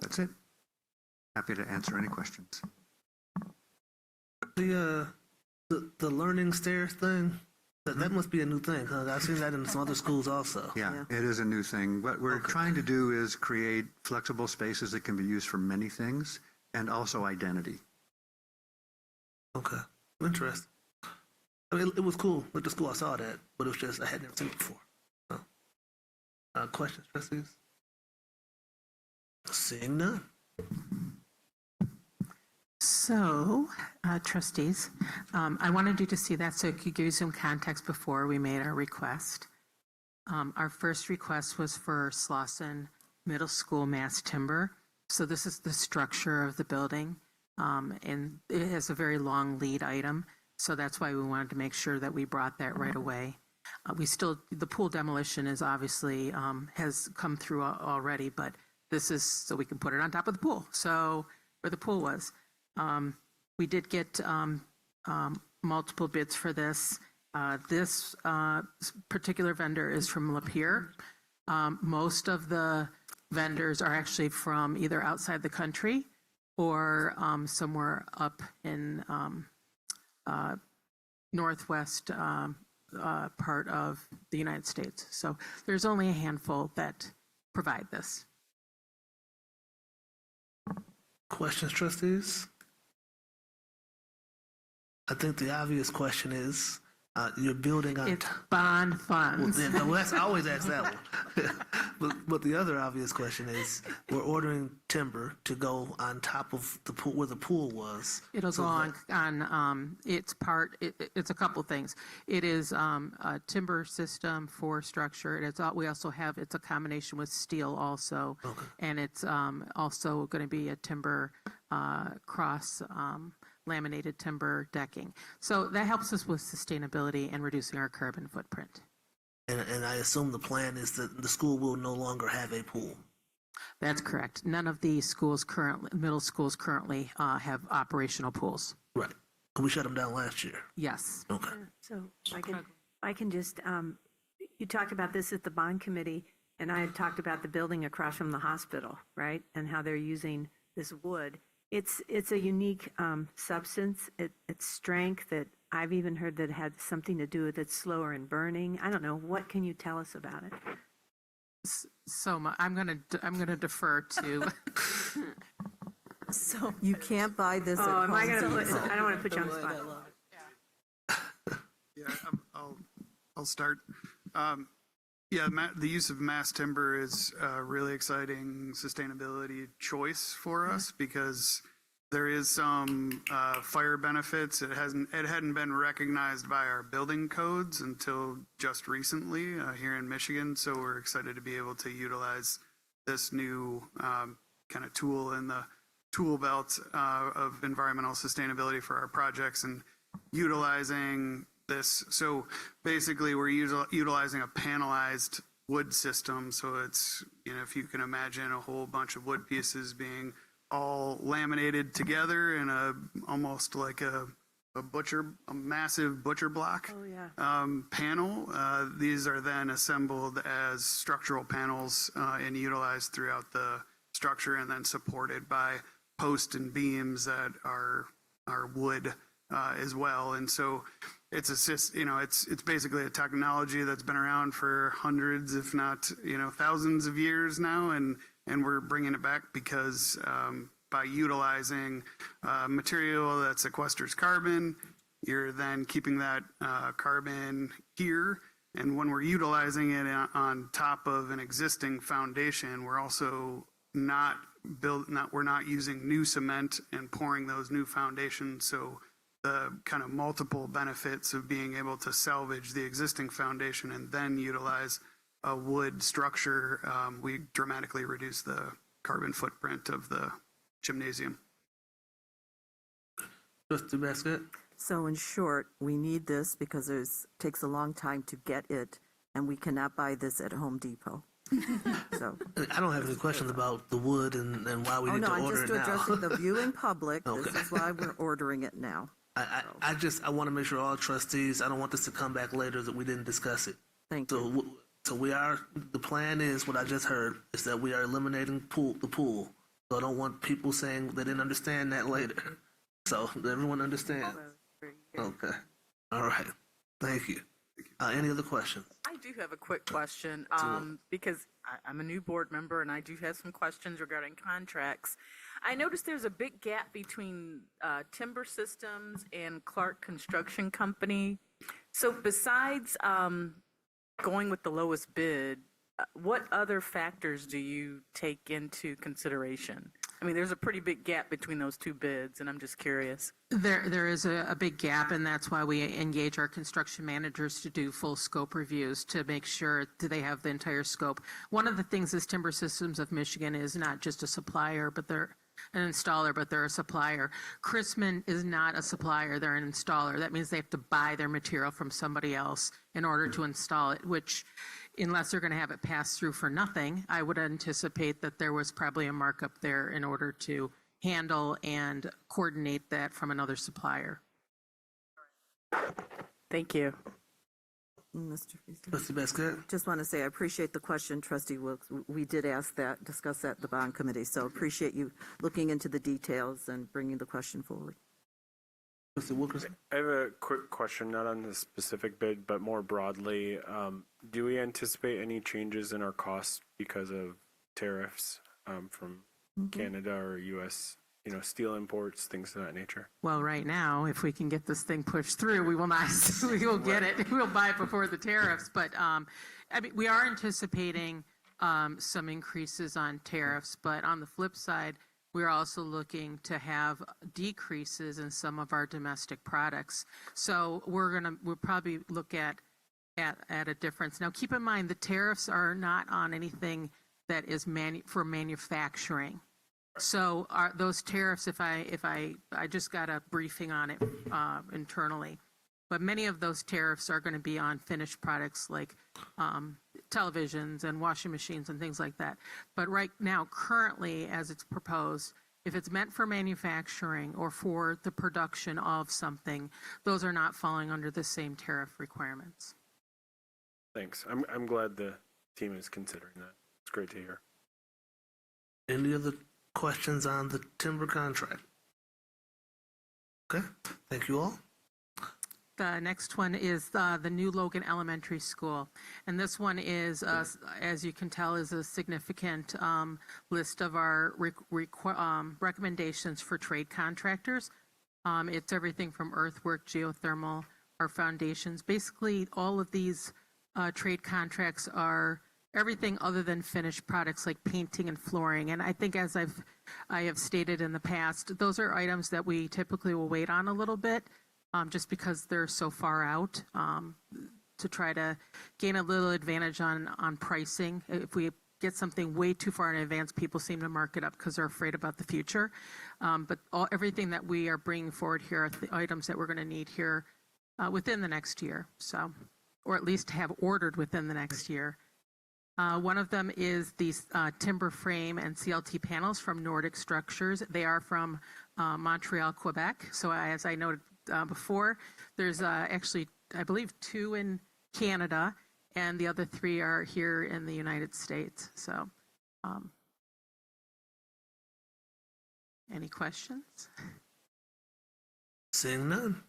That's it. Happy to answer any questions. The learning stairs thing, that must be a new thing, because I've seen that in some other schools also. Yeah, it is a new thing. What we're trying to do is create flexible spaces that can be used for many things, and also identity. Okay, interesting. I mean, it was cool with the school. I saw that, but it was just I had never seen it before. So, questions, trustees? Seeing none. So, trustees, I wanted you to see that so I could give you some context before we made our request. Our first request was for Slauson Middle School mass timber. So this is the structure of the building, and it has a very long lead item. So that's why we wanted to make sure that we brought that right away. The pool demolition is obviously has come through already, but this is so we can put it on top of the pool. So where the pool was. We did get multiple bids for this. This particular vendor is from Lapeer. Most of the vendors are actually from either outside the country or somewhere up in northwest part of the United States. So there's only a handful that provide this. Questions, trustees? I think the obvious question is, you're building on... It's bond funds. Well, I always ask that one. but the other obvious question is, we're ordering timber to go on top of the pool, where the pool was. It'll go on it's a couple things. It is a timber system for structure. It's a combination with steel also. Okay. And it's also going to be a timber cross laminated timber decking. So that helps us with sustainability and reducing our carbon footprint. And I assume the plan is that the school will no longer have a pool. That's correct. None of the schools currently, middle schools currently have operational pools. Right. We shut them down last year. Yes. Okay. So I can just, you talked about this at the bond committee, and I had talked about the building across from the hospital, right? And how they're using this wood. It's a unique substance. It's strength that I've even heard that had something to do with it's slower in burning. I don't know. What can you tell us about it? So I'm gonna defer to. So you can't buy this at am I Home going to Depot. put, I don't want to put you on the spot. Yeah, I'll start. The use of mass timber is a really exciting sustainability choice for us because there is some fire benefits. It hadn't been recognized by our building codes until just recently here in Michigan. So we're excited to be able to utilize this new kind of tool in the tool belt of environmental sustainability for our projects and utilizing this. So basically we're utilizing a panelized wood system. So it's, if you can imagine a whole bunch of wood pieces being all laminated together in almost like a massive butcher block panel. These are then assembled as structural panels and utilized throughout the structure and then supported by posts and beams that are wood as well. And so it's basically a technology that's been around for hundreds, if not thousands of years now, and we're bringing it back because by utilizing material that sequesters carbon, you're then keeping that carbon here. And when we're utilizing it on top of an existing foundation, we're also we're not using new cement and pouring those new foundations. So the kind of multiple benefits of being able to salvage the existing foundation and then utilize a wood structure, we dramatically reduce the carbon footprint of the gymnasium. Trustee Basket? So in short, we need this because it takes a long time to get it, and we cannot buy this at Home Depot. So I don't have any questions about the wood and why we need to I'm order just it now. addressing the viewing public. Okay. This is why we're ordering it now. I want to make sure all trustees, I don't want this to come back later that we didn't discuss it. Thank you. So the plan is, what I just heard, is that we are eliminating the pool. So I don't want people saying they didn't understand that later. So everyone understands. Okay. All right. Thank you. Any other questions? I do have a quick question because I'm a new board member and I do have some questions regarding contracts. I noticed there's a big gap between Timber Systems and Clark Construction Company. So besides going with the lowest bid, what other factors do you take into consideration? I mean, there's a pretty big gap between those two bids, and I'm just curious. There is a big gap, and that's why we engage our construction managers to do full scope reviews to make sure that they have the entire scope. One of the things is Timber Systems of Michigan is not just a supplier, but they're an installer, but they're a supplier. Chrisman is not a supplier, they're an installer. That means they have to buy their material from somebody else in order to install it, which, unless they're going to have it pass through for nothing, I would anticipate that there was probably a markup there in order to handle and coordinate that from another supplier. Thank you. Mr. Feaster. Trustee Basket? Just want to say I appreciate the question, Trustee Wilkes. We did discuss that at the bond committee, so appreciate you looking into the details and bringing the question forward. Trustee Wilkerson? I have a quick question, not on the specific bid, but more broadly. Do we anticipate any changes in our costs because of tariffs from Canada or U.S., steel imports, things of that nature? Well, right now, if we can get this thing pushed through, we will not. We will get it. We'll buy it before the tariffs. But we are anticipating some increases on tariffs. But on the flip side, we're also looking to have decreases in some of our domestic products. So we'll probably look at a difference. Now, keep in mind the tariffs are not on anything that is for manufacturing. So those tariffs, if I just got a briefing on it internally, But many of those tariffs are going to be on finished products like televisions and washing machines and things like that. But right now, currently, as it's proposed, if it's meant for manufacturing or for the production of something, those are not falling under the same tariff requirements. Thanks. I'm glad the team is considering that. It's great to hear. Any other questions on the timber contract? Okay, thank you all. The next one is the new Logan Elementary School. And this one is, as you can tell, is a significant list of our recommendations for trade contractors. It's everything from earthwork, geothermal, our foundations. Basically, all of these trade contracts are everything other than finished products like painting and flooring. And I think as I have stated in the past, those are items that we typically will wait on a little bit. Just because they're so far out, to try to gain a little advantage on pricing. If we get something way too far in advance, people seem to mark it up because they're afraid about the future. But everything that we are bringing forward here are the items that we're going to need here within the next year, so, or at least have ordered within the next year. One of them is these timber frame and CLT panels from Nordic Structures. They are from Montreal, Quebec. So as I noted before, there's actually, I believe, 2 in Canada, and the other 3 are here in the United States. So, any questions? Seeing none.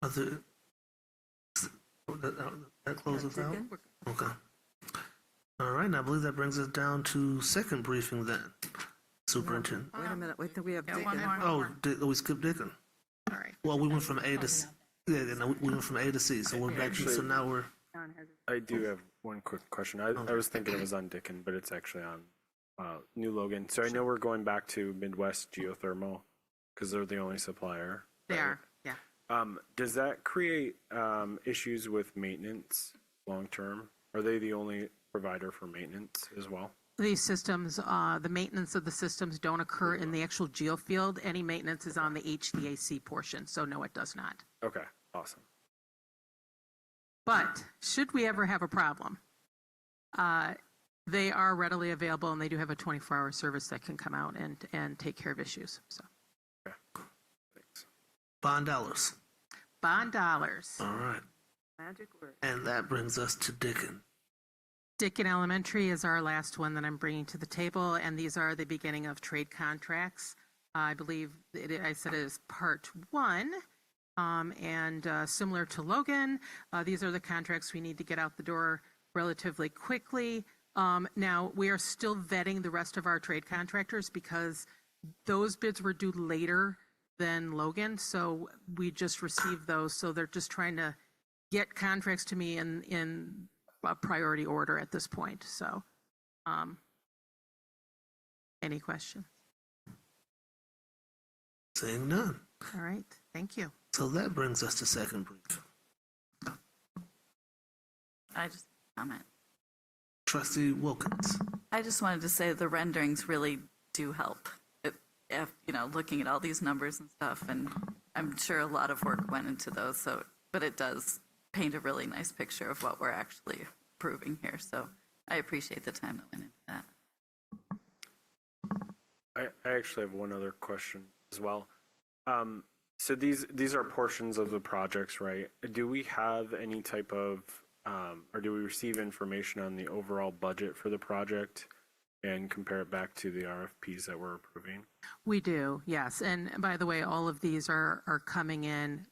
That closes out? Okay. All right, and I believe that brings us down to second briefing then. Superintendent. Wait a minute, wait till we have Dick in. Oh, we skipped Dickon. All right. Well, we went from A to C. Yeah, no, we went from A to C, so we're back. So now we're. I do have one quick question. I was thinking it was on Dickon, but it's actually on New Logan. So I know we're going back to Midwest Geothermal because they're the only supplier. They are, yeah. Does that create issues with maintenance long term? Are they the only provider for maintenance as well? These systems, the maintenance of the systems don't occur in the actual geofield. Any maintenance is on the HVAC portion, so no, it does not. Okay, awesome. But should we ever have a problem, they are readily available, and they do have a 24-hour service that can come out and take care of issues. So. Okay, thanks. Bond dollars. Bond dollars. All right. Magic word. And that brings us to Dickon. Dickon Elementary is our last one that I'm bringing to the table, and these are the beginning of trade contracts. I believe I said it is part 1, and similar to Logan, these are the contracts we need to get out the door relatively quickly. Now, we are still vetting the rest of our trade contractors because those bids were due later than Logan, so we just received those, so they're just trying to get contracts to me in a priority order at this point. So, any questions? Seeing none. All right, thank you. So that brings us to second brief. I just comment. Trustee Wilkins. I just wanted to say the renderings really do help. Looking at all these numbers and stuff, and I'm sure a lot of work went into those. So, but it does paint a really nice picture of what we're actually approving here. So I appreciate the time that went into that. I actually have one other question as well. So these are portions of the projects, right? Do we have any type of, or do we receive information on the overall budget for the project and compare it back to the RFPs that we're approving? We do, yes. And by the way, all of these are coming in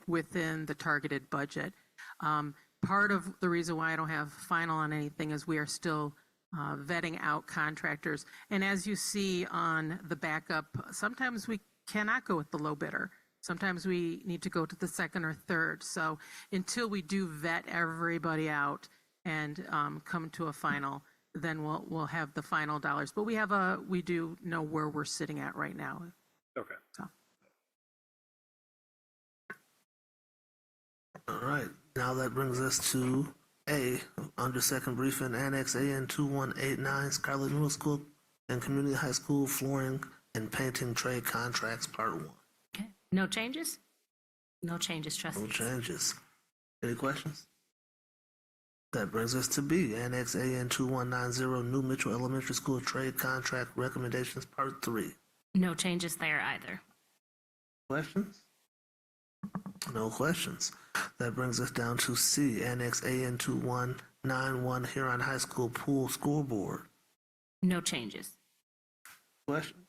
within the targeted budget. Part of the reason why I don't have final on anything is we are still vetting out contractors. And as you see on the backup, sometimes we cannot go with the low bidder. Sometimes we need to go to the second or third. So until we do vet everybody out and come to a final, then we'll have the final dollars. But we do know where we're sitting at right now. Okay. So. All right. Now that brings us to A, under second briefing, Annex AN 2189, Scarlet Middle School and Community High School flooring and painting trade contracts, part 1. Okay. No changes? No changes, No trustees. changes. Any questions? That brings us to B, Annex AN 2190, New Mitchell Elementary School Trade Contract Recommendations, Part 3. No changes there either. Questions? No questions. That brings us down to C, Annex AN 2191, Huron High School Pool Scoreboard. No changes. Questions?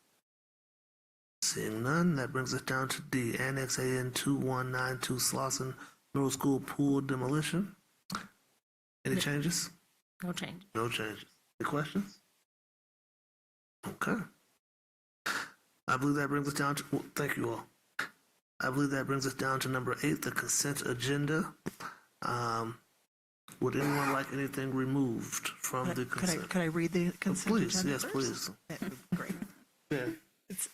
Seeing none, that brings us down to D, Annex AN 2192, Slauson Middle School Pool Demolition. Any changes? No changes. No changes. Any questions? Okay. I believe that brings us down to, well, thank you all. I believe that brings us down to number 8, the consent agenda. Would anyone like anything removed from the consent? Could I read the consent Please, agenda yes, first? please. That would be great. Yeah. It's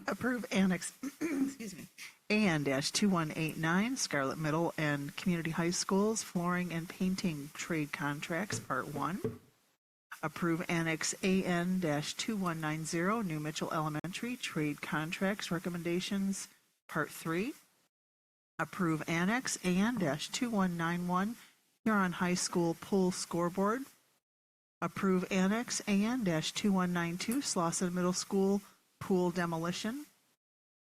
approve annex, excuse me, AN-2189, Scarlet Middle and Community High Schools Flooring and Painting Trade Contracts, Part 1. Approve Annex AN-2190, New Mitchell Elementary Trade Contracts Recommendations, Part 3. Approve Annex AN-2191, Huron High School Pool Scoreboard. Approve Annex AN-2192, Slauson Middle School Pool Demolition.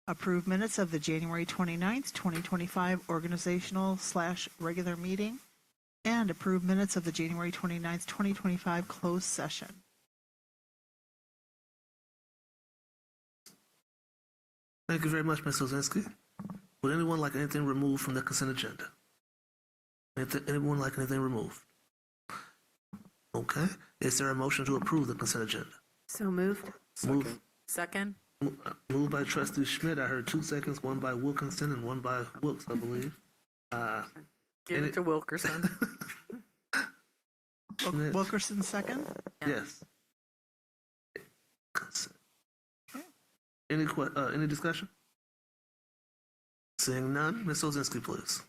Approve minutes of the January 29th, 2025 organizational/regular meeting. And approve minutes of the January 29th, 2025 closed session. Thank you very much, Ms. Ozinski. Would anyone like anything removed from the consent agenda? Anyone like anything removed? Okay. Is there a motion to approve the consent agenda? So moved. Second? Moved by Trustee Schmidt. I heard 2 seconds, one by Wilkinson and one by Wilkes, I believe. Give it to Wilkerson. Schmidt. Wilkerson second? Yes. Consent. Any discussion? Seeing none, Ms. Ozinski, please.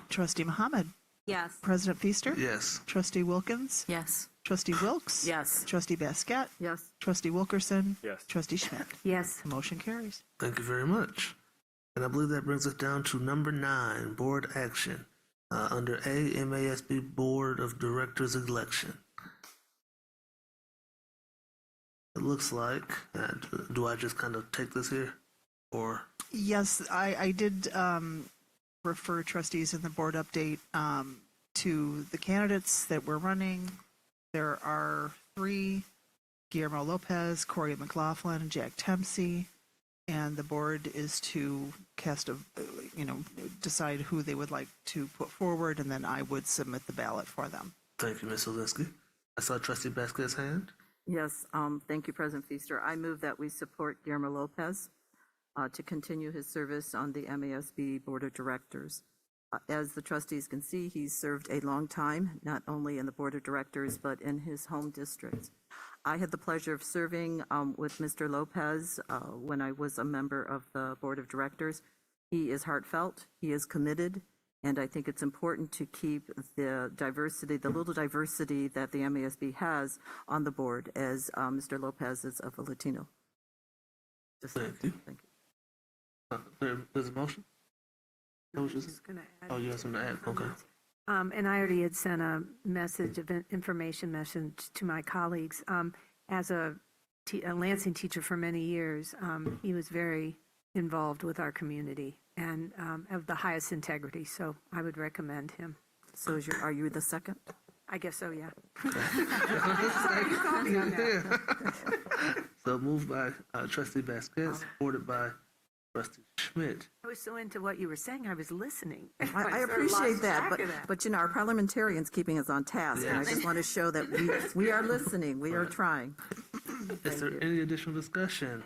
Trustee Muhammad. Yes. President Feaster. Yes. Trustee Wilkins. Yes. Trustee Wilkes. Yes. Trustee Basquette. Yes. Trustee Wilkerson. Yes. Trustee Schmidt. Yes. Motion carries. Thank you very much. And I believe that brings us down to number 9, board action. Under A, MASB Board of Directors election. It looks like, do I just kind of take this here? Or? Yes, I did refer trustees in the board update to the candidates that we're running. There are 3, Guillermo Lopez, Corey McLaughlin, Jack Tempsey, and the board is to decide who they would like to put forward, and then I would submit the ballot for them. Thank you, Ms. Ozinski. I saw Trustee Basquet's hand. Yes, thank you, President Feaster. I move that we support Guillermo Lopez to continue his service on the MASB Board of Directors. As the trustees can see, he's served a long time, not only in the Board of Directors, but in his home district. I had the pleasure of serving with Mr. Lopez when I was a member of the Board of Directors. He is heartfelt, he is committed, and I think it's important to keep the diversity, the little diversity that the MASB has on the board, as Mr. Lopez is of a Latino. Thank you. There's a motion? I was just going to add. Oh, you have something to add? Okay. And I already had sent a message of information message to my colleagues. As a Lansing teacher for many years, he was very involved with our community and of the highest integrity. So I would recommend him. So are you the second? I guess so, yeah. Sorry, you called me on that. So moved by Trustee Basquet, supported by Trustee Schmidt. I was so into what you were saying, I was listening. I sort of appreciate lost that, track of that. but our parliamentarians keeping us on task, and I just want to show that we are listening, we are trying. Is there any additional discussion?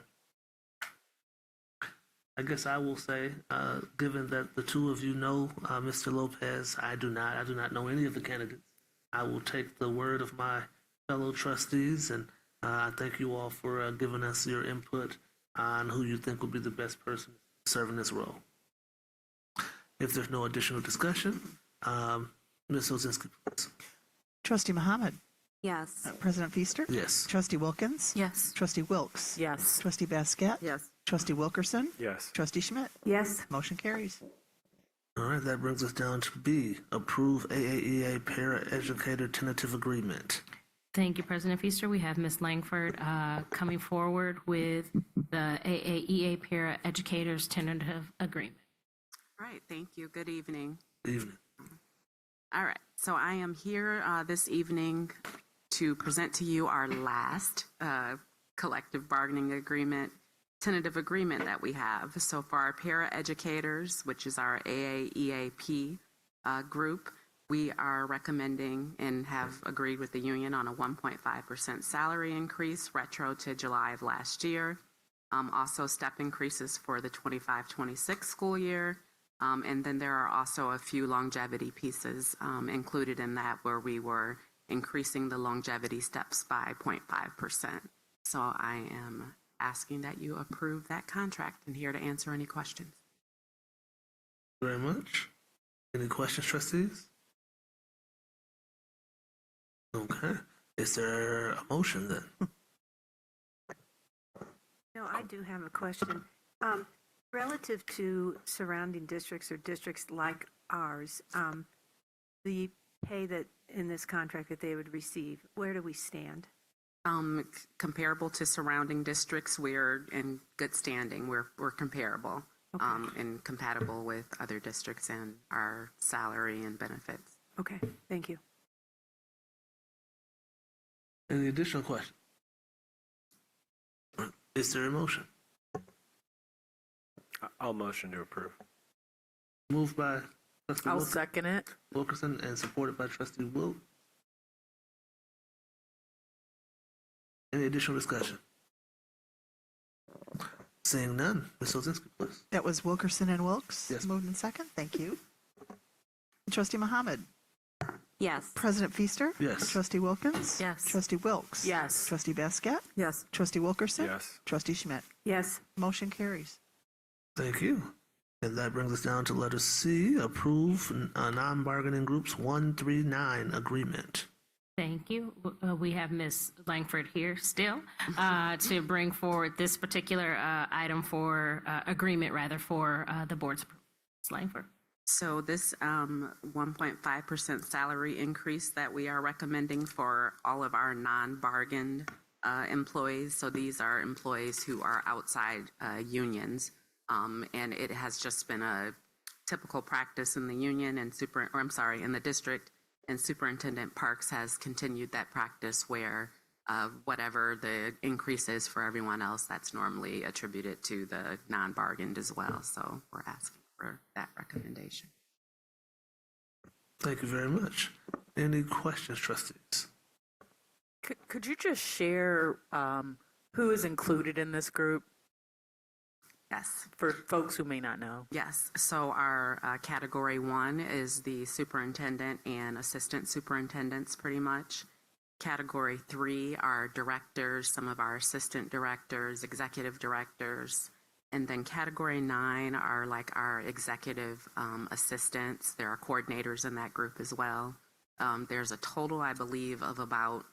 I guess I will say, given that the two of you know Mr. Lopez, I do not know any of the candidates. I will take the word of my fellow trustees, and I thank you all for giving us your input on who you think would be the best person serving this role. If there's no additional discussion, Ms. Ozinski, please. Trustee Muhammad. Yes. President Feaster. Yes. Trustee Wilkins. Yes. Trustee Wilkes. Yes. Trustee Basquette. Yes. Trustee Wilkerson. Yes. Trustee Schmidt. Yes. Motion carries. All right, that brings us down to B, approve AAEA paraeducator tentative agreement. Thank you, President Feaster. We have Ms. Langford coming forward with the AAEA Para Educators Tentative Agreement. All right, thank you. Good evening. Good evening. All right, so I am here this evening to present to you our last collective bargaining agreement, tentative agreement that we have. So for our para educators, which is our AAEAP group, we are recommending and have agreed with the union on a 1.5% salary increase retro to July of last year. Also step increases for the 25-26 school year. And then there are also a few longevity pieces included in that where we were increasing the longevity steps by 0.5%. So I am asking that you approve that contract and here to answer any questions. Very much. Any questions, trustees? Okay. Is there a motion then? No, I do have a question. Relative to surrounding districts or districts like ours, the pay that in this contract that they would receive, where do we stand? Comparable to surrounding districts, we're in good standing. We're comparable and compatible with other districts and our salary and benefits. Okay, thank you. Any additional questions? Is there a motion? I'll motion to approve. Moved by Trustee I'll second it. Wilkerson and supported by Trustee Wilk. Any additional discussion? Seeing none, Ms. Ozinski, please. That was Wilkerson and Wilkes. Yes. Moved in second. Thank you. Trustee Mohammed. Yes. President Feaster. Yes. Trustee Wilkins. Yes. Trustee Wilkes. Yes. Trustee Basket. Yes. Trustee Wilkerson. Yes. Trustee Schmidt. Yes. Motion carries. Thank you. And that brings us down to letter C, approve non-bargaining groups 139 agreement. Thank you. We have Ms. Langford here still to bring forward this particular item for agreement, rather, for the board's approval. Ms. Langford. So this 1.5% salary increase that we are recommending for all of our non-bargained employees. So these are employees who are outside unions. And it has just been a typical practice in the union and in the district, and Superintendent Parks has continued that practice where whatever the increase is for everyone else, that's normally attributed to the non-bargained as well. So we're asking for that recommendation. Thank you very much. Any questions, trustees? Could you just share who is included in this group? Yes. For folks who may not know. Yes. So our category 1 is the superintendent and assistant superintendents, pretty much. Category 3 are directors, some of our assistant directors, executive directors. And then category 9 are like our executive assistants. There are coordinators in that group as well. There's a total, I believe, of about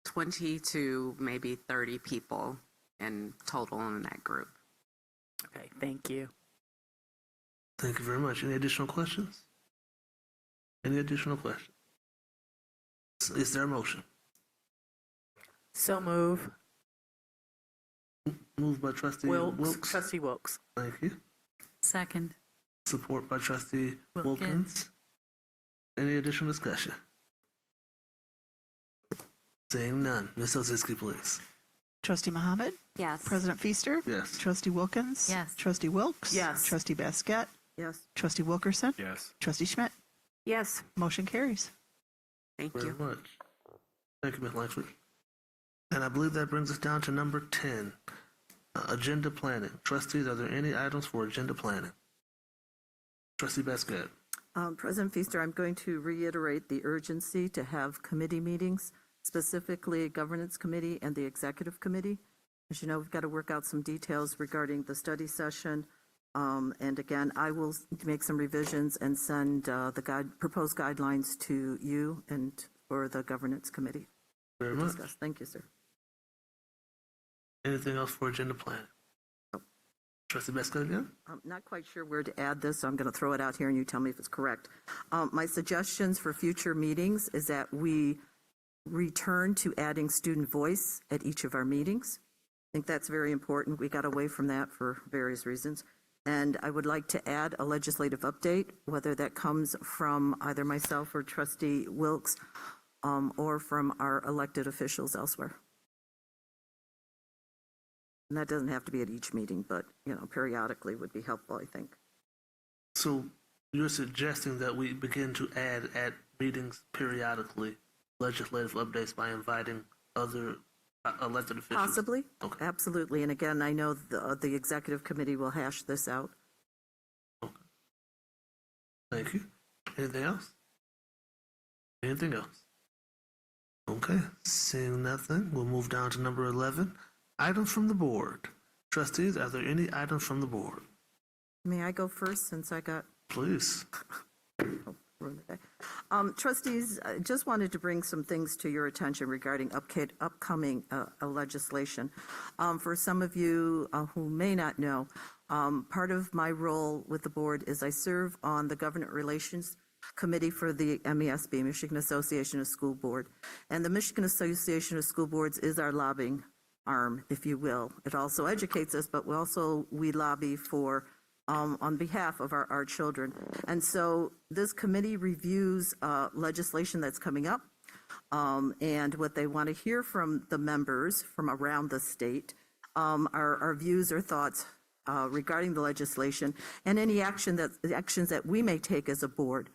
20 to maybe 30 people in total in that group. Okay, thank you. Thank you very much. Any additional questions? Any additional questions? Is there a motion? So move. Moved by Trustee Wilkes. Trustee Wilkes. Thank you. Second. Support by Trustee Wilkins. Any additional discussion? Seeing none. Ms. Ozinski, please. Trustee Mohammed. Yes. President Feaster. Yes. Trustee Wilkins. Yes. Trustee Wilkes. Yes. Trustee Basket. Yes. Trustee Wilkerson. Yes. Trustee Schmidt. Yes. Motion carries. Thank Very you. much. Thank you, Ms. Langford. And I believe that brings us down to number 10, agenda planning. Trustees, are there any items for agenda planning? Trustee Basket. President Feaster, I'm going to reiterate the urgency to have committee meetings, specifically Governance Committee and the Executive Committee. As you know, we've got to work out some details regarding the study session. And again, I will make some revisions and send the proposed guidelines to you and for the Governance Committee. Very much. Discuss. Thank you, sir. Anything else for agenda planning? Trustee Baskin again? I'm not quite sure where to add this, so I'm going to throw it out here and you tell me if it's correct. My suggestions for future meetings is that we return to adding student voice at each of our meetings. I think that's very important. We got away from that for various reasons. And I would like to add a legislative update, whether that comes from either myself or Trustee Wilkes or from our elected officials elsewhere. And that doesn't have to be at each meeting, but, periodically would be helpful, I think. So you're suggesting that we begin to add at meetings periodically legislative updates by inviting other elected officials? Possibly. Okay. Absolutely. And again, I know the executive committee will hash this out. Okay. Thank you. Anything else? Anything else? Okay. Seeing nothing, we'll move down to number 11. Items from the board. Trustees, are there any items from the board? May I go first since I got... Please. Trustees, I just wanted to bring some things to your attention regarding upcoming legislation. For some of you who may not know, part of my role with the board is I serve on the Government Relations Committee for the MESB, Michigan Association of School Board. And the Michigan Association of School Boards is our lobbying arm, if you will. It also educates us, but we lobby for on behalf of our children. And so this committee reviews legislation that's coming up and what they want to hear from the members from around the state, our views or thoughts regarding the legislation and any actions that we may take as a board.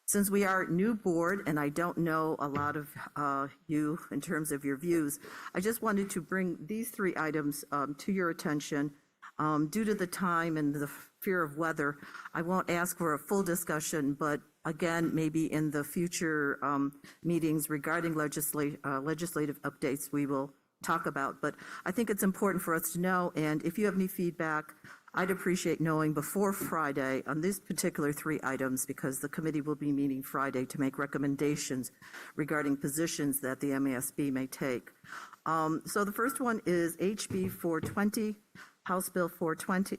Since we are a new board, and I don't know a lot of you in terms of your views, I just wanted to bring these three items to your attention. Due to the time and the fear of weather, I won't ask for a full discussion, but again, maybe in the future meetings regarding legislative updates, we will talk about. But I think it's important for us to know, and if you have any feedback, I'd appreciate knowing before Friday on these particular three items, because the committee will be meeting Friday to make recommendations regarding positions that the MASB may take. So the first one is HB 420, House Bill 4020,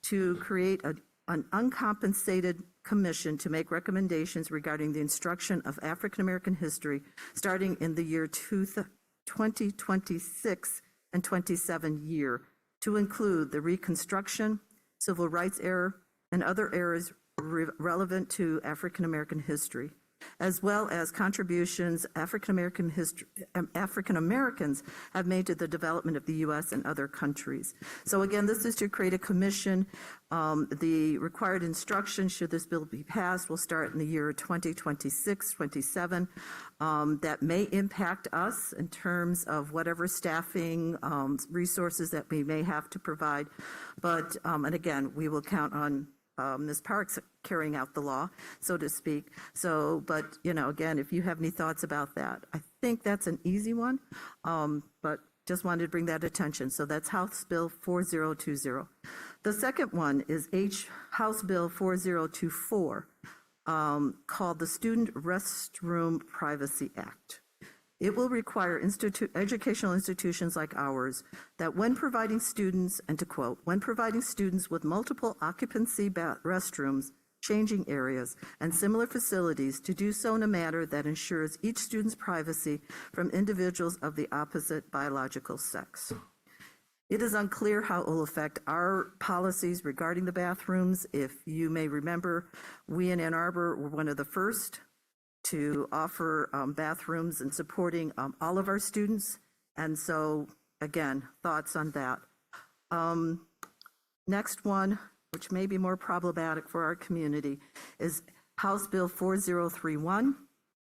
to create an uncompensated commission to make recommendations regarding the instruction of African American history starting in the year 2026 and 27 year, to include the Reconstruction, Civil Rights era, and other eras relevant to African American history, as well as contributions African Americans have made to the development of the U.S. and other countries. So again, this is to create a commission. The required instruction, should this bill be passed, will start in the year 2026, 27. That may impact us in terms of whatever staffing, resources that we may have to provide. But, and again, we will count on Ms. Parks carrying out the law, so to speak. So, but, again, if you have any thoughts about that, I think that's an easy one, but just wanted to bring that attention. So that's House Bill 4020. The second one is House Bill 4024, called the Student Restroom Privacy Act. It will require educational institutions like ours that when providing students, and to quote, when providing students with multiple occupancy restrooms, changing areas, and similar facilities, to do so in a manner that ensures each student's privacy from individuals of the opposite biological sex. It is unclear how it will affect our policies regarding the bathrooms. If you may remember, we in Ann Arbor were one of the first to offer bathrooms and supporting all of our students. And so, again, thoughts on that. Next one, which may be more problematic for our community, is House Bill 4031,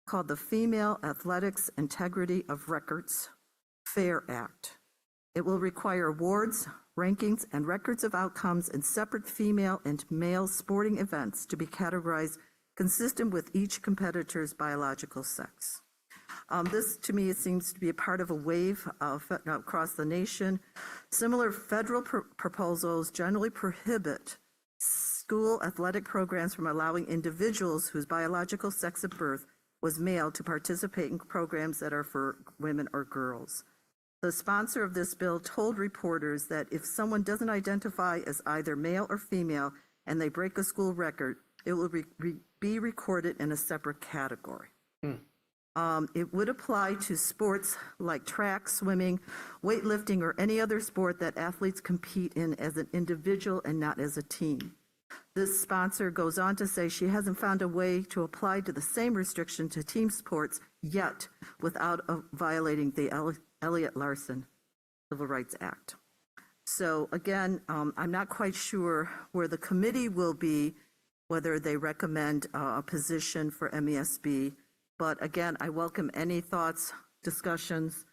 called the Female Athletics Integrity of Records Fair Act. It will require awards, rankings, and records of outcomes in separate female and male sporting events to be categorized consistent with each competitor's biological sex. This, to me, it seems to be a part of a wave across the nation. Similar federal proposals generally prohibit school athletic programs from allowing individuals whose biological sex at birth was male to participate in programs that are for women or girls. The sponsor of this bill told reporters that if someone doesn't identify as either male or female and they break a school record, it will be recorded in a separate category. It would apply to sports like track, swimming, weightlifting, or any other sport that athletes compete in as an individual and not as a team. This sponsor goes on to say she hasn't found a way to apply to the same restriction to team sports yet without violating the Elliott Larson Civil Rights Act. So again, I'm not quite sure where the committee will be, whether they recommend a position for MESB. But again, I welcome any thoughts, discussions.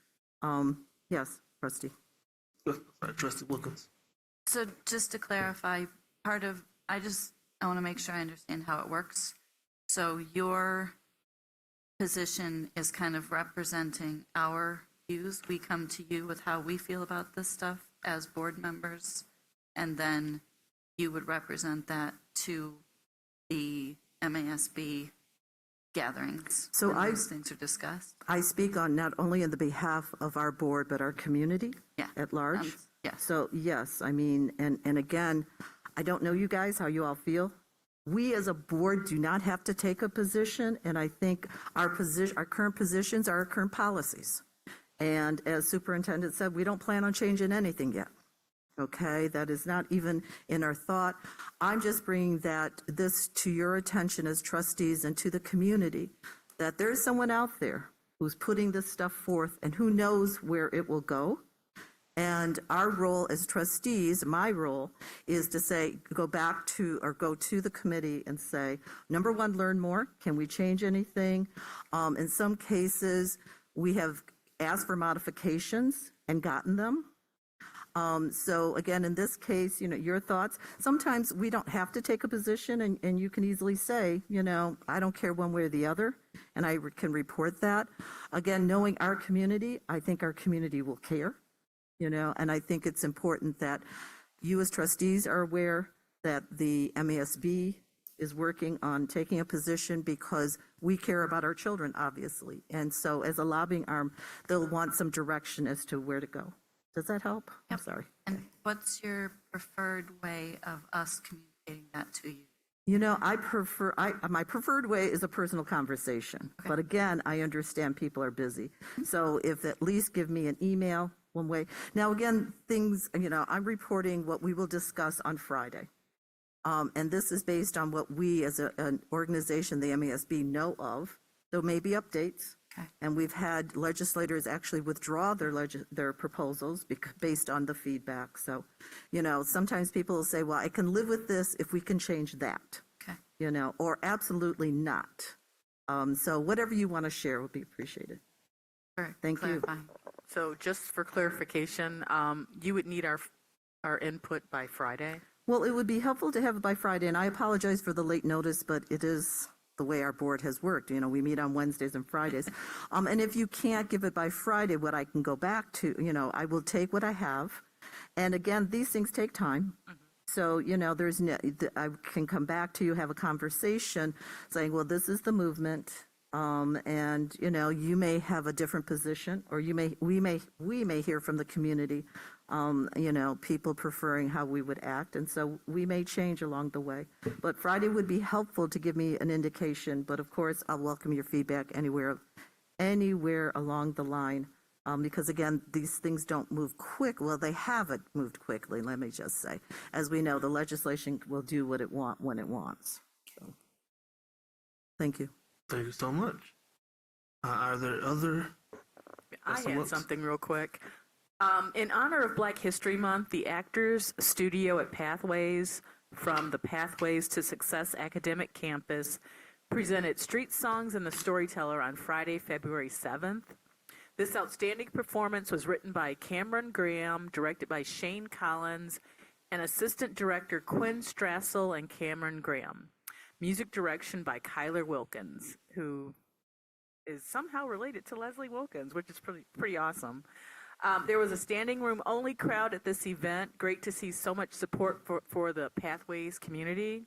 Yes, Trustee. Sorry, Trustee Wilkins. So just to clarify, I want to make sure I understand how it works. So your position is kind of representing our views. We come to you with how we feel about this stuff as board members, and then you would represent that to the MASB gatherings. So when those things are discussed. I speak on not only on the behalf of our board, but our community at large. Yes. So yes, I mean, and again, I don't know you guys, how you all feel. We as a board do not have to take a position, and I think our current positions are our current policies. And as Superintendent said, we don't plan on changing anything yet. Okay, that is not even in our thought. I'm just bringing this to your attention as trustees and to the community, that there's someone out there who's putting this stuff forth and who knows where it will go. And our role as trustees, my role, is to say, go to the committee and say, number one, learn more. Can we change anything? In some cases, we have asked for modifications and gotten them. So again, in this case, your thoughts. Sometimes we don't have to take a position, and you can easily say, I don't care one way or the other, and I can report that. Again, knowing our community, I think our community will care. And I think it's important that you as trustees are aware that the MASB is working on taking a position because we care about our children, obviously. And so as a lobbying arm, they'll want some direction as to where to go. Does that help? Yep. I'm sorry. And what's your preferred way of us communicating that to you? My preferred way is a personal conversation. Okay. But again, I understand people are busy. So if at least give me an email, one way. Now, again, I'm reporting what we will discuss on Friday. And this is based on what we as an organization, the MASB, know of. There may be updates. Okay. And we've had legislators actually withdraw their proposals based on the feedback. So, sometimes people will say, well, I can live with this if we can change that. Okay. Or absolutely not. So whatever you want to share would be appreciated. All right. Thank you. So just for clarification, you would need our input by Friday? Well, it would be helpful to have it by Friday, and I apologize for the late notice, but it is the way our board has worked. We meet on Wednesdays and Fridays. And if you can't give it by Friday, what I can go back to, I will take what I have. And again, these things take time. Mm-hmm. So, I can come back to you, have a conversation saying, well, this is the movement. And you may have a different position, or we may hear from the community, people preferring how we would act, and so we may change along the way. But Friday would be helpful to give me an indication. But of course, I'll welcome your feedback anywhere along the line, because again, these things don't move quick. Well, they haven't moved quickly. Let me just say, as we know, the legislation will do what it wants when it wants. So, thank you. Thank you so much. Are there other? I had something real quick. In honor of Black History Month, the Actors Studio at Pathways from the Pathways to Success Academic Campus presented Street Songs and the Storyteller on Friday, February 7th. This outstanding performance was written by Cameron Graham, directed by Shane Collins, and assistant director Quinn Strassel and Cameron Graham. Music direction by Kyler Wilkins, who is somehow related to Leslie Wilkins, which is pretty awesome. There was a standing room only crowd at this event. Great to see so much support for the Pathways community.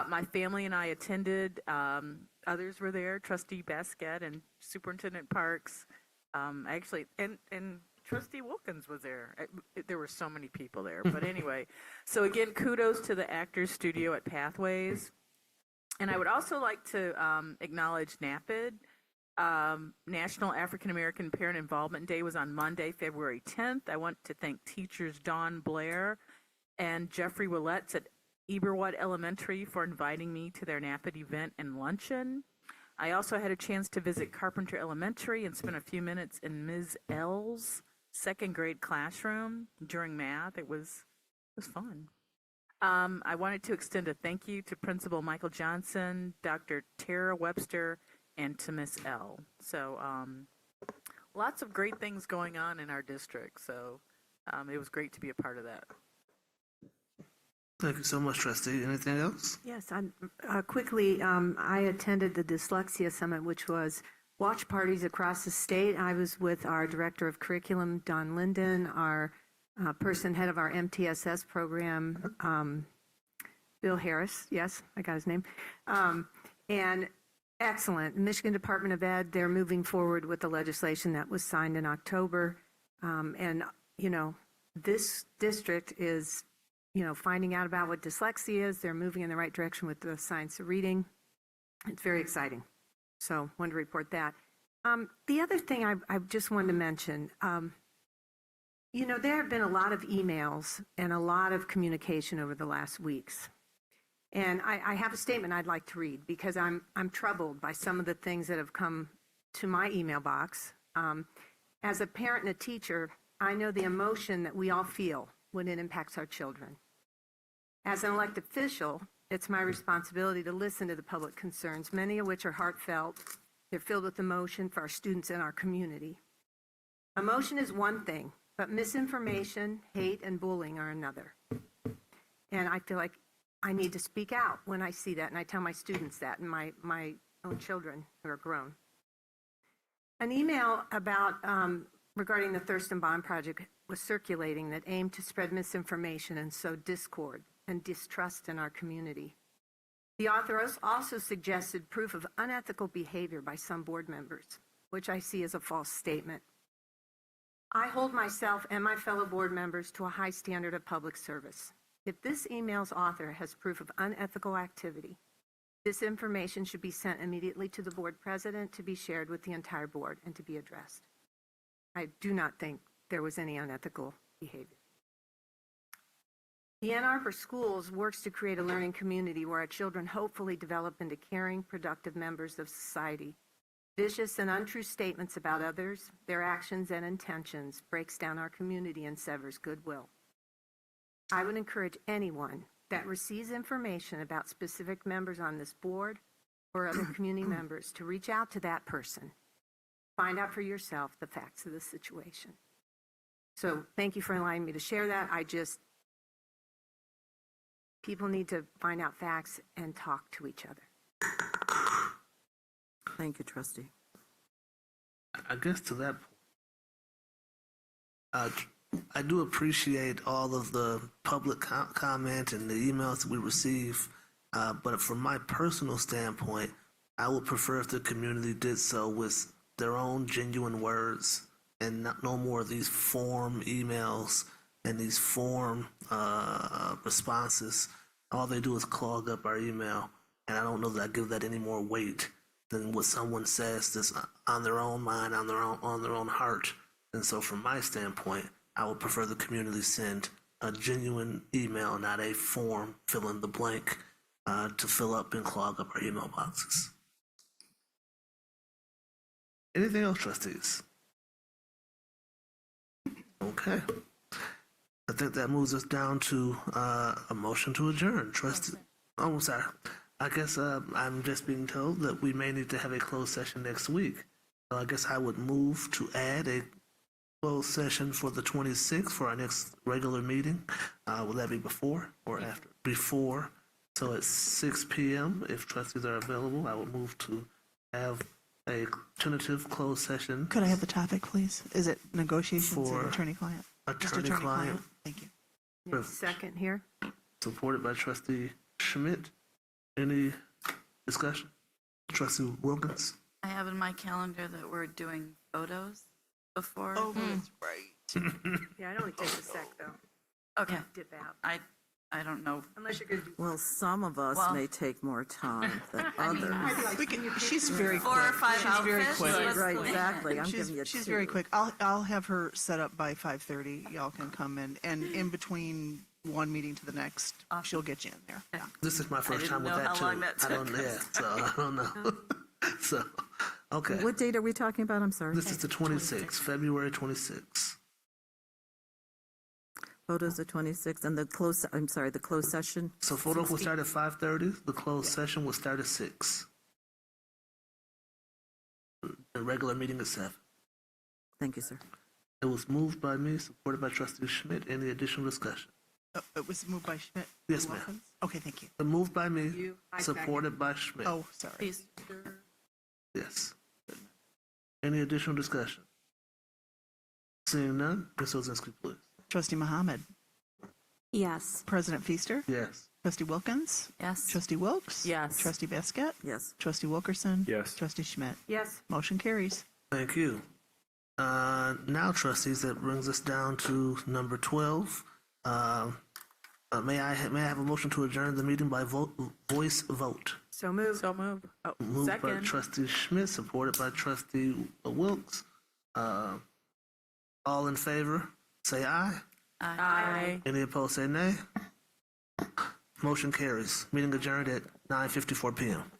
My family and I attended. Others were there, Trustee Basket and Superintendent Parks. Actually, and Trustee Wilkins was there. There were so many people there. But anyway, so again, kudos to the Actors Studio at Pathways. And I would also like to acknowledge NAPID. National African American Parent Involvement Day was on Monday, February 10th. I want to thank teachers Dawn Blair and Jeffrey Willets at Eberwood Elementary for inviting me to their NAPID event and luncheon. I also had a chance to visit Carpenter Elementary and spend a few minutes in Ms. L's second grade classroom during math. It was fun. I wanted to extend a thank you to Principal Michael Johnson, Dr. Tara Webster, and to Miss L. So lots of great things going on in our district. So it was great to be a part of that. Thank you so much, Trustee. Anything else? Yes, quickly, I attended the Dyslexia Summit, which was watch parties across the state. I was with our Director of Curriculum, Don Linden, our head of our MTSS program, Bill Harris. Yes, I got his name. And excellent. Michigan Department of Ed, they're moving forward with the legislation that was signed in October. And, this district is finding out about what dyslexia is. They're moving in the right direction with the science of reading. It's very exciting. So wanted to report that. The other thing I just wanted to mention, there have been a lot of emails and a lot of communication over the last weeks. And I have a statement I'd like to read because I'm troubled by some of the things that have come to my email box. As a parent and a teacher, I know the emotion that we all feel when it impacts our children. As an elected official, it's my responsibility to listen to the public concerns, many of which are heartfelt. They're filled with emotion for our students and our community. Emotion is one thing, but misinformation, hate, and bullying are another. And I feel like I need to speak out when I see that, and I tell my students that, and my own children who are grown. An email about regarding the Thurston Bond Project was circulating that aimed to spread misinformation and sow discord and distrust in our community. The author also suggested proof of unethical behavior by some board members, which I see as a false statement. I hold myself and my fellow board members to a high standard of public service. If this email's author has proof of unethical activity, this information should be sent immediately to the board president to be shared with the entire board and to be addressed. I do not think there was any unethical behavior. The Ann Arbor Schools works to create a learning community where our children hopefully develop into caring, productive members of society. Vicious and untrue statements about others, their actions and intentions breaks down our community and severs goodwill. I would encourage anyone that receives information about specific members on this board or other community members to reach out to that person. Find out for yourself the facts of the situation. So thank you for allowing me to share that. People need to find out facts and talk to each other. Thank you, Trustee. I guess to that point, I do appreciate all of the public comment and the emails that we receive, but from my personal standpoint, I would prefer if the community did so with their own genuine words and no more of these form emails and these form responses. All they do is clog up our email, and I don't know that I give that any more weight than what someone says that's on their own mind, on their own heart. And so from my standpoint, I would prefer the community send a genuine email, not a form fill in the blank to fill up and clog up our email boxes. Anything else, trustees? Okay. I think that moves us down to a motion to adjourn. Trustee, oh, sorry. I guess I'm just being told that we may need to have a closed session next week. So I guess I would move to add a closed session for the 26th for our next regular meeting. Will that be before or after? Before. So at 6 p.m., if trustees are available, I will move to have a tentative closed session. Could I have the topic, please? Is it negotiations For and attorney-client? Attorney-client. Thank you. Second here. Supported by Trustee Schmidt. Any discussion? Trustee Wilkins? I have in my calendar that we're doing photos before. Oh, that's right. Yeah, it only takes a sec, though. Okay. Dip out. I don't know. Unless you're going to do. Well, some of us Well- may take more time than others. She's very quick. 4 or 5 She's very outfits? quick. Let's Right, plan. exactly. I'm giving you She's two. very quick. I'll have her set up by 5:30. Y'all can come in, and in between one meeting to the next, she'll get you in there. Yeah. This is my first didn't time with know that how too. long that I don't took. yeah, so I don't know. So okay. What date are we talking about? I'm sorry. This is the 26th, February 26th. Photos the 26th and the the closed session. So photos will start at 5:30. The closed session will start at 6. The regular meeting is 7. Thank you, sir. It was moved by me, supported by Trustee Schmidt. Any additional discussion? It was moved by Schmidt. Yes, ma'am. Wilkins? Okay, thank you. Moved by me, supported by Schmidt. Oh, sorry. Yes. Any additional discussion? Seeing none, Ms. Ozinski, please. Trustee Mohammed. Yes. President Feaster. Yes. Trustee Wilkins. Yes. Trustee Wilkes. Yes. Trustee Basket. Yes. Trustee Wilkerson. Yes. Trustee Schmidt. Yes. Motion carries. Thank you. Now, trustees, that brings us down to number 12. May I have a motion to adjourn the meeting by voice vote? So moved. So moved. Oh, Moved by second. Trustee Schmidt, supported by Trustee Wilkes. All in favor, say aye. Aye. Any opposed, say nay. Motion carries. Meeting adjourned at 9:54 p.m.